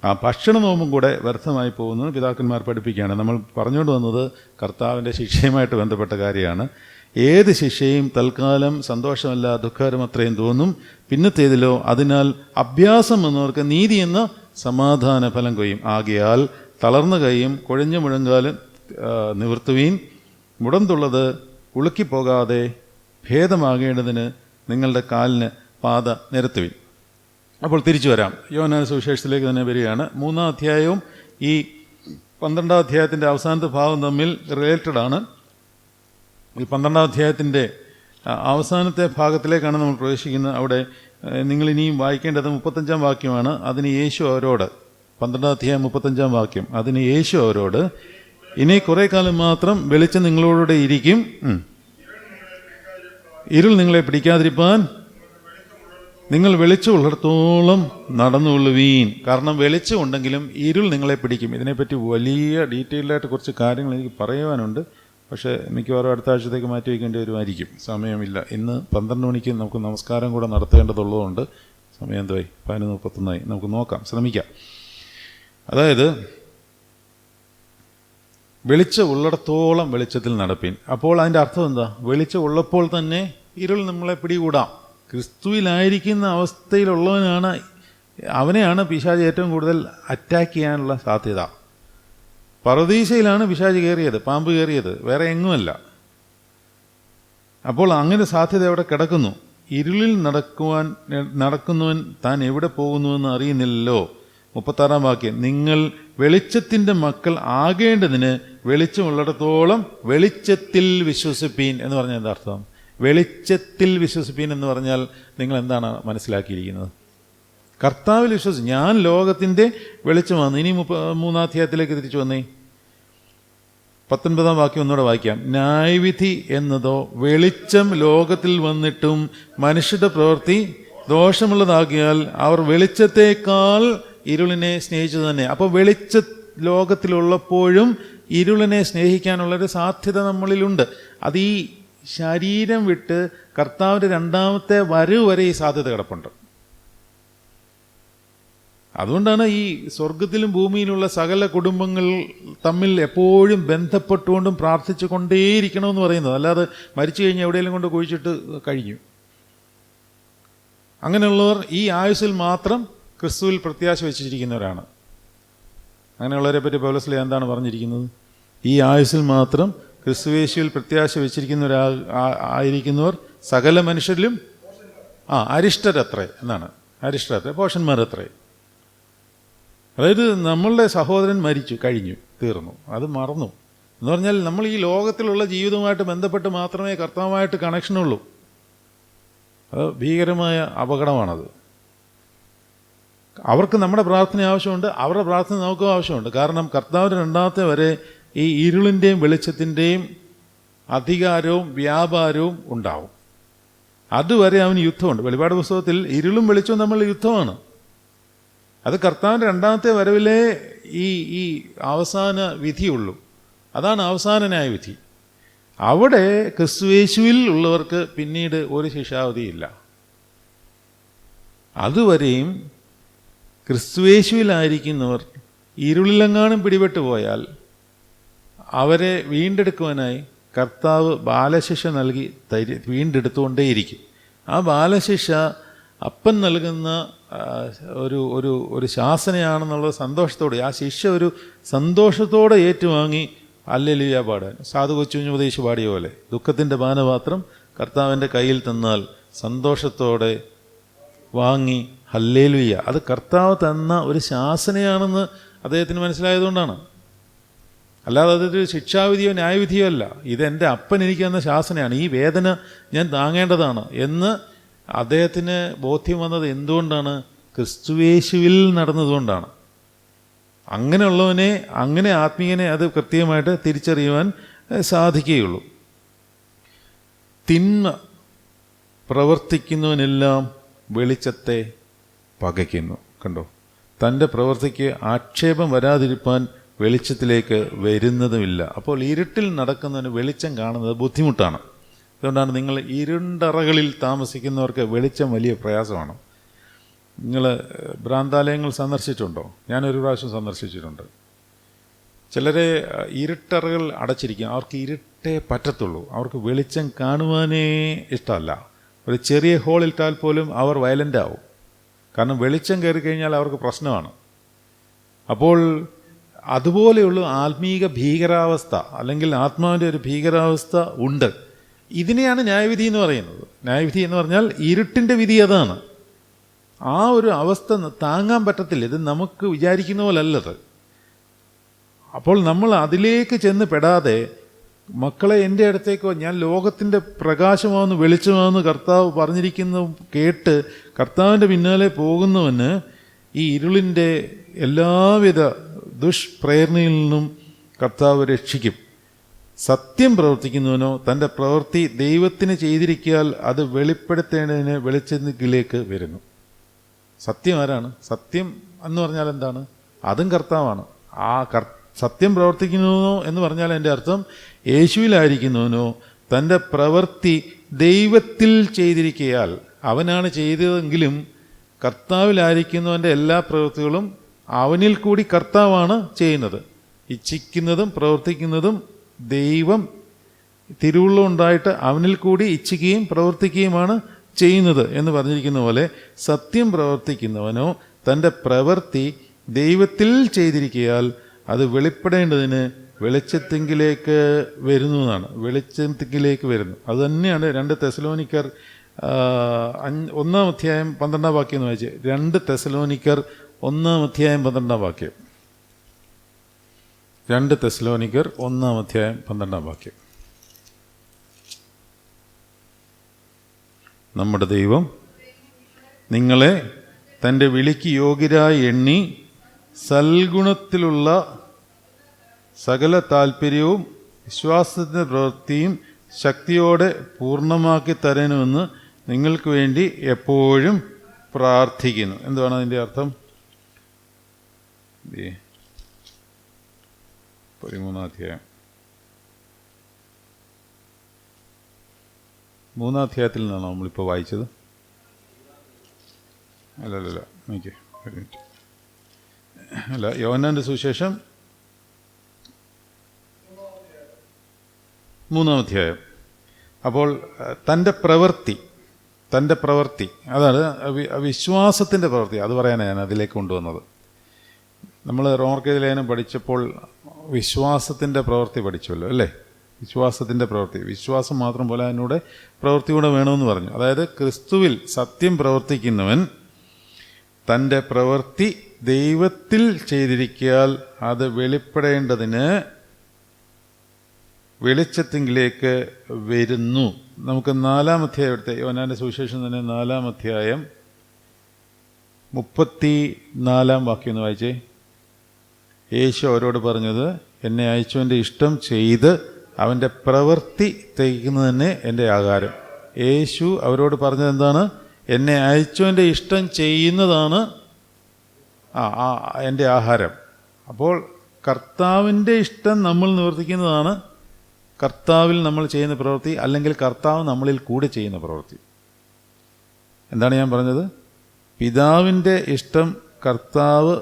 ആ ഭക്ഷണ നോമ്പും കൂടെ വ്യർത്ഥമായി പോകുന്നത് പിതാക്കന്മാർ പഠിപ്പിക്കുകയാണ്. നമ്മൾ പറഞ്ഞുകൊണ്ട് വന്നത് കർത്താവിൻ്റെ ശിക്ഷയുമായിട്ട് ബന്ധപ്പെട്ട കാര്യമാണ്. ഏത് ശിക്ഷയും തൽക്കാലം സന്തോഷമല്ല ദുഃഖകരമത്രയും തോന്നും, പിന്നത്തേതിലോ അതിനാൽ അഭ്യാസം എന്നവർക്ക് നീതി എന്ന സമാധാന ഫലം കൊയ്യും. ആകയാൽ തളർന്ന കൈയും കുഴഞ്ഞ മുഴങ്കാലും നിവർത്തുവീൻ, മുടന്തുള്ളത് ഉളുക്കിപ്പോകാതെ ഭേദമാകേണ്ടതിന് നിങ്ങളുടെ കാലിന് പാത നിരത്തുവീൻ. അപ്പോൾ തിരിച്ചു വരാം, യോഹന്നാൻ സുവിശേഷത്തിലേക്ക് തന്നെ വരികയാണ്. 3-ാം അധ്യായവും ഈ 12-ാം അധ്യായത്തിൻ്റെ അവസാനത്തെ ഭാഗം തമ്മിൽ റിലേറ്റഡാണ്. ഈ 12-ാം അധ്യായത്തിൻ്റെ അവസാനത്തെ ഭാഗത്തിലേക്കാണ് നമ്മൾ പ്രവേശിക്കുന്നത്. അവിടെ നിങ്ങൾ ഇനിയും വായിക്കേണ്ടത് 35-ാം വാക്യമാണ്. അതിന് യേശു അവരോട്, 12-ാം അധ്യായം 35-ാം വാക്യം, അതിന് യേശു അവരോട്, ഇനി കുറെ കാലം മാത്രം വെളിച്ചം നിങ്ങളോടുകൂടെ ഇരിക്കും, ഇരുൾ നിങ്ങളെ പിടിക്കാതിരിപ്പാൻ നിങ്ങൾ വെളിച്ചമുള്ളിടത്തോളം നടന്നുകൊള്ളുവീൻ. കാരണം വെളിച്ചമുണ്ടെങ്കിലും ഇരുൾ നിങ്ങളെ പിടിക്കും. ഇതിനെപ്പറ്റി വലിയ ഡീറ്റെയിൽഡായിട്ട് കുറച്ച് കാര്യങ്ങൾ എനിക്ക് പറയുവാനുണ്ട്. പക്ഷേ മിക്കവാറും അടുത്ത ആഴ്ചത്തേക്ക് മാറ്റി വയ്ക്കേണ്ടി വരുമായിരിക്കും, സമയമില്ല. ഇന്ന് 12 മണിക്ക് നമുക്ക് നമസ്കാരം കൂടെ നടത്തേണ്ടതുള്ളതുകൊണ്ട് സമയം എന്തായി, 11:31. നമുക്ക് നോക്കാം, ശ്രമിക്കാം. അതായത് വെളിച്ചം ഉള്ളിടത്തോളം വെളിച്ചത്തിൽ നടപ്പീൻ. അപ്പോൾ അതിൻ്റെ അർത്ഥം എന്താ? വെളിച്ചം ഉള്ളപ്പോൾ തന്നെ ഇരുൾ നമ്മളെ പിടികൂടാം. ക്രിസ്തുവിലായിരിക്കുന്ന അവസ്ഥയിലുള്ളവനാണ്, അവനെയാണ് പിശാച് ഏറ്റവും കൂടുതൽ അറ്റാക്ക് ചെയ്യാനുള്ള സാധ്യത. പറുദീസയിലാണ് പിശാച് കയറിയത്, പാമ്പ് കയറിയത്, വേറെ എങ്ങുമല്ല. അപ്പോൾ അങ്ങനെ സാധ്യത അവിടെ കിടക്കുന്നു. ഇരുളിൽ നടക്കുന്നവൻ താൻ എവിടെ പോകുന്നുവെന്ന് അറിയുന്നില്ലല്ലോ. 36-ാം വാക്യം, നിങ്ങൾ വെളിച്ചത്തിൻ്റെ മക്കൾ ആകേണ്ടതിന് വെളിച്ചമുള്ളിടത്തോളം വെളിച്ചത്തിൽ വിശ്വസിപ്പീൻ എന്ന് പറഞ്ഞാൽ എന്താ അർത്ഥം? വെളിച്ചത്തിൽ വിശ്വസിപ്പീൻ എന്ന് പറഞ്ഞാൽ നിങ്ങൾ എന്താണ് മനസ്സിലാക്കിയിരിക്കുന്നത്? കർത്താവിൽ വിശ്വസിച്ച്, ഞാൻ ലോകത്തിൻ്റെ വെളിച്ചമാണ്. ഇനി 3-ാം അധ്യായത്തിലേക്ക് തിരിച്ചു വന്നേ, 19-ാം വാക്യം ഒന്നുകൂടെ വായിക്കാം. ന്യായവിധി എന്നതോ വെളിച്ചം ലോകത്തിൽ വന്നിട്ടും മനുഷ്യരുടെ പ്രവൃത്തി ദോഷമുള്ളതാകിയാൽ അവർ വെളിച്ചത്തേക്കാൾ ഇരുളിനെ സ്നേഹിച്ചു തന്നെ. അപ്പോൾ വെളിച്ച ലോകത്തിലുള്ളപ്പോഴും ഇരുളിനെ സ്നേഹിക്കാനുള്ളൊരു സാധ്യത നമ്മളിലുണ്ട്. അത് ഈ ശരീരം വിട്ട് കർത്താവിൻ്റെ 2ാമത്തെ വരവ് വരെ ഈ സാധ്യത കിടപ്പുണ്ട്. അതുകൊണ്ടാണ് ഈ സ്വർഗത്തിലും ഭൂമിയിലുള്ള സകല കുടുംബങ്ങൾ തമ്മിൽ എപ്പോഴും ബന്ധപ്പെട്ടുകൊണ്ടും പ്രാർത്ഥിച്ചു കൊണ്ടേയിരിക്കണമെന്ന് പറയുന്നത്. അല്ലാതെ മരിച്ചു കഴിഞ്ഞ് എവിടെയെങ്കിലും കൊണ്ട് കുഴിച്ചിട്ട് കഴിഞ്ഞു. അങ്ങനെയുള്ളവർ ഈ ആയുസ്സിൽ മാത്രം ക്രിസ്തുവിൽ പ്രത്യാശ വെച്ചിരിക്കുന്നവരാണ്. അങ്ങനെയുള്ളവരെ പറ്റി പൗലോസ് എന്താണ് പറഞ്ഞിരിക്കുന്നത്? ഈ ആയുസ്സിൽ മാത്രം ക്രിസ്തുയേശുവിൽ പ്രത്യാശ വെച്ചിരിക്കുന്നവർ സകല മനുഷ്യരിലും അരിഷ്ടരത്രേ എന്നാണ്. അരിഷ്ടരത്രേ, പോഷന്മാരത്രേ. അതായത് നമ്മളുടെ സഹോദരൻ മരിച്ചു കഴിഞ്ഞു, തീർന്നു, അത് മറന്നു എന്ന് പറഞ്ഞാൽ നമ്മൾ ഈ ലോകത്തിലുള്ള ജീവിതവുമായിട്ട് ബന്ധപ്പെട്ട് മാത്രമേ കർത്താവുമായിട്ട് കണക്ഷനുള്ളൂ. അത് ഭീകരമായ അപകടമാണത്. അവർക്ക് നമ്മുടെ പ്രാർത്ഥന ആവശ്യമുണ്ട്, അവരുടെ പ്രാർത്ഥന നമുക്കും ആവശ്യമുണ്ട്. കാരണം കർത്താവിൻ്റെ 2ാമത്തെ വരെ ഈ ഇരുളിൻ്റെയും വെളിച്ചത്തിൻ്റെയും അധികാരവും വ്യാപാരവും ഉണ്ടാവും. അതുവരെ അവന് യുദ്ധമുണ്ട്. വെളിപാട് പുസ്തകത്തിൽ ഇരുളും വെളിച്ചവും തമ്മിലുള്ള യുദ്ധമാണ്. അത് കർത്താവിൻ്റെ 2ാമത്തെ വരവിലേ ഈ അവസാന വിധിയുള്ളൂ. അതാണ് അവസാന ന്യായവിധി. അവിടെ ക്രിസ്തുയേശുവിൽ ഉള്ളവർക്ക് പിന്നീട് ഒരു ശിക്ഷാവിധിയില്ല. അതുവരെയും ക്രിസ്തുയേശുവിലായിരിക്കുന്നവർ ഇരുളിലെങ്ങാനും പിടിപെട്ടു പോയാൽ അവരെ വീണ്ടെടുക്കുവാനായി കർത്താവ് ബാലശിക്ഷ നൽകി വീണ്ടെടുത്തുകൊണ്ടേയിരിക്കും. ആ ബാലശിക്ഷ അപ്പൻ നൽകുന്ന ഒരു ശാസനയാണെന്നുള്ള സന്തോഷത്തോടെ, ആ ശിക്ഷ ഒരു സന്തോഷത്തോടെ ഏറ്റുവാങ്ങി ഹല്ലേലൂയ പാടാൻ, സാധു കൊച്ചുപദേശി പാടിയ പോലെ ദുഃഖത്തിൻ്റെ പാനപാത്രം കർത്താവിൻ്റെ കയ്യിൽ തന്നാൽ സന്തോഷത്തോടെ വാങ്ങി ഹല്ലേലൂയ. അത് കർത്താവ് തന്ന ഒരു ശാസനയാണെന്ന് അദ്ദേഹത്തിന് മനസ്സിലായതുകൊണ്ടാണ്. അല്ലാതെ അതൊരു ശിക്ഷാവിധിയോ ന്യായവിധിയോ അല്ല. ഇതെൻ്റെ അപ്പൻ എനിക്ക് തന്ന ശാസനയാണ്, ഈ വേദന ഞാൻ താങ്ങേണ്ടതാണ് എന്ന് അദ്ദേഹത്തിന് ബോധ്യം വന്നത് എന്തുകൊണ്ടാണ്? ക്രിസ്തുയേശുവിൽ നടന്നതുകൊണ്ടാണ്. അങ്ങനെയുള്ളവനെ, അങ്ങനെ ആത്മീയനെ അത് കൃത്യമായിട്ട് തിരിച്ചറിയുവാൻ സാധിക്കുകയുള്ളൂ. തിന്മ പ്രവർത്തിക്കുന്നവനെല്ലാം വെളിച്ചത്തെ പകയ്ക്കുന്നു. കണ്ടോ, തൻ്റെ പ്രവൃത്തിക്ക് ആക്ഷേപം വരാതിരിപ്പാൻ വെളിച്ചത്തിലേക്ക് വരുന്നതുമില്ല. അപ്പോൾ ഇരുട്ടിൽ നടക്കുന്നതിന് വെളിച്ചം കാണുന്നത് ബുദ്ധിമുട്ടാണ്. അതുകൊണ്ടാണ് നിങ്ങൾ ഇരുണ്ടറകളിൽ താമസിക്കുന്നവർക്ക് വെളിച്ചം വലിയ പ്രയാസമാണ്. നിങ്ങൾ ഭ്രാന്താലയങ്ങൾ സന്ദർശിച്ചിട്ടുണ്ടോ? ഞാനൊരു പ്രാവശ്യം സന്ദർശിച്ചിട്ടുണ്ട്. ചിലരെ ഇരുട്ടറകൾ അടച്ചിരിക്കും, അവർക്ക് ഇരുട്ടേ പറ്റത്തുള്ളൂ, അവർക്ക് വെളിച്ചം കാണുവാനേ ഇഷ്ടമല്ല. ഒരു ചെറിയ ഹോളിട്ടാൽ പോലും അവർ വയലൻ്റ് ആവും. കാരണം വെളിച്ചം കയറി കഴിഞ്ഞാൽ അവർക്ക് പ്രശ്നമാണ്. അപ്പോൾ അതുപോലെയുള്ള ആത്മീക ഭീകരാവസ്ഥ അല്ലെങ്കിൽ ആത്മാവിൻ്റെ ഒരു ഭീകരാവസ്ഥ ഉണ്ട്. ഇതിനെയാണ് ന്യായവിധി എന്ന് പറയുന്നത്. ന്യായവിധി എന്ന് പറഞ്ഞാൽ ഇരുട്ടിൻ്റെ വിധി അതാണ്. ആ ഒരു അവസ്ഥ താങ്ങാൻ പറ്റത്തില്ല. ഇത് നമുക്ക് വിചാരിക്കുന്ന പോലല്ലത്. അപ്പോൾ നമ്മൾ അതിലേക്ക് ചെന്ന് പെടാതെ മക്കളെ എൻ്റെ അടുത്തേക്കോ, ഞാൻ ലോകത്തിൻ്റെ പ്രകാശമാവുന്നു വെളിച്ചമാവുന്നു കർത്താവ് പറഞ്ഞിരിക്കുന്ന കേട്ട് കർത്താവിൻ്റെ പിന്നാലെ പോകുന്നവന് ഈ ഇരുളിൻ്റെ എല്ലാവിധ ദുഷ്പ്രേരണയിൽ നിന്നും കർത്താവ് രക്ഷിക്കും. സത്യം പ്രവർത്തിക്കുന്നവനോ തൻ്റെ പ്രവൃത്തി ദൈവത്തിന് ചെയ്തിരിക്കാൽ അത് വെളിപ്പെടുത്തേണ്ടതിന് വെളിച്ചത്തിലേക്ക് വരുന്നു. സത്യം ആരാണ്? സത്യം എന്ന് പറഞ്ഞാൽ എന്താണ്? അതും കർത്താവാണ്. ആ സത്യം പ്രവർത്തിക്കുന്നവനോ എന്ന് പറഞ്ഞാൽ എൻ്റെ അർത്ഥം യേശുവിലായിരിക്കുന്നവനോ തൻ്റെ പ്രവൃത്തി ദൈവത്തിൽ ചെയ്തിരിക്കയാൽ, അവനാണ് ചെയ്തതെങ്കിലും കർത്താവിലായിരിക്കുന്നവൻ്റെ എല്ലാ പ്രവൃത്തികളും അവനിൽ കൂടി കർത്താവാണ് ചെയ്യുന്നത്. ഇച്ഛിക്കുന്നതും പ്രവർത്തിക്കുന്നതും ദൈവം തിരുവുള്ളുണ്ടായിട്ട് അവനിൽ കൂടി ഇച്ഛിക്കുകയും പ്രവർത്തിക്കുകയുമാണ് ചെയ്യുന്നത് എന്ന് പറഞ്ഞിരിക്കുന്ന പോലെ സത്യം പ്രവർത്തിക്കുന്നവനോ തൻ്റെ പ്രവൃത്തി ദൈവത്തിൽ ചെയ്തിരിക്കയാൽ അത് വെളിപ്പെടേണ്ടതിന് വെളിച്ചത്തിങ്കിലേക്ക് വരുന്നതാണ്. വെളിച്ചത്തിങ്കിലേക്ക് വരുന്നു. അതുതന്നെയാണ് 2 തെസലോനിക്കർ 1-ാം അധ്യായം 12-ാം വാക്യം എന്ന് വായിച്ച്. 2 തെസലോനിക്കർ 1-ാം അധ്യായം 12-ാം വാക്യം. 2 തെസലോനിക്കർ 1-ാം അധ്യായം 12-ാം വാക്യം. നമ്മുടെ ദൈവം നിങ്ങളെ തൻ്റെ വിളിക്ക് യോഗ്യരായി എണ്ണി സൽഗുണത്തിലുള്ള സകല താല്പര്യവും വിശ്വാസത്തിൻ്റെ പ്രവൃത്തിയും ശക്തിയോടെ പൂർണ്ണമാക്കി തരണമെന്ന് നിങ്ങൾക്ക് വേണ്ടി എപ്പോഴും പ്രാർത്ഥിക്കുന്നു. എന്താണ് അതിൻ്റെ അർത്ഥം? 13-ാം അധ്യായം 3-ാം അധ്യായത്തിൽ നിന്നാണ് നമ്മളിപ്പോൾ വായിച്ചത്. അല്ല നോക്കിയേ, ഒരു മിനിറ്റ്. അല്ല, യോഹന്നാൻ്റെ സുവിശേഷം 3-ാം അധ്യായം. അപ്പോൾ തൻ്റെ പ്രവൃത്തി അതാണ് വിശ്വാസത്തിൻ്റെ പ്രവൃത്തി. അത് പറയാനാണ് ഞാൻ അതിലേക്ക് കൊണ്ടുവന്നത്. നമ്മൾ റോമർക്കെതിരെ ലേഖനം പഠിച്ചപ്പോൾ വിശ്വാസത്തിൻ്റെ പ്രവൃത്തി പഠിച്ചുവല്ലോ അല്ലേ? വിശ്വാസത്തിൻ്റെ പ്രവൃത്തി, വിശ്വാസം മാത്രം പോലെ അതിനൂടെ പ്രവൃത്തി കൂടെ വേണമെന്ന് പറഞ്ഞു. അതായത് ക്രിസ്തുവിൽ സത്യം പ്രവർത്തിക്കുന്നവൻ തൻ്റെ പ്രവൃത്തി ദൈവത്തിൽ ചെയ്തിരിക്കാൽ അത് വെളിപ്പെടേണ്ടതിന് വെളിച്ചത്തിങ്കിലേക്ക് വരുന്നു. നമുക്ക് 4-ാം അധ്യായം എടുത്ത് യോഹന്നാൻ്റെ സുവിശേഷം തന്നെ 4-ാം അധ്യായം 34-ാം വാക്യം ഒന്ന് വായിച്ചേ. യേശു അവരോട് പറഞ്ഞത്, എന്നെ അയച്ചവൻ്റെ ഇഷ്ടം ചെയ്ത് അവൻ്റെ പ്രവൃത്തി തികയ്ക്കുന്നത് തന്നെ എൻ്റെ ആഹാരം. യേശു അവരോട് പറഞ്ഞത് എന്താണ്? എന്നെ അയച്ചവൻ്റെ ഇഷ്ടം ചെയ്യുന്നതാണ് എൻ്റെ ആഹാരം. അപ്പോൾ കർത്താവിൻ്റെ ഇഷ്ടം നമ്മൾ നിവർത്തിക്കുന്നതാണ് കർത്താവിൽ നമ്മൾ ചെയ്യുന്ന പ്രവൃത്തി, അല്ലെങ്കിൽ കർത്താവ് നമ്മളിൽ കൂടി ചെയ്യുന്ന പ്രവൃത്തി. എന്താണ് ഞാൻ പറഞ്ഞത്? പിതാവിൻ്റെ ഇഷ്ടം കർത്താവ്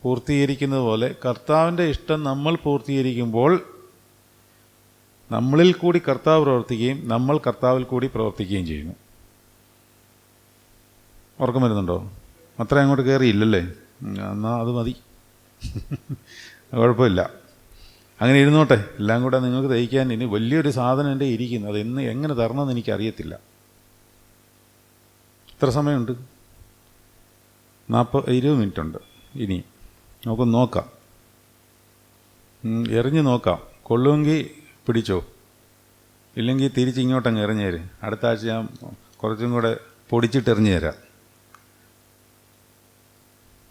പൂർത്തീകരിക്കുന്നത് പോലെ കർത്താവിൻ്റെ ഇഷ്ടം നമ്മൾ പൂർത്തീകരിക്കുമ്പോൾ നമ്മളിൽ കൂടി കർത്താവ് പ്രവർത്തിക്കുകയും നമ്മൾ കർത്താവിൽ കൂടി പ്രവർത്തിക്കുകയും ചെയ്യുന്നു. ഉറക്കം വരുന്നുണ്ടോ? അത്ര അങ്ങോട്ട് കയറിയില്ലല്ലേ? എന്നാൽ അത് മതി, കുഴപ്പമില്ല, അങ്ങനെ ഇരുന്നോട്ടെ. എല്ലാം കൂടെ നിങ്ങൾക്ക് ദഹിക്കാൻ ഇനി വലിയൊരു സാധനം എൻ്റെ ഇരിക്കുന്നു. അത് എങ്ങനെ തരണമെന്ന് എനിക്കറിയത്തില്ല. എത്ര സമയമുണ്ട്? 20 മിനിറ്റ് ഉണ്ട്. ഇനി നമുക്ക് നോക്കാം, എറിഞ്ഞ് നോക്കാം. കൊള്ളുമെങ്കിൽ പിടിച്ചോ, ഇല്ലെങ്കിൽ തിരിച്ചിങ്ങോട്ടങ്ങ് എറിഞ്ഞേര്. അടുത്ത ആഴ്ച ഞാൻ കുറച്ചും കൂടെ പൊടിച്ചിട്ട് എറിഞ്ഞു തരാം.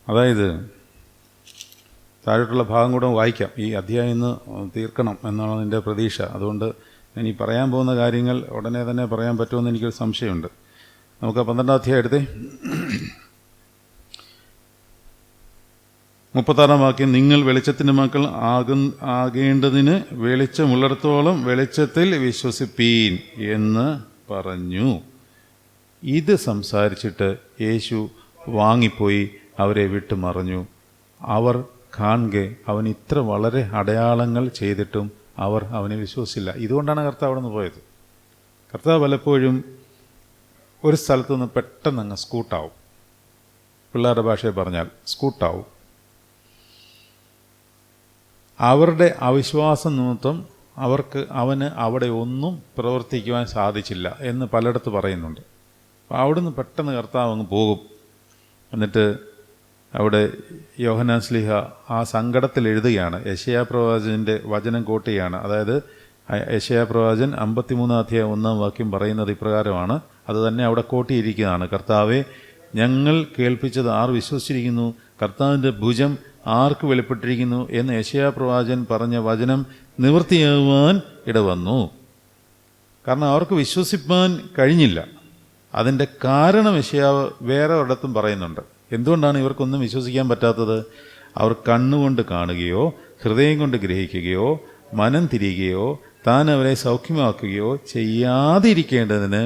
അതായത് താഴോട്ടുള്ള ഭാഗം കൂടെ വായിക്കാം. ഈ അധ്യായം ഇന്ന് തീർക്കണം എന്നാണ് എൻ്റെ പ്രതീക്ഷ. അതുകൊണ്ട് ഞാൻ ഈ പറയാൻ പോകുന്ന കാര്യങ്ങൾ ഉടനെ തന്നെ പറയാൻ പറ്റുമെന്ന് എനിക്കൊരു സംശയമുണ്ട്. നമുക്ക് 12-ാം അധ്യായം എടുത്തേ. 36-ാം വാക്യം. നിങ്ങൾ വെളിച്ചത്തിൻ്റെ മക്കൾ ആകേണ്ടതിന് വെളിച്ചമുള്ളിടത്തോളം വെളിച്ചത്തിൽ വിശ്വസിപ്പീൻ എന്ന് പറഞ്ഞു. ഇത് സംസാരിച്ചിട്ട് യേശു വാങ്ങിപ്പോയി അവരെ വിട്ടുമറഞ്ഞു. അവർ കാണുകെ അവൻ ഇത്ര വളരെ അടയാളങ്ങൾ ചെയ്തിട്ടും അവർ അവനെ വിശ്വസിച്ചില്ല. ഇതുകൊണ്ടാണ് കർത്താവ് അവിടെ നിന്ന് പോയത്. കർത്താവ് പലപ്പോഴും ഒരു സ്ഥലത്തു നിന്ന് പെട്ടെന്ന് അങ്ങ് സ്കൂട്ടാവും. പിള്ളേരുടെ ഭാഷയിൽ പറഞ്ഞാൽ സ്കൂട്ടാവും. അവരുടെ അവിശ്വാസം നിമിത്തം അവന് അവിടെ ഒന്നും പ്രവർത്തിക്കുവാൻ സാധിച്ചില്ല എന്ന് പലയിടത്ത് പറയുന്നുണ്ട്. അപ്പോൾ അവിടുന്ന് പെട്ടെന്ന് കർത്താവ് അങ്ങ് പോകും. എന്നിട്ട് അവിടെ യോഹന്നാൻ ശ്ലീഹ ആ സങ്കടത്തിൽ എഴുതുകയാണ്. യെശയ്യാ പ്രവാചകൻ്റെ വചനം കോട്ട് ചെയ്യുകയാണ്. അതായത് യെശയ്യാ പ്രവാചകൻ 53 അധ്യായം 1 വാക്യം പറയുന്നത് ഇപ്രകാരമാണ്. അത് തന്നെ അവിടെ കോട്ടിയിരിക്കുന്നതാണ്. കർത്താവെ, ഞങ്ങൾ കേൾപ്പിച്ചത് ആർ വിശ്വസിച്ചിരിക്കുന്നു? കർത്താവിൻ്റെ ഭുജം ആർക്ക് വെളിപ്പെട്ടിരിക്കുന്നു എന്ന് യെശയ്യാ പ്രവാചകൻ പറഞ്ഞ വചനം നിവൃത്തിയാകുവാൻ ഇടവന്നു. കാരണം അവർക്ക് വിശ്വസിപ്പാൻ കഴിഞ്ഞില്ല. അതിൻ്റെ കാരണം യെശയ്യാവ് വേറെ ഒരിടത്തും പറയുന്നുണ്ട്. എന്തുകൊണ്ടാണ് ഇവർക്കൊന്നും വിശ്വസിക്കാൻ പറ്റാത്തത്? അവർ കണ്ണുകൊണ്ട് കാണുകയോ ഹൃദയം കൊണ്ട് ഗ്രഹിക്കുകയോ മനം തിരിയുകയോ താൻ അവരെ സൗഖ്യമാക്കുകയോ ചെയ്യാതിരിക്കേണ്ടതിന്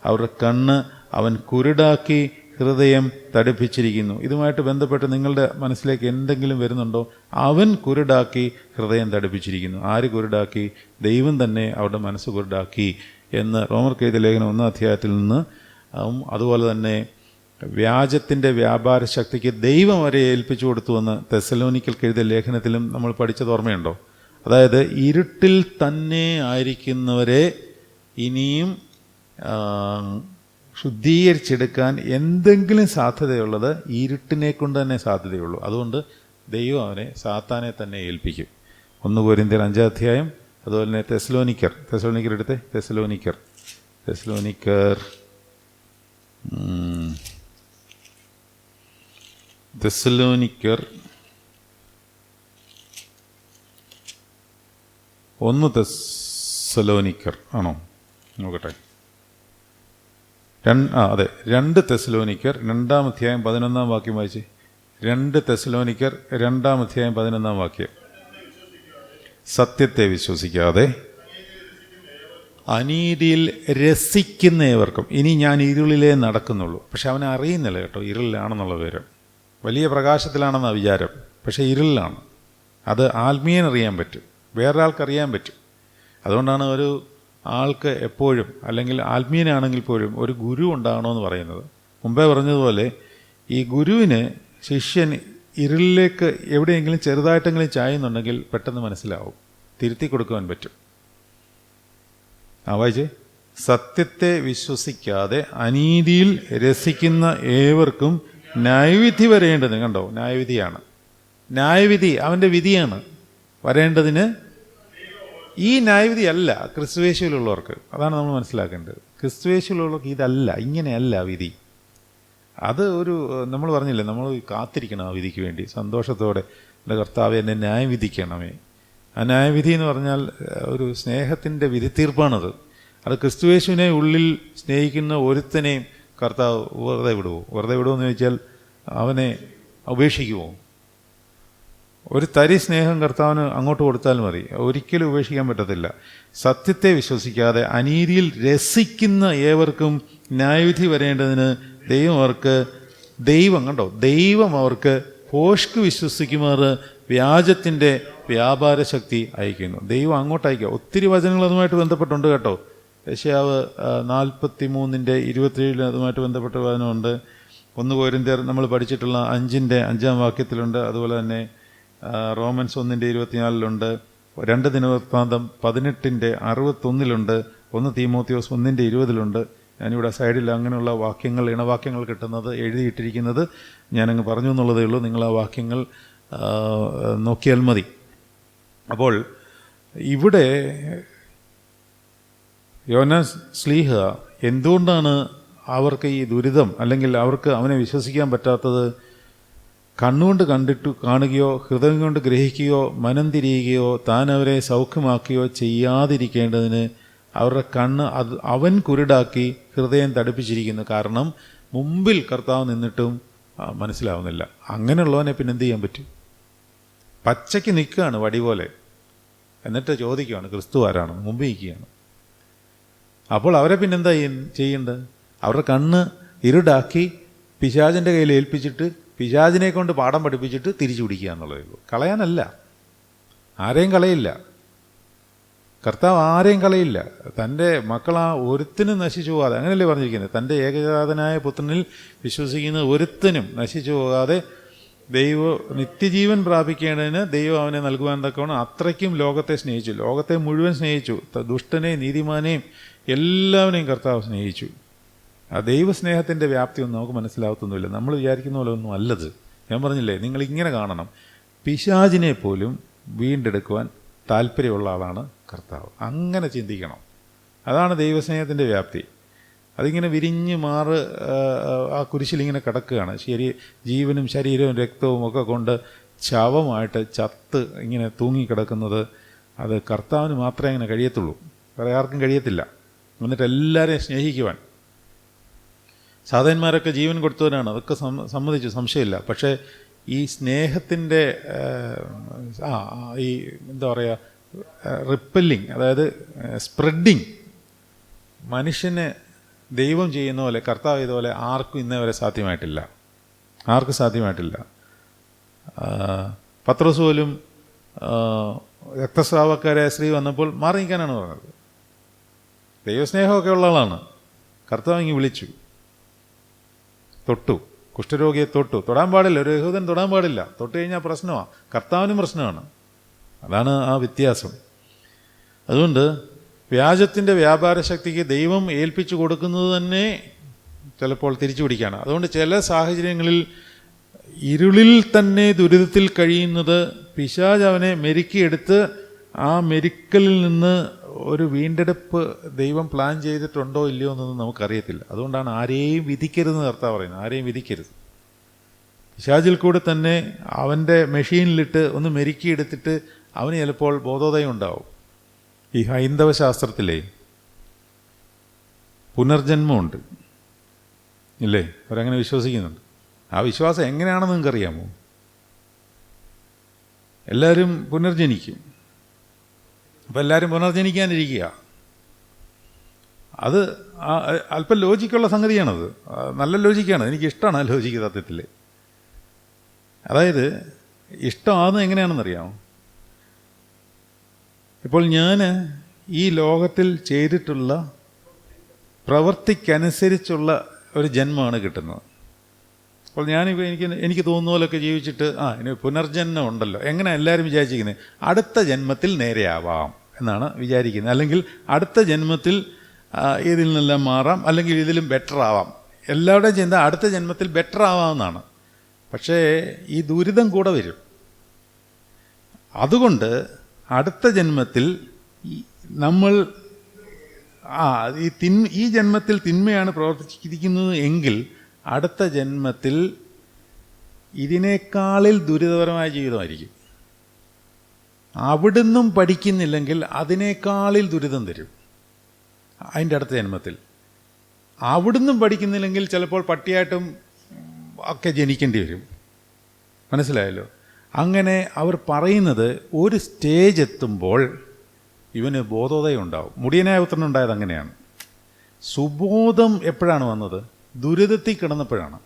അവരുടെ കണ്ണ് അവൻ കുരുടാക്കി ഹൃദയം തടിപ്പിച്ചിരിക്കുന്നു. ഇതുമായിട്ട് ബന്ധപ്പെട്ട് നിങ്ങളുടെ മനസ്സിലേക്ക് എന്തെങ്കിലും വരുന്നുണ്ടോ? അവൻ കുരുടാക്കി ഹൃദയം തടിപ്പിച്ചിരിക്കുന്നു. ആര് കുരുടാക്കി? ദൈവം തന്നെ അവരുടെ മനസ്സ് കുരുടാക്കി എന്ന് റോമർക്ക് എഴുതിയ ലേഖനം 1 അധ്യായത്തിൽ നിന്ന്. അതുപോലെ തന്നെ വ്യാജത്തിൻ്റെ വ്യാപാര ശക്തിക്ക് ദൈവം അവരെ ഏൽപ്പിച്ചു കൊടുത്തുവെന്ന് തെസ്സലോനിക്കർക്ക് എഴുതിയ ലേഖനത്തിലും നമ്മൾ പഠിച്ചത് ഓർമ്മയുണ്ടോ? അതായത് ഇരുട്ടിൽ തന്നെ ആയിരിക്കുന്നവരെ ഇനിയും ശുദ്ധീകരിച്ചെടുക്കാൻ എന്തെങ്കിലും സാധ്യതയുള്ളത് ഇരുട്ടിനെ കൊണ്ട് തന്നെ സാധ്യതയുള്ളൂ. അതുകൊണ്ട് ദൈവം അവനെ സാത്താനെ തന്നെ ഏൽപ്പിക്കും. 1 കൊരിന്ത്യർ 5 അധ്യായം, അതുപോലെ തന്നെ തെസ്സലോനിക്കർ എടുത്തേ, തെസ്സലോനിക്കർ 1 തെസ്സലോനിക്കർ ആണോ? നോക്കട്ടെ. 2 തെസ്സലോനിക്കർ 2 അധ്യായം 11 വാക്യം വായിച്ച്. 2 തെസ്സലോനിക്കർ 2 അധ്യായം 11 വാക്യം. സത്യത്തെ വിശ്വസിക്കാതെ അനീതിയിൽ രസിക്കുന്ന ഏവർക്കും. ഇനി ഞാൻ ഇരുളിലേ നടക്കുന്നുള്ളൂ. പക്ഷെ അവനെ അറിയുന്നില്ല കേട്ടോ, ഇരുളിലാണെന്നുള്ള വിവരം. വലിയ പ്രകാശത്തിലാണെന്ന വിചാരം, പക്ഷേ ഇരുളിലാണ്. അത് ആത്മീയനറിയാൻ പറ്റും, വേറൊരാൾക്കറിയാൻ പറ്റും. അതുകൊണ്ടാണ് ഒരു ആൾക്ക് എപ്പോഴും, അല്ലെങ്കിൽ ആത്മീയനാണെങ്കിൽ പോലും, ഒരു ഗുരു ഉണ്ടാകണമെന്ന് പറയുന്നത്. മുമ്പേ പറഞ്ഞതുപോലെ ഈ ഗുരുവിന് ശിഷ്യൻ ഇരുളിലേക്ക് എവിടെയെങ്കിലും ചെറുതായിട്ടെങ്കിലും ചായുന്നുണ്ടെങ്കിൽ പെട്ടെന്ന് മനസ്സിലാവും, തിരുത്തി കൊടുക്കുവാൻ പറ്റും. വായിച്ചേ. സത്യത്തെ വിശ്വസിക്കാതെ അനീതിയിൽ രസിക്കുന്ന ഏവർക്കും ന്യായവിധി വരേണ്ടതിന്. കണ്ടോ, ന്യായവിധിയാണ്. ന്യായവിധി അവൻ്റെ വിധിയാണ് വരേണ്ടതിന്. ഈ ന്യായവിധി അല്ല ക്രിസ്തുയേശുവിലുള്ളവർക്ക്. അതാണ് നമ്മൾ മനസ്സിലാക്കേണ്ടത്. ക്രിസ്തുയേശുവിലുള്ളവർക്ക് ഇതല്ല, ഇങ്ങനെയല്ല വിധി. അത് ഒരു നമ്മൾ പറഞ്ഞില്ലേ, നമ്മൾ കാത്തിരിക്കണം ആ വിധിക്ക് വേണ്ടി സന്തോഷത്തോടെ. എൻ്റെ കർത്താവെ, എന്നെ ന്യായം വിധിക്കണമേ. ആ ന്യായവിധി എന്ന് പറഞ്ഞാൽ ഒരു സ്നേഹത്തിൻ്റെ വിധിത്തീർപ്പാണത്. അത് ക്രിസ്തുയേശുവിനെ ഉള്ളിൽ സ്നേഹിക്കുന്ന ഒരുത്തനെയും കർത്താവ് വെറുതെ വിടുമോ എന്ന് ചോദിച്ചാൽ അവനെ ഉപേക്ഷിക്കുമോ? ഒരു തരി സ്നേഹം കർത്താവിന് അങ്ങോട്ട് കൊടുത്താൽ മതി, ഒരിക്കലും ഉപേക്ഷിക്കാൻ പറ്റത്തില്ല. സത്യത്തെ വിശ്വസിക്കാതെ അനീതിയിൽ രസിക്കുന്ന ഏവർക്കും ന്യായവിധി വരേണ്ടതിന് ദൈവം അവർക്ക് ഭോഷ്ക് വിശ്വസിക്കുമാറ് വ്യാജത്തിൻ്റെ വ്യാപാര ശക്തി അയക്കുന്നു. ദൈവം അങ്ങോട്ട് അയക്കുക. ഒത്തിരി വചനങ്ങൾ അതുമായിട്ട് ബന്ധപ്പെട്ടുണ്ട് കേട്ടോ. യെശയ്യാവ് 43:27 അതുമായിട്ട് ബന്ധപ്പെട്ട വചനമുണ്ട്. 1 കൊരിന്ത്യർ നമ്മൾ പഠിച്ചിട്ടുള്ള 5:5 വാക്യത്തിലുണ്ട്. അതുപോലെ തന്നെ റോമൻസ് 1:24 2 ദിനവൃത്താന്തം 18:61 1 തീമോത്തിയോസ് 1:20 ഞാനിവിടെ സൈഡിൽ അങ്ങനെയുള്ള വാക്യങ്ങൾ, ഇണവാക്യങ്ങൾ കിട്ടുന്നത് എഴുതിയിട്ടിരിക്കുന്നത് ഞാനങ്ങ് പറഞ്ഞു എന്നുള്ളതേ ഉള്ളൂ. നിങ്ങൾ ആ വാക്യങ്ങൾ നോക്കിയാൽ മതി. അപ്പോൾ ഇവിടെ യോനാസ് ശ്ലീഹ എന്തുകൊണ്ടാണ് അവർക്ക് ഈ ദുരിതം, അല്ലെങ്കിൽ അവർക്ക് അവനെ വിശ്വസിക്കാൻ പറ്റാത്തത്? കണ്ണുകൊണ്ട് കാണുകയോ ഹൃദയം കൊണ്ട് ഗ്രഹിക്കുകയോ മനം തിരിയുകയോ താൻ അവരെ സൗഖ്യമാക്കുകയോ ചെയ്യാതിരിക്കേണ്ടതിന് അവരുടെ കണ്ണ് അവൻ കുരുടാക്കി ഹൃദയം തടിപ്പിച്ചിരിക്കുന്നു. കാരണം മുമ്പിൽ കർത്താവ് നിന്നിട്ടും മനസ്സിലാവുന്നില്ല. അങ്ങനെയുള്ളവനെ പിന്നെ എന്ത് ചെയ്യാൻ പറ്റും? പച്ചയ്ക്ക് നിൽക്കുകയാണ് വടി പോലെ, എന്നിട്ട് ചോദിക്കുകയാണ് ക്രിസ്തു ആരാണ്, മുമ്പ് നിൽക്കുകയാണ്. അപ്പോൾ അവരെ പിന്നെന്താ ചെയ്യേണ്ടത്? അവരുടെ കണ്ണ് ഇരുടാക്കി പിശാചിൻ്റെ കയ്യിൽ ഏൽപ്പിച്ചിട്ട് പിശാചിനെ കൊണ്ട് പാഠം പഠിപ്പിച്ചിട്ട് തിരിച്ചു പിടിക്കുക എന്നുള്ളതേ ഉള്ളൂ. കളയാനല്ല, ആരെയും കളയില്ല. കർത്താവ് ആരെയും കളയില്ല. തൻ്റെ മക്കളാ ഒരുത്തനും നശിച്ചു പോകാതെ, അങ്ങനെയല്ലേ പറഞ്ഞിരിക്കുന്നത്, തൻ്റെ ഏകജാതനായ പുത്രനിൽ വിശ്വസിക്കുന്ന ഒരുത്തനും നശിച്ചു പോകാതെ നിത്യജീവൻ പ്രാപിക്കേണ്ടതിന് ദൈവം അവനെ നൽകുവാൻ തക്കവണ്ണം അത്രയ്ക്കും ലോകത്തെ സ്നേഹിച്ചു. ലോകത്തെ മുഴുവൻ സ്നേഹിച്ചു. ദുഷ്ടനെയും നീതിമാനെയും എല്ലാവരെയും കർത്താവ് സ്നേഹിച്ചു. ആ ദൈവസ്നേഹത്തിൻ്റെ വ്യാപ്തിയൊന്നും നമുക്ക് മനസ്സിലാകത്തൊന്നുമില്ല. നമ്മൾ വിചാരിക്കുന്ന പോലെ ഒന്നും അല്ലത്. ഞാൻ പറഞ്ഞില്ലേ, നിങ്ങളിങ്ങനെ കാണണം. പിശാചിനെ പോലും വീണ്ടെടുക്കുവാൻ താല്പര്യമുള്ള ആളാണ് കർത്താവ്. അങ്ങനെ ചിന്തിക്കണം. അതാണ് ദൈവസ്നേഹത്തിൻ്റെ വ്യാപ്തി. അതിങ്ങനെ വിരിഞ്ഞ് ആ കുരിശിലിങ്ങനെ കിടക്കുകയാണ്. ജീവനും ശരീരവും രക്തവും ഒക്കെ കൊണ്ട് ശവമായിട്ട് ചത്ത് ഇങ്ങനെ തൂങ്ങിക്കിടക്കുന്നത്, അത് കർത്താവിന് മാത്രമേ അങ്ങനെ കഴിയത്തുള്ളൂ, വേറെ ആർക്കും കഴിയത്തില്ല. എന്നിട്ട് എല്ലാവരെയും സ്നേഹിക്കുവാൻ. സാധകന്മാരൊക്കെ ജീവൻ കൊടുത്തവരാണ്, അതൊക്കെ സമ്മതിച്ചു, സംശയമില്ല. പക്ഷേ ഈ സ്നേഹത്തിൻ്റെ ഈ എന്താ പറയുക, റിപ്പല്ലിങ്, അതായത് സ്പ്രെഡിങ്, മനുഷ്യന് ദൈവം ചെയ്യുന്ന പോലെ, കർത്താവ് ചെയ്ത പോലെ ആർക്കും ഇന്നേ വരെ സാധ്യമായിട്ടില്ല. ആർക്കും സാധ്യമായിട്ടില്ല. പത്രോസ് പോലും രക്തസ്രാവക്കാരായ സ്ത്രീ വന്നപ്പോൾ മാറി നിൽക്കാനാണ് പറഞ്ഞത്. ദൈവസ്നേഹമൊക്കെ ഉള്ള ആളാണ്. കർത്താവ് ഇങ്ങ് വിളിച്ചു, തൊട്ടു, കുഷ്ഠരോഗിയെ തൊടാൻ പാടില്ല. ഒരു യഹൂദൻ തൊടാൻ പാടില്ല. തൊട്ട് കഴിഞ്ഞാൽ പ്രശ്നമാണ്, കർത്താവിനും പ്രശ്നമാണ്. അതാണ് ആ വ്യത്യാസം. അതുകൊണ്ട് വ്യാജത്തിൻ്റെ വ്യാപാര ശക്തിക്ക് ദൈവം ഏൽപ്പിച്ചു കൊടുക്കുന്നത് തന്നെ ചിലപ്പോൾ തിരിച്ചു പിടിക്കുകയാണ്. അതുകൊണ്ട് ചില സാഹചര്യങ്ങളിൽ ഇരുളിൽ തന്നെ ദുരിതത്തിൽ കഴിയുന്നത് പിശാച് അവനെ മെരുക്കിയെടുത്ത് ആ മെരുക്കലിൽ നിന്ന് ഒരു വീണ്ടെടുപ്പ് ദൈവം പ്ലാൻ ചെയ്തിട്ടുണ്ടോ ഇല്ലയോ എന്നൊന്നും നമുക്കറിയത്തില്ല. അതുകൊണ്ടാണ് ആരെയും വിധിക്കരുതെന്ന് കർത്താവ് പറയുന്നത്. ആരെയും വിധിക്കരുത്. പിശാചിൽ കൂടെ തന്നെ അവൻ്റെ മെഷീനിലിട്ട് ഒന്ന് മെരുക്കിയെടുത്തിട്ട് അവന് ചിലപ്പോൾ ബോധോദയം ഉണ്ടാവും. ഈ ഹൈന്ദവ ശാസ്ത്രത്തിലെ പുനർജന്മമുണ്ട് ഇല്ലേ? അവരങ്ങനെ വിശ്വസിക്കുന്നുണ്ട്. ആ വിശ്വാസം എങ്ങനെയാണെന്ന് നിങ്ങൾക്കറിയാമോ? എല്ലാവരും പുനർജനിക്കും. അപ്പം എല്ലാവരും പുനർജനിക്കാനിരിക്കുക. അത് അല്പം ലോജിക്കുള്ള സംഗതിയാണത്. നല്ല ലോജിക്കാണ്. എനിക്കിഷ്ടമാണ് ആ ലോജിക്ക് സത്യത്തിൽ. അതായത് ഇഷ്ടമാകുന്നത് എങ്ങനെയാണെന്നറിയാമോ? ഇപ്പോൾ ഞാൻ ഈ ലോകത്തിൽ ചെയ്തിട്ടുള്ള പ്രവൃത്തിക്കനുസരിച്ചുള്ള ഒരു ജന്മമാണ് കിട്ടുന്നത്. അപ്പോൾ ഞാനിപ്പോൾ എനിക്ക് തോന്നുന്ന പോലൊക്കെ ജീവിച്ചിട്ട് ഇനി പുനർജന്മം ഉണ്ടല്ലോ, എങ്ങനെ എല്ലാവരും വിചാരിച്ചിരിക്കുന്നത്? അടുത്ത ജന്മത്തിൽ നേരെയാവാം എന്നാണ് വിചാരിക്കുന്നത്. അല്ലെങ്കിൽ അടുത്ത ജന്മത്തിൽ ഇതിൽ നിന്നെല്ലാം മാറാം, അല്ലെങ്കിൽ ഇതിലും ബെറ്റർ ആവാം. എല്ലാവരുടെയും ചിന്ത അടുത്ത ജന്മത്തിൽ ബെറ്റർ ആവാമെന്നാണ്. പക്ഷേ ഈ ദുരിതം കൂടെ വരും. അതുകൊണ്ട് അടുത്ത ജന്മത്തിൽ നമ്മൾ ഈ ജന്മത്തിൽ തിന്മയാണ് പ്രവർത്തിച്ചിരിക്കുന്നത് എങ്കിൽ അടുത്ത ജന്മത്തിൽ ഇതിനേക്കാളിൽ ദുരിതപരമായ ജീവിതമായിരിക്കും. അവിടുന്നും പഠിക്കുന്നില്ലെങ്കിൽ അതിനേക്കാളിൽ ദുരിതം തരും അതിൻ്റെ അടുത്ത ജന്മത്തിൽ. അവിടുന്നും പഠിക്കുന്നില്ലെങ്കിൽ ചിലപ്പോൾ പട്ടിയായിട്ടും ഒക്കെ ജനിക്കേണ്ടി വരും. മനസ്സിലായല്ലോ? അങ്ങനെ അവർ പറയുന്നത് ഒരു സ്റ്റേജ് എത്തുമ്പോൾ ഇവന് ബോധോദയം ഉണ്ടാവും. മുടിയനായ പുത്രനുണ്ടായത് അങ്ങനെയാണ്. സുബോധം എപ്പോഴാണ് വന്നത്? ദുരിതത്തിൽ കിടന്നപ്പോഴാണ്.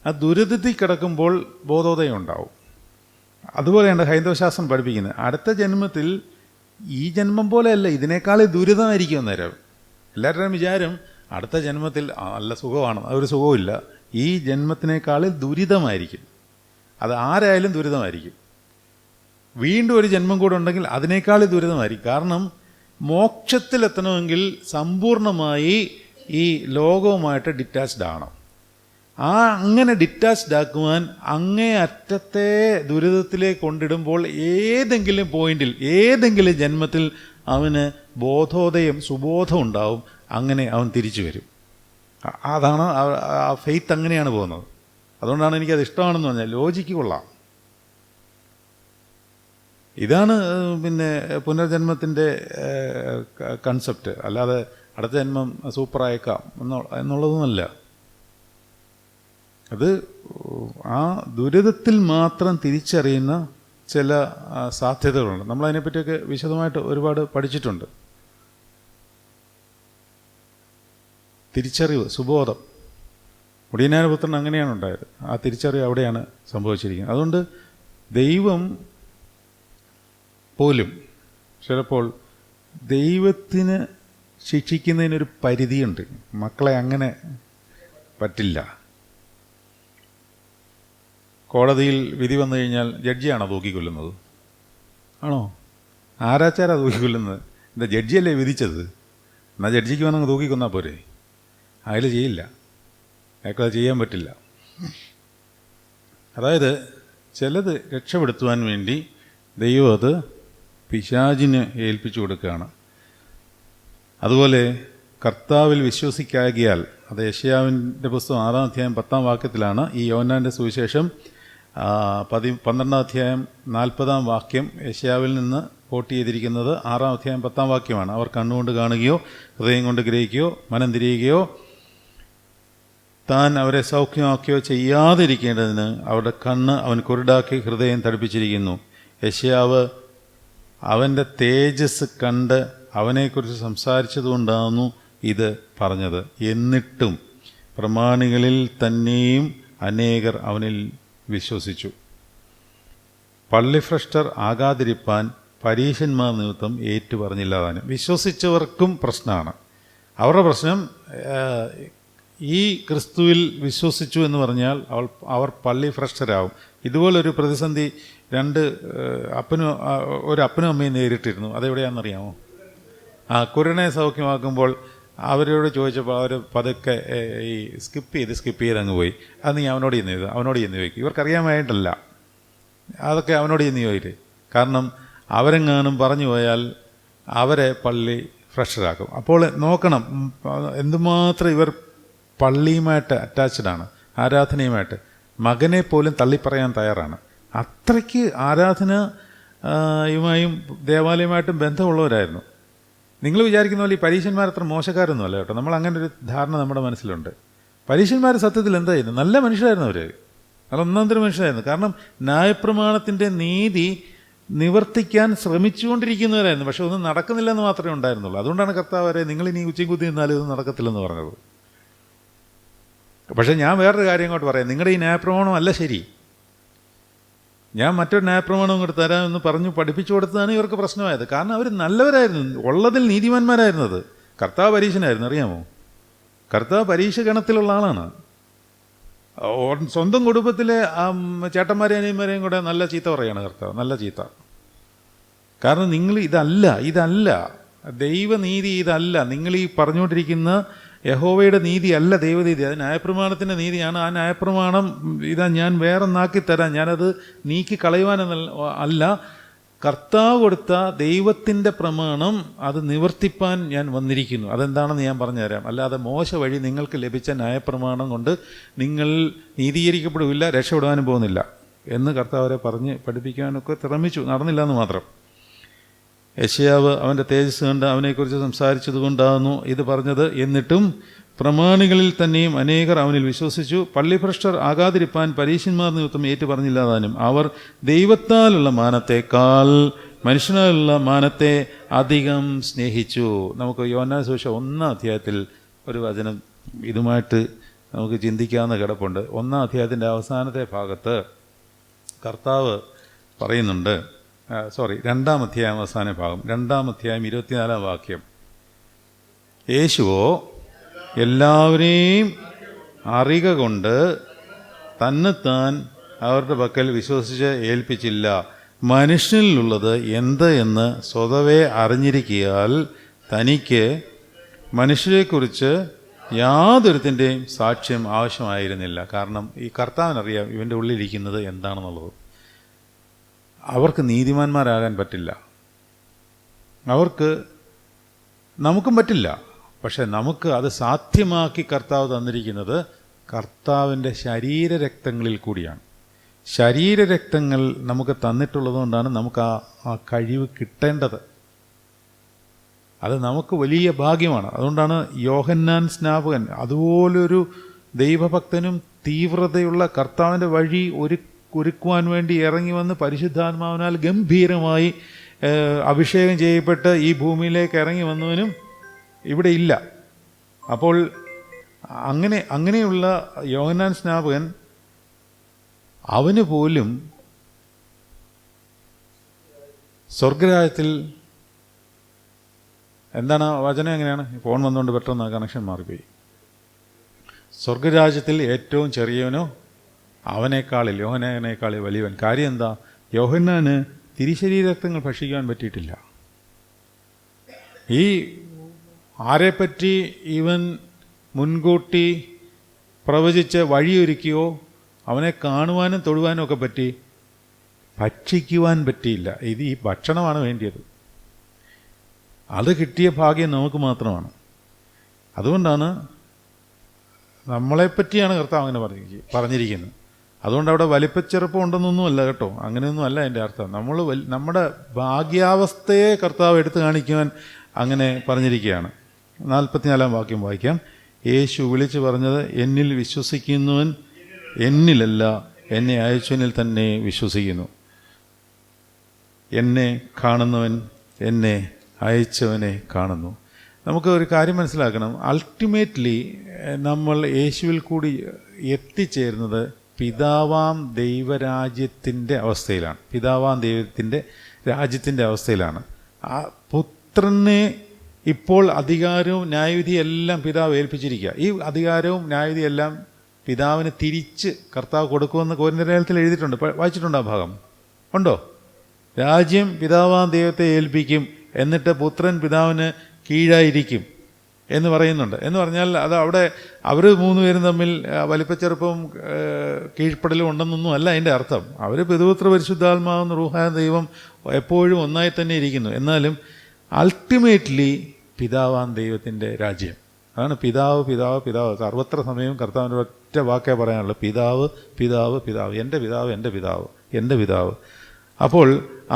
ആ ദുരിതത്തിൽ കിടക്കുമ്പോൾ ബോധോദയം ഉണ്ടാവും. അതുപോലെയാണ് ഹൈന്ദവശാസ്ത്രം പഠിപ്പിക്കുന്നത്. അടുത്ത ജന്മത്തിൽ ഈ ജന്മം പോലെയല്ല, ഇതിനേക്കാൾ ദുരിതമായിരിക്കും അന്നേരം. എല്ലാവരുടെയും വിചാരം അടുത്ത ജന്മത്തിൽ നല്ല സുഖമാണ്. അതൊരു സുഖമില്ല. ഈ ജന്മത്തിനേക്കാൾ ദുരിതമായിരിക്കും. അത് ആരായാലും ദുരിതമായിരിക്കും. വീണ്ടും ഒരു ജന്മം കൂടെ ഉണ്ടെങ്കിൽ അതിനേക്കാൾ ദുരിതമായിരിക്കും. കാരണം മോക്ഷത്തിലെത്തണമെങ്കിൽ സമ്പൂർണമായി ഈ ലോകവുമായിട്ട് ഡിറ്റാച്ച്ഡ് ആണ്. അങ്ങനെ ഡിറ്റാച്ച്ഡ് ആക്കുവാൻ അങ്ങേ അറ്റത്തെ ദുരിതത്തിലേക്ക് കൊണ്ടിടുമ്പോൾ ഏതെങ്കിലും പോയിന്റിൽ, ഏതെങ്കിലും ജന്മത്തിൽ അവന് ബോധോദയം, സുബോധം ഉണ്ടാവും. അങ്ങനെ അവൻ തിരിച്ചു വരും. അതാണ് ആ ഫെയ്ത്ത്. അങ്ങനെയാണ് പോകുന്നത്. അതുകൊണ്ടാണ് എനിക്കത് ഇഷ്ടമാണെന്ന് പറഞ്ഞാൽ ലോജിക്ക് കൊള്ളാം. ഇതാണ് പിന്നെ പുനർജന്മത്തിൻ്റെ കൺസെപ്റ്റ്. അല്ലാതെ അടുത്ത ജന്മം സൂപ്പറായേക്കാം എന്നുള്ളതൊന്നുമല്ല. അത് ആ ദുരിതത്തിൽ മാത്രം തിരിച്ചറിയുന്ന ചില സാധ്യതകളുണ്ട്. നമ്മളതിനെപ്പറ്റിയൊക്കെ വിശദമായിട്ട് ഒരുപാട് പഠിച്ചിട്ടുണ്ട്. തിരിച്ചറിവ്, സുബോധം. മുടിയനായ പുത്രൻ അങ്ങനെയാണ് ഉണ്ടായത്. ആ തിരിച്ചറിവ് അവിടെയാണ് സംഭവിച്ചിരിക്കുന്നത്. അതുകൊണ്ട് ദൈവം പോലും ചിലപ്പോൾ ദൈവത്തിന് ശിക്ഷിക്കുന്നതിനൊരു പരിധിയുണ്ട്. മക്കളെ അങ്ങനെ പറ്റില്ല. കോടതിയിൽ വിധി വന്നു കഴിഞ്ഞാൽ ജഡ്ജിയാണോ തൂക്കിക്കൊല്ലുന്നത്? ആണോ? ആരാച്ചാരാ തൂക്കിക്കൊല്ലുന്നത്? എന്താ ജഡ്ജിയല്ലേ വിധിച്ചത്? എന്നാൽ ജഡ്ജിക്ക് വന്നങ്ങ് തൂക്കിക്കൊന്നാൽ പോരെ? അയാൾ ചെയ്യില്ല. അയാൾക്കത് ചെയ്യാൻ പറ്റില്ല. അതായത് ചിലത് രക്ഷപ്പെടുത്തുവാൻ വേണ്ടി ദൈവം അത് പിശാചിന് ഏൽപ്പിച്ചു കൊടുക്കുകയാണ്. അതുപോലെ കർത്താവിൽ വിശ്വസിക്കാകിയാൽ, അത് യെശയ്യാവിൻ്റെ പുസ്തകം 6-ാം അധ്യായം 10-ാം വാക്യത്തിലാണ്. ഈ യോഹന്നാൻ്റെ സുവിശേഷം 12-ാം അധ്യായം 40-ാം വാക്യം യെശയ്യാവിൽ നിന്ന് കോട്ട് ചെയ്തിരിക്കുന്നത് 6-ാം അധ്യായം 10-ാം വാക്യമാണ്. അവർ കണ്ണുകൊണ്ട് കാണുകയോ ഹൃദയം കൊണ്ട് ഗ്രഹിക്കുകയോ മനം തിരിയുകയോ താൻ അവരെ സൗഖ്യമാക്കുകയോ ചെയ്യാതിരിക്കേണ്ടതിന് അവരുടെ കണ്ണ് അവൻ കുരുടാക്കി ഹൃദയം തടുപ്പിച്ചിരിക്കുന്നു. യെശയ്യാവ് അവൻ്റെ തേജസ് കണ്ട് അവനെക്കുറിച്ച് സംസാരിച്ചതുകൊണ്ടാകുന്നു ഇത് പറഞ്ഞത്. എന്നിട്ടും പ്രമാണികളിൽ തന്നെയും അനേകർ അവനിൽ വിശ്വസിച്ചു. പള്ളിഭ്രഷ്ടർ ആകാതിരിപ്പാൻ പരീശന്മാർ നിമിത്തം ഏറ്റു പറഞ്ഞില്ലാതാനും. വിശ്വസിച്ചവർക്കും പ്രശ്നമാണ്. അവരുടെ പ്രശ്നം ഈ ക്രിസ്തുവിൽ വിശ്വസിച്ചു എന്ന് പറഞ്ഞാൽ അവർ പള്ളിഭ്രഷ്ടരാകും. ഇതുപോലൊരു പ്രതിസന്ധി ഒരു അപ്പനും അമ്മയും നേരിട്ടിരുന്നു. അതെവിടെയാണെന്നറിയാമോ? കുരുടനെ സൗഖ്യമാക്കുമ്പോൾ അവരോട് ചോദിച്ചപ്പോൾ അവർ പതുക്കെ ഈ സ്കിപ്പ് ചെയ്ത് അങ്ങ് പോയി. അത് നീ അവനോട് ചെന്ന് ചോദിക്കും. ഇവർക്കറിയാമായിട്ടല്ല, അതൊക്കെ അവനോട് ചെന്ന് ചോദിക്കും. കാരണം അവരെങ്ങാനും പറഞ്ഞു പോയാൽ അവരെ പള്ളി ഫ്രഷറാക്കും. അപ്പോൾ നോക്കണം എന്തുമാത്രം ഇവർ പള്ളിയുമായിട്ട് അറ്റാച്ച്ഡാണ്, ആരാധനയുമായിട്ട്. മകനെ പോലും തള്ളിപ്പറയാൻ തയ്യാറാണ്. അത്രയ്ക്ക് ആരാധനയുമായും ദേവാലയമായിട്ടും ബന്ധമുള്ളവരായിരുന്നു. നിങ്ങൾ വിചാരിക്കുന്ന പോലെ ഈ പരീശന്മാർ അത്ര മോശക്കാരൊന്നുമല്ല കേട്ടോ. നമ്മൾ അങ്ങനെ ഒരു ധാരണ നമ്മുടെ മനസ്സിലുണ്ട്. പരീശന്മാർ സത്യത്തിൽ എന്തായിരുന്നു? നല്ല മനുഷ്യരായിരുന്നു അവർ. നല്ല ഒന്നാന്തര മനുഷ്യരായിരുന്നു. കാരണം ന്യായപ്രമാണത്തിൻ്റെ നീതി നിവർത്തിക്കാൻ ശ്രമിച്ചുകൊണ്ടിരിക്കുന്നവരായിരുന്നു. പക്ഷെ ഒന്നും നടക്കുന്നില്ലെന്ന് മാത്രമേ ഉണ്ടായിരുന്നുള്ളൂ. അതുകൊണ്ടാണ് കർത്താവ് വരെ നിങ്ങളിനി ഉച്ചയും കുത്തി നിന്നാലും ഇതൊന്നും നടക്കത്തില്ലെന്ന് പറഞ്ഞത്. പക്ഷേ ഞാൻ വേറൊരു കാര്യം അങ്ങോട്ട് പറയാം. നിങ്ങളുടെ ഈ ന്യായപ്രമാണം അല്ല ശരി. ഞാൻ മറ്റൊരു ന്യായപ്രമാണം ഇങ്ങോട്ട് തരാമെന്ന് പറഞ്ഞു പഠിപ്പിച്ചു കൊടുത്തതാണ് ഇവർക്ക് പ്രശ്നമായത്. കാരണം അവർ നല്ലവരായിരുന്നു, ഉള്ളതിൽ നീതിമാന്മാരായിരുന്നത്. കർത്താവ് പരീശനായിരുന്നു, അറിയാമോ? കർത്താവ് പരീക്ഷ ഗണത്തിലുള്ള ആളാണ്. സ്വന്തം കുടുംബത്തിലെ ചേട്ടന്മാരെയും അനിയന്മാരെയും കൂടെ നല്ല ചീത്ത പറയുകയാണ് കർത്താവ്, നല്ല ചീത്ത. കാരണം നിങ്ങൾ ഇതല്ല ദൈവനീതി, ഇതല്ല നിങ്ങൾ ഈ പറഞ്ഞുകൊണ്ടിരിക്കുന്ന യഹോവയുടെ നീതി അല്ല ദൈവനീതി. അത് ന്യായപ്രമാണത്തിൻ്റെ നീതിയാണ്. ആ ന്യായപ്രമാണം ഞാൻ വേറൊന്നാക്കി തരാം, ഞാനത് നീക്കി കളയുവാനല്ല. കർത്താവ് കൊടുത്ത ദൈവത്തിൻ്റെ പ്രമാണം അത് നിവർത്തിപ്പാൻ ഞാൻ വന്നിരിക്കുന്നു. അതെന്താണെന്ന് ഞാൻ പറഞ്ഞുതരാം. അല്ലാതെ മോശ വഴി നിങ്ങൾക്ക് ലഭിച്ച ന്യായപ്രമാണം കൊണ്ട് നിങ്ങൾ നീതീകരിക്കപ്പെടുകയില്ല, രക്ഷപ്പെടുവാനും പോകുന്നില്ല എന്ന് കർത്താവരെ പറഞ്ഞ് പഠിപ്പിക്കാനൊക്കെ ശ്രമിച്ചു. നടന്നില്ല എന്ന് മാത്രം. യെശയ്യാവ് അവൻ്റെ തേജസ് കണ്ട് അവനെക്കുറിച്ച് സംസാരിച്ചതുകൊണ്ടാകുന്നു ഇത് പറഞ്ഞത്. എന്നിട്ടും പ്രമാണികളിൽ തന്നെയും അനേകർ അവനിൽ വിശ്വസിച്ചു. പള്ളിഭ്രഷ്ടർ ആകാതിരിപ്പാൻ പരീശന്മാർ നിമിത്തം ഏറ്റു പറഞ്ഞില്ലാതാനും അവർ ദൈവത്താലുള്ള മാനത്തേക്കാൾ മനുഷ്യനാലുള്ള മാനത്തെ അധികം സ്നേഹിച്ചു. നമുക്ക് യോഹന്നാൻ സുവിശേഷം 1-ാം അധ്യായത്തിൽ ഒരു വചനം ഇതുമായിട്ട് നമുക്ക് ചിന്തിക്കാവുന്ന കിടപ്പുണ്ട്. 1-ാം അധ്യായത്തിൻ്റെ അവസാനത്തെ ഭാഗത്ത് കർത്താവ് പറയുന്നുണ്ട്. 2-ാം അധ്യായം അവസാന ഭാഗം, 2-ാം അധ്യായം 24-ാം വാക്യം. യേശുവോ എല്ലാവരെയും അറിക കൊണ്ട് തന്നെത്താൻ അവരുടെ പക്കൽ വിശ്വസിച്ച് ഏൽപ്പിച്ചില്ല. മനുഷ്യനിലുള്ളത് എന്ത് എന്ന് സ്വതവേ അറിഞ്ഞിരിക്കിയാൽ തനിക്ക് മനുഷ്യരെക്കുറിച്ച് യാതൊരുത്തിൻ്റെയും സാക്ഷ്യം ആവശ്യമായിരുന്നില്ല. കാരണം ഈ കർത്താവിനറിയാം ഇവൻ്റെ ഉള്ളിലിരിക്കുന്നത് എന്താണെന്നുള്ളത്. അവർക്ക് നീതിമാന്മാരാകാൻ പറ്റില്ല, നമുക്കും പറ്റില്ല. പക്ഷെ നമുക്ക് അത് സാധ്യമാക്കി കർത്താവ് തന്നിരിക്കുന്നത് കർത്താവിൻ്റെ ശരീരരക്തങ്ങളിൽ കൂടിയാണ്. ശരീരരക്തങ്ങൾ നമുക്ക് തന്നിട്ടുള്ളത് കൊണ്ടാണ് നമുക്ക് ആ കഴിവ് കിട്ടേണ്ടത്. അത് നമുക്ക് വലിയ ഭാഗ്യമാണ്. അതുകൊണ്ടാണ് യോഹന്നാൻ സ്നാപകൻ അതുപോലൊരു ദൈവഭക്തനും തീവ്രതയുള്ള കർത്താവിൻ്റെ വഴി ഒരുക്കുവാൻ വേണ്ടി ഇറങ്ങി വന്ന് പരിശുദ്ധാത്മാവിനാൽ ഗംഭീരമായി അഭിഷേകം ചെയ്യപ്പെട്ട് ഈ ഭൂമിയിലേക്ക് ഇറങ്ങി വന്നവനും ഇവിടെ ഇല്ല. അപ്പോൾ അങ്ങനെയുള്ള യോഹന്നാൻ സ്നാപകൻ അവന് പോലും സ്വർഗരാജ്യത്തിൽ എന്താണ് വചനം എങ്ങനെയാണ്? ഫോൺ വന്നുകൊണ്ട് പെട്ടെന്ന് കണക്ഷൻ മാറിപ്പോയി. സ്വർഗരാജ്യത്തിൽ ഏറ്റവും ചെറിയവനോ അവനേക്കാളിൽ യോഹന്നാനേക്കാളിൽ വലിയവൻ. കാര്യം എന്താ? യോഹന്നാന് തിരിശരീരക്തങ്ങൾ ഭക്ഷിക്കാൻ പറ്റിയിട്ടില്ല. ഈ ആരെപ്പറ്റി ഇവൻ മുൻകൂട്ടി പ്രവചിച്ച് വഴിയൊരുക്കിയോ അവനെ കാണുവാനും തൊടുവാനും ഒക്കെ പറ്റി ഭക്ഷിക്കുവാൻ പറ്റിയില്ല. ഇത് ഈ ഭക്ഷണമാണ് വേണ്ടിയത്. അത് കിട്ടിയ ഭാഗ്യം നമുക്ക് മാത്രമാണ്. അതുകൊണ്ടാണ് നമ്മളെപ്പറ്റിയാണ് കർത്താവ് അങ്ങനെ പറഞ്ഞിരിക്കുന്നത്. അതുകൊണ്ട് അവിടെ വലിപ്പച്ചെറുപ്പം ഉണ്ടെന്നൊന്നുമല്ല കേട്ടോ, അങ്ങനെയൊന്നും അല്ല എൻ്റെ അർത്ഥം. നമ്മുടെ ഭാഗ്യാവസ്ഥയെ കർത്താവ് എടുത്തു കാണിക്കുവാൻ അങ്ങനെ പറഞ്ഞിരിക്കുകയാണ്. 44 വാക്യം വായിക്കാം. യേശു വിളിച്ചു പറഞ്ഞത്, എന്നിൽ വിശ്വസിക്കുന്നവൻ എന്നിലല്ല, എന്നെ അയച്ചവനിൽ തന്നെ വിശ്വസിക്കുന്നു. എന്നെ കാണുന്നവൻ എന്നെ അയച്ചവനെ കാണുന്നു. നമുക്ക് ഒരു കാര്യം മനസ്സിലാക്കണം. അൾട്ടിമേറ്റ്ലി നമ്മൾ യേശുവിൽ കൂടി എത്തിച്ചേരുന്നത് പിതാവാം ദൈവരാജ്യത്തിൻ്റെ അവസ്ഥയിലാണ്. പിതാവാം ദൈവത്തിൻ്റെ രാജ്യത്തിൻ്റെ അവസ്ഥയിലാണ്. ആ പുത്രനെ ഇപ്പോൾ അധികാരവും ന്യായവിധി എല്ലാം പിതാവ് ഏൽപ്പിച്ചിരിക്കുക. ഈ അധികാരവും ന്യായവിധി എല്ലാം പിതാവിന് തിരിച്ച് കർത്താവ് കൊടുക്കുമെന്ന് കൊരിന്ത്യലേഖനത്തിൽ എഴുതിയിട്ടുണ്ട്. വായിച്ചിട്ടുണ്ടോ ആ ഭാഗം? ഉണ്ടോ? രാജ്യം പിതാവാം ദൈവത്തെ ഏൽപ്പിക്കും, എന്നിട്ട് പുത്രൻ പിതാവിന് കീഴായിരിക്കും എന്ന് പറയുന്നുണ്ട്. എന്ന് പറഞ്ഞാൽ അത് അവിടെ അവർ 3 പേരും തമ്മിൽ വലിപ്പച്ചെറുപ്പവും കീഴ്പ്പെടലും ഉണ്ടെന്നൊന്നും അല്ല അതിൻ്റെ അർത്ഥം. അവർ പിതൃപുത്ര പരിശുദ്ധാത്മാവെന്ന് റൂഹായ ദൈവം എപ്പോഴും ഒന്നായി തന്നെ ഇരിക്കുന്നു. എന്നാലും അൾട്ടിമേറ്റ്ലി പിതാവാൻ ദൈവത്തിൻ്റെ രാജ്യം. അതാണ് പിതാവ് പിതാവ് പിതാവ്. സർവത്ര സമയവും കർത്താവിൻ്റെ ഒറ്റ വാക്കേ പറയാനുള്ളൂ, പിതാവ് പിതാവ് പിതാവ്, എൻ്റെ പിതാവ് എൻ്റെ പിതാവ് എൻ്റെ പിതാവ്. അപ്പോൾ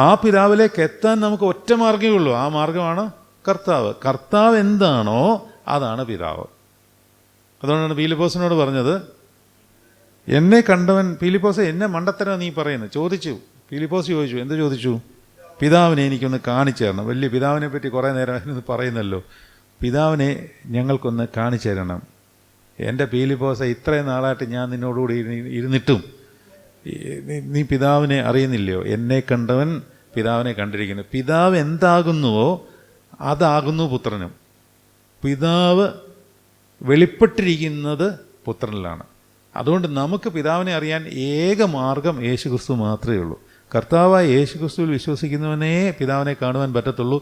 ആ പിതാവിലേക്ക് എത്താൻ നമുക്ക് ഒറ്റ മാർഗ്ഗമേ ഉള്ളൂ. ആ മാർഗമാണ് കർത്താവ്. കർത്താവ് എന്താണോ അതാണ് പിതാവ്. അതുകൊണ്ടാണ് പീലിപ്പോസിനോട് പറഞ്ഞത്, എന്നെ കണ്ടവൻ, പീലിപ്പോസ് എന്നെ മണ്ടത്തരം നീ പറയുന്നത് ചോദിച്ചു. പീലിപ്പോസ് ചോദിച്ചു, എന്ത് ചോദിച്ചു? പിതാവിനെ എനിക്കൊന്ന് കാണിച്ചു തരണം. വലിയ പിതാവിനെ പറ്റി കുറേ നേരം പറയുന്നല്ലോ. പിതാവിനെ ഞങ്ങൾക്കൊന്ന് കാണിച്ചു തരണം. എൻ്റെ പീലിപ്പോസ, ഇത്രയും നാളായിട്ട് ഞാൻ നിന്നോടുകൂടി ഇരുന്നിട്ടും നീ പിതാവിനെ അറിയുന്നില്ലയോ? എന്നെ കണ്ടവൻ പിതാവിനെ കണ്ടിരിക്കുന്നു. പിതാവ് എന്താകുന്നുവോ അതാകുന്നു പുത്രനും. പിതാവ് വെളിപ്പെട്ടിരിക്കുന്നത് പുത്രനിലാണ്. അതുകൊണ്ട് നമുക്ക് പിതാവിനെ അറിയാൻ ഏക മാർഗം യേശുക്രിസ്തു മാത്രമേ ഉള്ളൂ. കർത്താവായ യേശുക്രിസ്തുവിൽ വിശ്വസിക്കുന്നവനേ പിതാവിനെ കാണുവാൻ പറ്റത്തുള്ളൂ.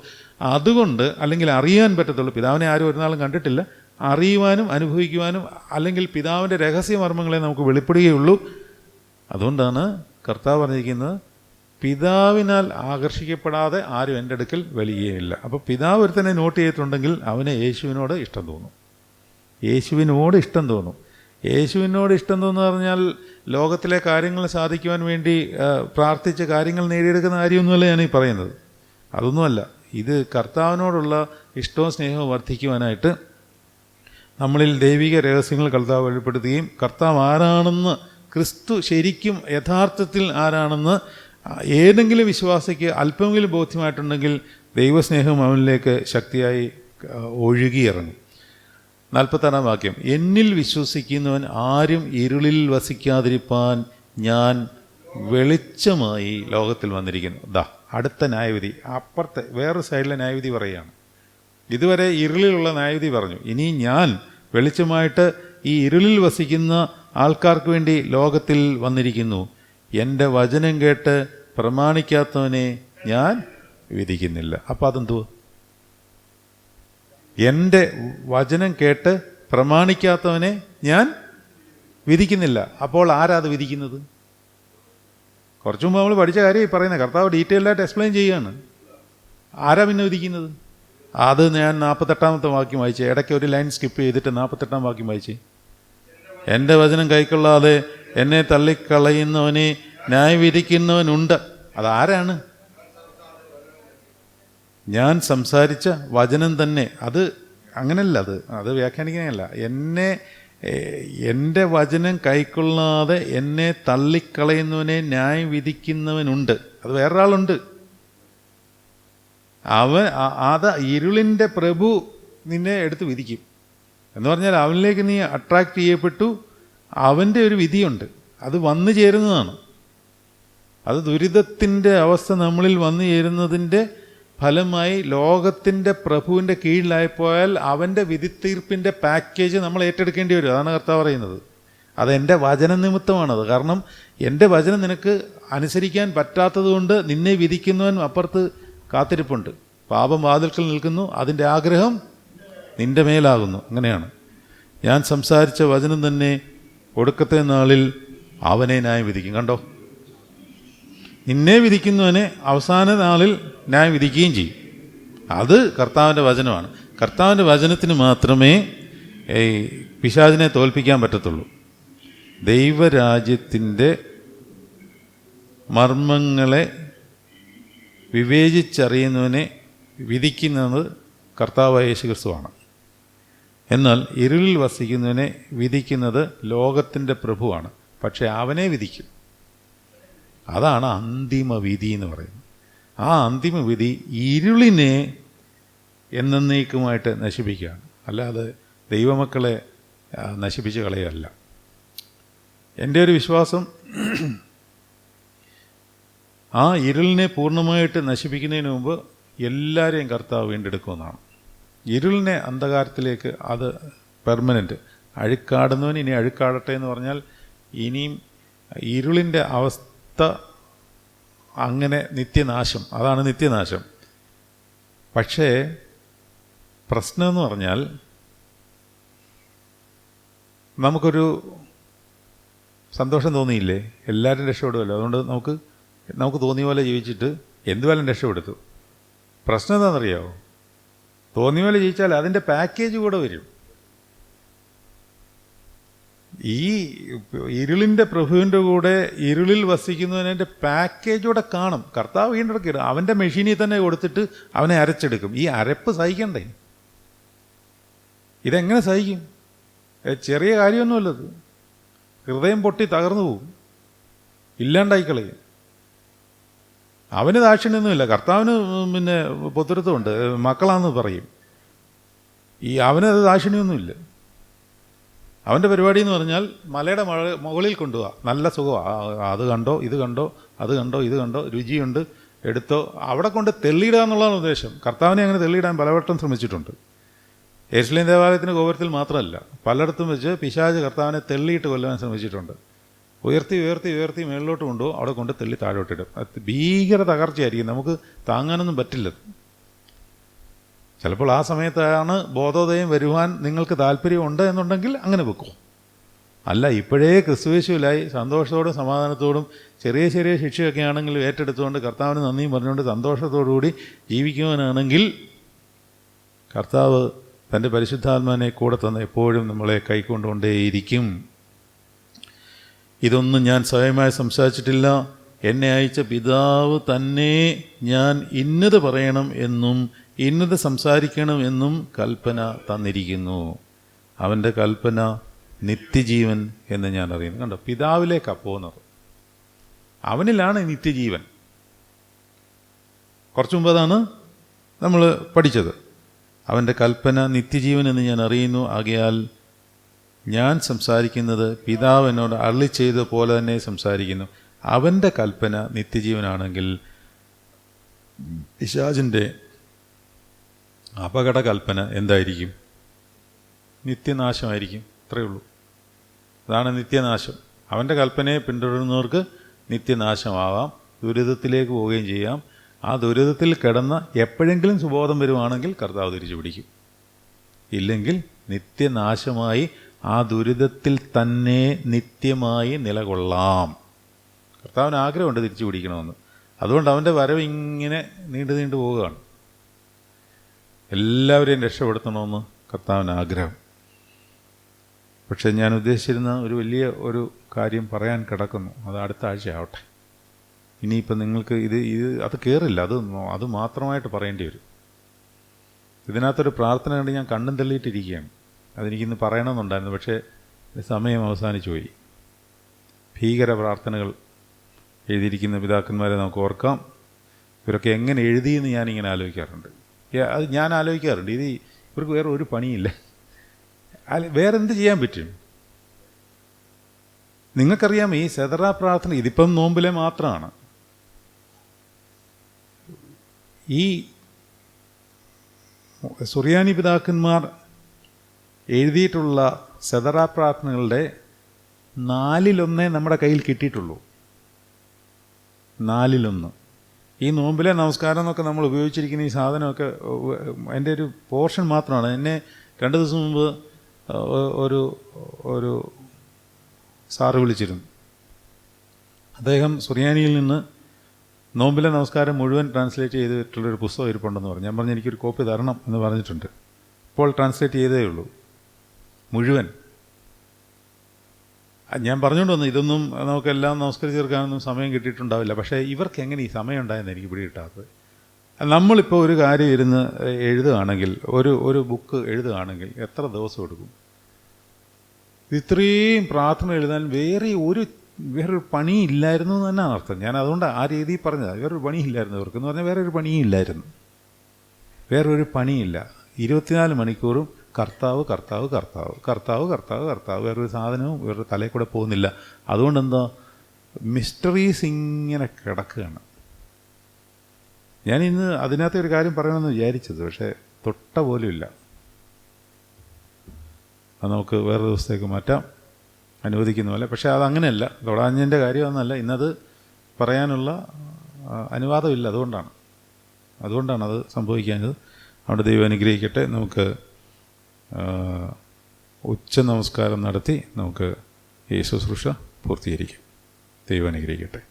അതുകൊണ്ട്, അല്ലെങ്കിൽ അറിയാൻ പറ്റത്തുള്ളൂ. പിതാവിനെ ആരും ഒരു നാളും കണ്ടിട്ടില്ല. അറിയുവാനും അനുഭവിക്കുവാനും അല്ലെങ്കിൽ പിതാവിൻ്റെ രഹസ്യമർമ്മങ്ങളെ നമുക്ക് വെളിപ്പെടുകയുള്ളൂ. അതുകൊണ്ടാണ് കർത്താവ് പറഞ്ഞിരിക്കുന്നത്, പിതാവിനാൽ ആകർഷിക്കപ്പെടാതെ ആരും എൻ്റെ അടുക്കൽ വരികയില്ല. അപ്പോൾ പിതാവ് ഒരുത്തനെ നോട്ട് ചെയ്തിട്ടുണ്ടെങ്കിൽ അവന് യേശുവിനോട് ഇഷ്ടം തോന്നും. യേശുവിനോട് ഇഷ്ടം തോന്നും. യേശുവിനോട് ഇഷ്ടം തോന്നുക പറഞ്ഞാൽ ലോകത്തിലെ കാര്യങ്ങൾ സാധിക്കുവാൻ വേണ്ടി പ്രാർത്ഥിച്ച് കാര്യങ്ങൾ നേടിയെടുക്കുന്ന കാര്യമൊന്നുമല്ല ഞാനീ പറയുന്നത്. അതൊന്നുമല്ല. ഇത് കർത്താവിനോടുള്ള ഇഷ്ടവും സ്നേഹവും വർദ്ധിക്കുവാനായിട്ട് നമ്മളിൽ ദൈവിക രഹസ്യങ്ങൾ കർത്താവ് വെളിപ്പെടുത്തുകയും കർത്താവ് ആരാണെന്ന്, ക്രിസ്തു ശരിക്കും യഥാർത്ഥത്തിൽ ആരാണെന്ന് ഏതെങ്കിലും വിശ്വാസിക്ക് അല്പമെങ്കിലും ബോധ്യമായിട്ടുണ്ടെങ്കിൽ ദൈവസ്നേഹം അവനിലേക്ക് ശക്തിയായി ഒഴുകിയിറങ്ങും. 46 വാക്യം, എന്നിൽ വിശ്വസിക്കുന്നവൻ ആരും ഇരുളിൽ വസിക്കാതിരിപ്പാൻ ഞാൻ വെളിച്ചമായി ലോകത്തിൽ വന്നിരിക്കുന്നു. അടുത്ത ന്യായവിധി, അപ്പുറത്തെ വേറൊരു സൈഡിലെ ന്യായവിധി പറയുകയാണ്. ഇതുവരെ ഇരുളിലുള്ള ന്യായവിധി പറഞ്ഞു. ഇനി ഞാൻ വെളിച്ചമായിട്ട് ഈ ഇരുളിൽ വസിക്കുന്ന ആൾക്കാർക്ക് വേണ്ടി ലോകത്തിൽ വന്നിരിക്കുന്നു. എൻ്റെ വചനം കേട്ട് പ്രമാണിക്കാത്തവനെ ഞാൻ വിധിക്കുന്നില്ല. അപ്പം അതെന്തോ? എൻ്റെ വചനം കേട്ട് പ്രമാണിക്കാത്തവനെ ഞാൻ വിധിക്കുന്നില്ല. അപ്പോൾ ആരാ അത് വിധിക്കുന്നത്? കുറച്ചു മുമ്പ് നമ്മൾ പഠിച്ച കാര്യം ഈ പറയുന്നത്. കർത്താവ് ഡീറ്റെയിൽഡായിട്ട് എക്സ്പ്ലെയിൻ ചെയ്യുകയാണ്. ആരാ പിന്നെ വിധിക്കുന്നത്? അത് ഞാൻ 48 വാക്യം വായിച്ചേ. ഇടയ്ക്ക് ഒരു ലൈൻ സ്കിപ്പ് ചെയ്തിട്ട് 48 വാക്യം വായിച്ചേ. എൻ്റെ വചനം കൈക്കൊള്ളാതെ എന്നെ തള്ളിക്കളയുന്നവനെ ന്യായം വിധിക്കുന്നവനുണ്ട്. അതാരാണ്? ഞാൻ സംസാരിച്ച വചനം തന്നെ. അത് അങ്ങനല്ല, അത് വ്യാഖ്യാനിക്കാനല്ല. എൻ്റെ വചനം കൈക്കൊള്ളാതെ എന്നെ തള്ളിക്കളയുന്നവനെ ന്യായം വിധിക്കുന്നവനുണ്ട്. അത് വേറൊരാളുണ്ട്. അത് ഇരുളിൻ്റെ പ്രഭു നിന്നെ എടുത്ത് വിധിക്കും. എന്ന് പറഞ്ഞാൽ അവനിലേക്ക് നീ അട്രാക്റ്റ് ചെയ്യപ്പെട്ടു. അവൻ്റെ ഒരു വിധിയുണ്ട്. അത് വന്നു ചേരുന്നതാണ്. അത് ദുരിതത്തിൻ്റെ അവസ്ഥ നമ്മളിൽ വന്നു ചേരുന്നതിൻ്റെ ഫലമായി ലോകത്തിൻ്റെ പ്രഭുവിൻ്റെ കീഴിലായിപ്പോയാൽ അവൻ്റെ വിധിത്തീർപ്പിൻ്റെ പാക്കേജ് നമ്മൾ ഏറ്റെടുക്കേണ്ടി വരും. അതാണ് കർത്താവ് പറയുന്നത്. അതെൻ്റെ വചന നിമിത്തമാണത്. കാരണം എൻ്റെ വചനം നിനക്ക് അനുസരിക്കാൻ പറ്റാത്തത് കൊണ്ട് നിന്നെ വിധിക്കുന്നവൻ അപ്പുറത്ത് കാത്തിരിപ്പുണ്ട്. പാപം വാതിൽക്കൽ നിൽക്കുന്നു, അതിൻ്റെ ആഗ്രഹം നിൻ്റെ മേലാകുന്നു. അങ്ങനെയാണ്. ഞാൻ സംസാരിച്ച വചനം തന്നെ ഒടുക്കത്തെ നാളിൽ അവനെ ന്യായം വിധിക്കും. കണ്ടോ? നിന്നെ വിധിക്കുന്നവനെ അവസാന നാളിൽ ന്യായം വിധിക്കുകയും ചെയ്യും. അത് കർത്താവിൻ്റെ വചനമാണ്. കർത്താവിൻ്റെ വചനത്തിന് മാത്രമേ ഈ പിശാചിനെ തോൽപ്പിക്കാൻ പറ്റത്തുള്ളൂ. ദൈവരാജ്യത്തിൻ്റെ മർമ്മങ്ങളെ വിവേചിച്ചറിയുന്നവനെ വിധിക്കുന്നത് കർത്താവായ യേശു ക്രിസ്തുവാണ്. എന്നാൽ ഇരുളിൽ വസിക്കുന്നവനെ വിധിക്കുന്നത് ലോകത്തിൻ്റെ പ്രഭുവാണ്. പക്ഷേ അവനെ വിധിക്കും. അതാണ് അന്തിമ വിധി എന്ന് പറയുന്നത്. ആ അന്തിമ വിധി ഇരുളിനെ എന്നേക്കുമായിട്ട് നശിപ്പിക്കുകയാണ്, അല്ലാതെ ദൈവമക്കളെ നശിപ്പിച്ച് കളയല്ല. എൻ്റെ ഒരു വിശ്വാസം ആ ഇരുളിനെ പൂർണ്ണമായിട്ട് നശിപ്പിക്കുന്നതിന് മുമ്പ് എല്ലാവരെയും കർത്താവ് വീണ്ടെടുക്കുമെന്നാണ്. ഇരുളിനെ അന്ധകാരത്തിലേക്ക് അത് പെർമനൻ്റ്. അഴുക്കാടുന്നവൻ ഇനി അഴുക്കാടട്ടെ എന്ന് പറഞ്ഞാൽ ഇനിയും ഇരുളിൻ്റെ അവസ്ഥ അങ്ങനെ നിത്യനാശം. അതാണ് നിത്യനാശം. പക്ഷേ പ്രശ്നമെന്ന് പറഞ്ഞാൽ നമുക്കൊരു സന്തോഷം തോന്നിയില്ലേ? എല്ലാവരും രക്ഷപ്പെടുമല്ലോ. അതുകൊണ്ട് നമുക്ക് തോന്നിയ പോലെ ജീവിച്ചിട്ട് എന്തുവേലും രക്ഷപ്പെടുത്തു. പ്രശ്നം എന്താണെന്നറിയാമോ? തോന്നിയ പോലെ ജീവിച്ചാൽ അതിൻ്റെ പാക്കേജ് കൂടെ വരും. ഈ ഇരുളിൻ്റെ പ്രഭുവിൻ്റെ കൂടെ ഇരുളിൽ വസിക്കുന്നതിൻ്റെ പാക്കേജ് കൂടെ കാണും. കർത്താവ് വീണ്ടെടുക്കില്ല. അവൻ്റെ മെഷീനിൽ തന്നെ കൊടുത്തിട്ട് അവനെ അരച്ചെടുക്കും. ഈ അരപ്പ് സഹിക്കണ്ടേ? ഇതെങ്ങനെ സഹിക്കും? ചെറിയ കാര്യമൊന്നുമല്ലത്. ഹൃദയം പൊട്ടി തകർന്നു പോവും, ഇല്ലാണ്ടായിക്കളയും. അവന് ദാക്ഷിണ്യൊന്നുമില്ല. കർത്താവിന് പിന്നെ പൊത്തുരുത്തമുണ്ട്, മക്കളാന്ന് പറയും. അവനത് ദാക്ഷിണ്യമൊന്നുമില്ല. അവൻ്റെ പരിപാടി എന്ന് പറഞ്ഞാൽ മലയുടെ മുകളിൽ കൊണ്ടുപോവാ, നല്ല സുഖമാണ്, അത് കണ്ടോ ഇത് കണ്ടോ അത് കണ്ടോ ഇത് കണ്ടോ, രുചിയുണ്ട്, എടുത്തോ, അവിടെ കൊണ്ട് തെള്ളിയിടുക എന്നുള്ളതാണ് ഉദ്ദേശം. കർത്താവിനെ അങ്ങനെ തെള്ളിയിടാൻ പലവട്ടം ശ്രമിച്ചിട്ടുണ്ട്. യെരുശലേം ദേവാലയത്തിൻ്റെ ഗോപുരത്തിൽ മാത്രമല്ല, പലയിടത്തും വെച്ച് പിശാച് കർത്താവിനെ തെള്ളിയിട്ട് കൊല്ലാൻ ശ്രമിച്ചിട്ടുണ്ട്. ഉയർത്തി ഉയർത്തി ഉയർത്തി മേളിലോട്ട് കൊണ്ടുപോകും, അവിടെ കൊണ്ട് തെള്ളി താഴോട്ടിടും. അത് ഭീകര തകർച്ചയായിരിക്കും, നമുക്ക് താങ്ങാനൊന്നും പറ്റില്ല. ചിലപ്പോൾ ആ സമയത്താണ് ബോധോദയം വരുവാൻ നിങ്ങൾക്ക് താല്പര്യമുണ്ട് എന്നുണ്ടെങ്കിൽ അങ്ങനെ വെക്കും. അല്ല, ഇപ്പോഴേ ക്രിസ്തുയേശുവിലായി സന്തോഷത്തോടും സമാധാനത്തോടും ചെറിയ ചെറിയ ശിക്ഷയൊക്കെ ആണെങ്കിൽ ഏറ്റെടുത്തുകൊണ്ട് കർത്താവിന് നന്ദിയും പറഞ്ഞുകൊണ്ട് സന്തോഷത്തോടുകൂടി ജീവിക്കുവാനാണെങ്കിൽ കർത്താവ് തൻ്റെ പരിശുദ്ധാത്മാവിനെ കൂടെ തന്ന് എപ്പോഴും നമ്മളെ കൈക്കൊണ്ടുകൊണ്ടേയിരിക്കും. ഇതൊന്നും ഞാൻ സ്വയമായി സംസാരിച്ചിട്ടില്ല, എന്നെ അയച്ച പിതാവ് തന്നെ ഞാൻ ഇന്നത് പറയണം എന്നും ഇന്നത് സംസാരിക്കണം എന്നും കൽപ്പന തന്നിരിക്കുന്നു. അവൻ്റെ കൽപ്പന നിത്യജീവൻ എന്ന് ഞാൻ അറിയുന്നു. കണ്ടോ, പിതാവിലേക്കാണ് പോകുന്നത്. അവനിലാണ് നിത്യജീവൻ. കുറച്ചു മുമ്പ് അതാണ് നമ്മൾ പഠിച്ചത്. അവൻ്റെ കൽപ്പന നിത്യജീവൻ എന്ന് ഞാൻ അറിയുന്നു, ആകയാൽ ഞാൻ സംസാരിക്കുന്നത് പിതാവ് എന്നോട് അരുളി ചെയ്ത പോലെ തന്നെ സംസാരിക്കുന്നു. അവൻ്റെ കൽപ്പന നിത്യജീവനാണെങ്കിൽ പിശാചിൻ്റെ അപകട കൽപ്പന എന്തായിരിക്കും? നിത്യനാശമായിരിക്കും. അത്രയേ ഉള്ളൂ. അതാണ് നിത്യനാശം. അവൻ്റെ കൽപ്പനയെ പിന്തുടരുന്നവർക്ക് നിത്യനാശമാവാം, ദുരിതത്തിലേക്ക് പോവുകയും ചെയ്യാം. ആ ദുരിതത്തിൽ കിടന്ന എപ്പോഴെങ്കിലും സുബോധം വരുവാണെങ്കിൽ കർത്താവ് തിരിച്ചു പിടിക്കും. ഇല്ലെങ്കിൽ നിത്യനാശമായി ആ ദുരിതത്തിൽ തന്നെ നിത്യമായി നിലകൊള്ളാം. കർത്താവിന് ആഗ്രഹമുണ്ട് തിരിച്ചു പിടിക്കണമെന്ന്. അതുകൊണ്ട് അവൻ്റെ വരവ് ഇങ്ങനെ നീണ്ടു നീണ്ടു പോവുകയാണ്. എല്ലാവരെയും രക്ഷപ്പെടുത്തണമെന്ന് കർത്താവിന് ആഗ്രഹം. പക്ഷെ ഞാൻ ഉദ്ദേശിച്ചിരുന്ന ഒരു വലിയ കാര്യം പറയാൻ കിടക്കുന്നു. അത് അടുത്ത ആഴ്ച ആവട്ടെ. ഇനിയിപ്പം നിങ്ങൾക്ക് അത് കയറില്ല. അത് മാത്രമായിട്ട് പറയേണ്ടി വരും. ഇതിനകത്തൊരു പ്രാർത്ഥന കണ്ട് ഞാൻ കണ്ണും തള്ളിയിട്ടിരിക്കുകയാണ്. അതെനിക്കിന്ന് പറയണമെന്നുണ്ടായിരുന്നു, പക്ഷേ സമയം അവസാനിച്ചു പോയി. ഭീകര പ്രാർത്ഥനകൾ എഴുതിയിരിക്കുന്ന പിതാക്കന്മാരെ നമുക്ക് ഓർക്കാം. ഇവരൊക്കെ എങ്ങനെ എഴുതിയെന്ന് ഞാനിങ്ങനെ ആലോചിക്കാറുണ്ട്. അത് ഞാൻ ആലോചിക്കാറുണ്ട്, ഇവർക്ക് വേറെ ഒരു പണിയില്ല, വേറെന്ത് ചെയ്യാൻ പറ്റും? നിങ്ങൾക്കറിയാം, ഈ സെതറ പ്രാർത്ഥന ഇതിപ്പം നോമ്പിലെ മാത്രമാണ്. ഈ സുറിയാനി പിതാക്കന്മാർ എഴുതിയിട്ടുള്ള സെതറ പ്രാർത്ഥനകളുടെ 4/1 നമ്മുടെ കയ്യിൽ കിട്ടിയിട്ടുള്ളൂ. 4/1. ഈ നോമ്പിലെ നമസ്കാരം എന്നൊക്കെ നമ്മൾ ഉപയോഗിച്ചിരിക്കുന്ന ഈ സാധനമൊക്കെ എൻ്റെ ഒരു പോർഷൻ മാത്രമാണ്. എന്നെ 2 ദിവസം മുമ്പ് ഒരു സാറ് വിളിച്ചിരുന്നു. അദ്ദേഹം സുറിയാനിയിൽ നിന്ന് നോമ്പിലെ നമസ്കാരം മുഴുവൻ ട്രാൻസ്ലേറ്റ് ചെയ്തിട്ടുള്ളൊരു പുസ്തകം ഇരിപ്പുണ്ടെന്ന് പറഞ്ഞു. ഞാൻ പറഞ്ഞു എനിക്കൊരു കോപ്പി തരണം എന്ന് പറഞ്ഞിട്ടുണ്ട്. ഇപ്പോൾ ട്രാൻസ്ലേറ്റ് ചെയ്തേ ഉള്ളൂ മുഴുവൻ. ഞാൻ പറഞ്ഞുകൊണ്ട് വന്നു, ഇതൊന്നും നമുക്കെല്ലാം നമസ്കരിച്ച് തീർക്കാനൊന്നും സമയം കിട്ടിയിട്ടുണ്ടാവില്ല. പക്ഷേ ഇവർക്ക് എങ്ങനെ ഈ സമയം ഉണ്ടായെന്ന് എനിക്ക് പിടികിട്ടാത്തത്. നമ്മളിപ്പോൾ ഒരു കാര്യം ഇരുന്ന് എഴുതുകയാണെങ്കിൽ, ഒരു ബുക്ക് എഴുതുകയാണെങ്കിൽ എത്ര ദിവസം എടുക്കും? ഇത്രയും പ്രാർത്ഥന എഴുതാൻ വേറൊരു പണിയില്ലായിരുന്നു എന്ന് തന്നെയാണ് അർത്ഥം. ഞാൻ അതുകൊണ്ട് ആ രീതിയിൽ പറഞ്ഞതാണ്. വേറൊരു പണിയില്ലായിരുന്നു ഇവർക്കെന്ന് പറഞ്ഞാൽ വേറൊരു പണിയില്ലായിരുന്നു. വേറൊരു പണിയില്ല. 24 മണിക്കൂറും കർത്താവ് കർത്താവ് കർത്താവ് കർത്താവ് കർത്താവ് കർത്താവ്. വേറൊരു സാധനവും വേറൊരു തലയിൽ കൂടെ പോകുന്നില്ല. അതുകൊണ്ട് എന്താ, മിസ്റ്ററീസ് ഇങ്ങനെ കിടക്കുകയാണ്. ഞാനിന്ന് അതിനകത്ത് ഒരു കാര്യം പറയണമെന്ന് വിചാരിച്ചത്, പക്ഷേ തൊട്ട പോലും ഇല്ല. അത് നമുക്ക് വേറെ ദിവസത്തേക്ക് മാറ്റാം, അനുവദിക്കുന്ന പോലെ. പക്ഷേ അതങ്ങനെയല്ല, തൊടാഞ്ഞതിൻ്റെ കാര്യമൊന്നുമല്ല. ഇന്നത് പറയാനുള്ള അനുവാദമില്ല. അതുകൊണ്ടാണ് അത് സംഭവിക്കാഞ്ഞത്. അവിടെ ദൈവം അനുഗ്രഹിക്കട്ടെ. നമുക്ക് ഉച്ച നമസ്കാരം നടത്തി നമുക്ക് ഈ ശുശ്രൂഷ പൂർത്തീകരിക്കാം. ദൈവം അനുഗ്രഹിക്കട്ടെ.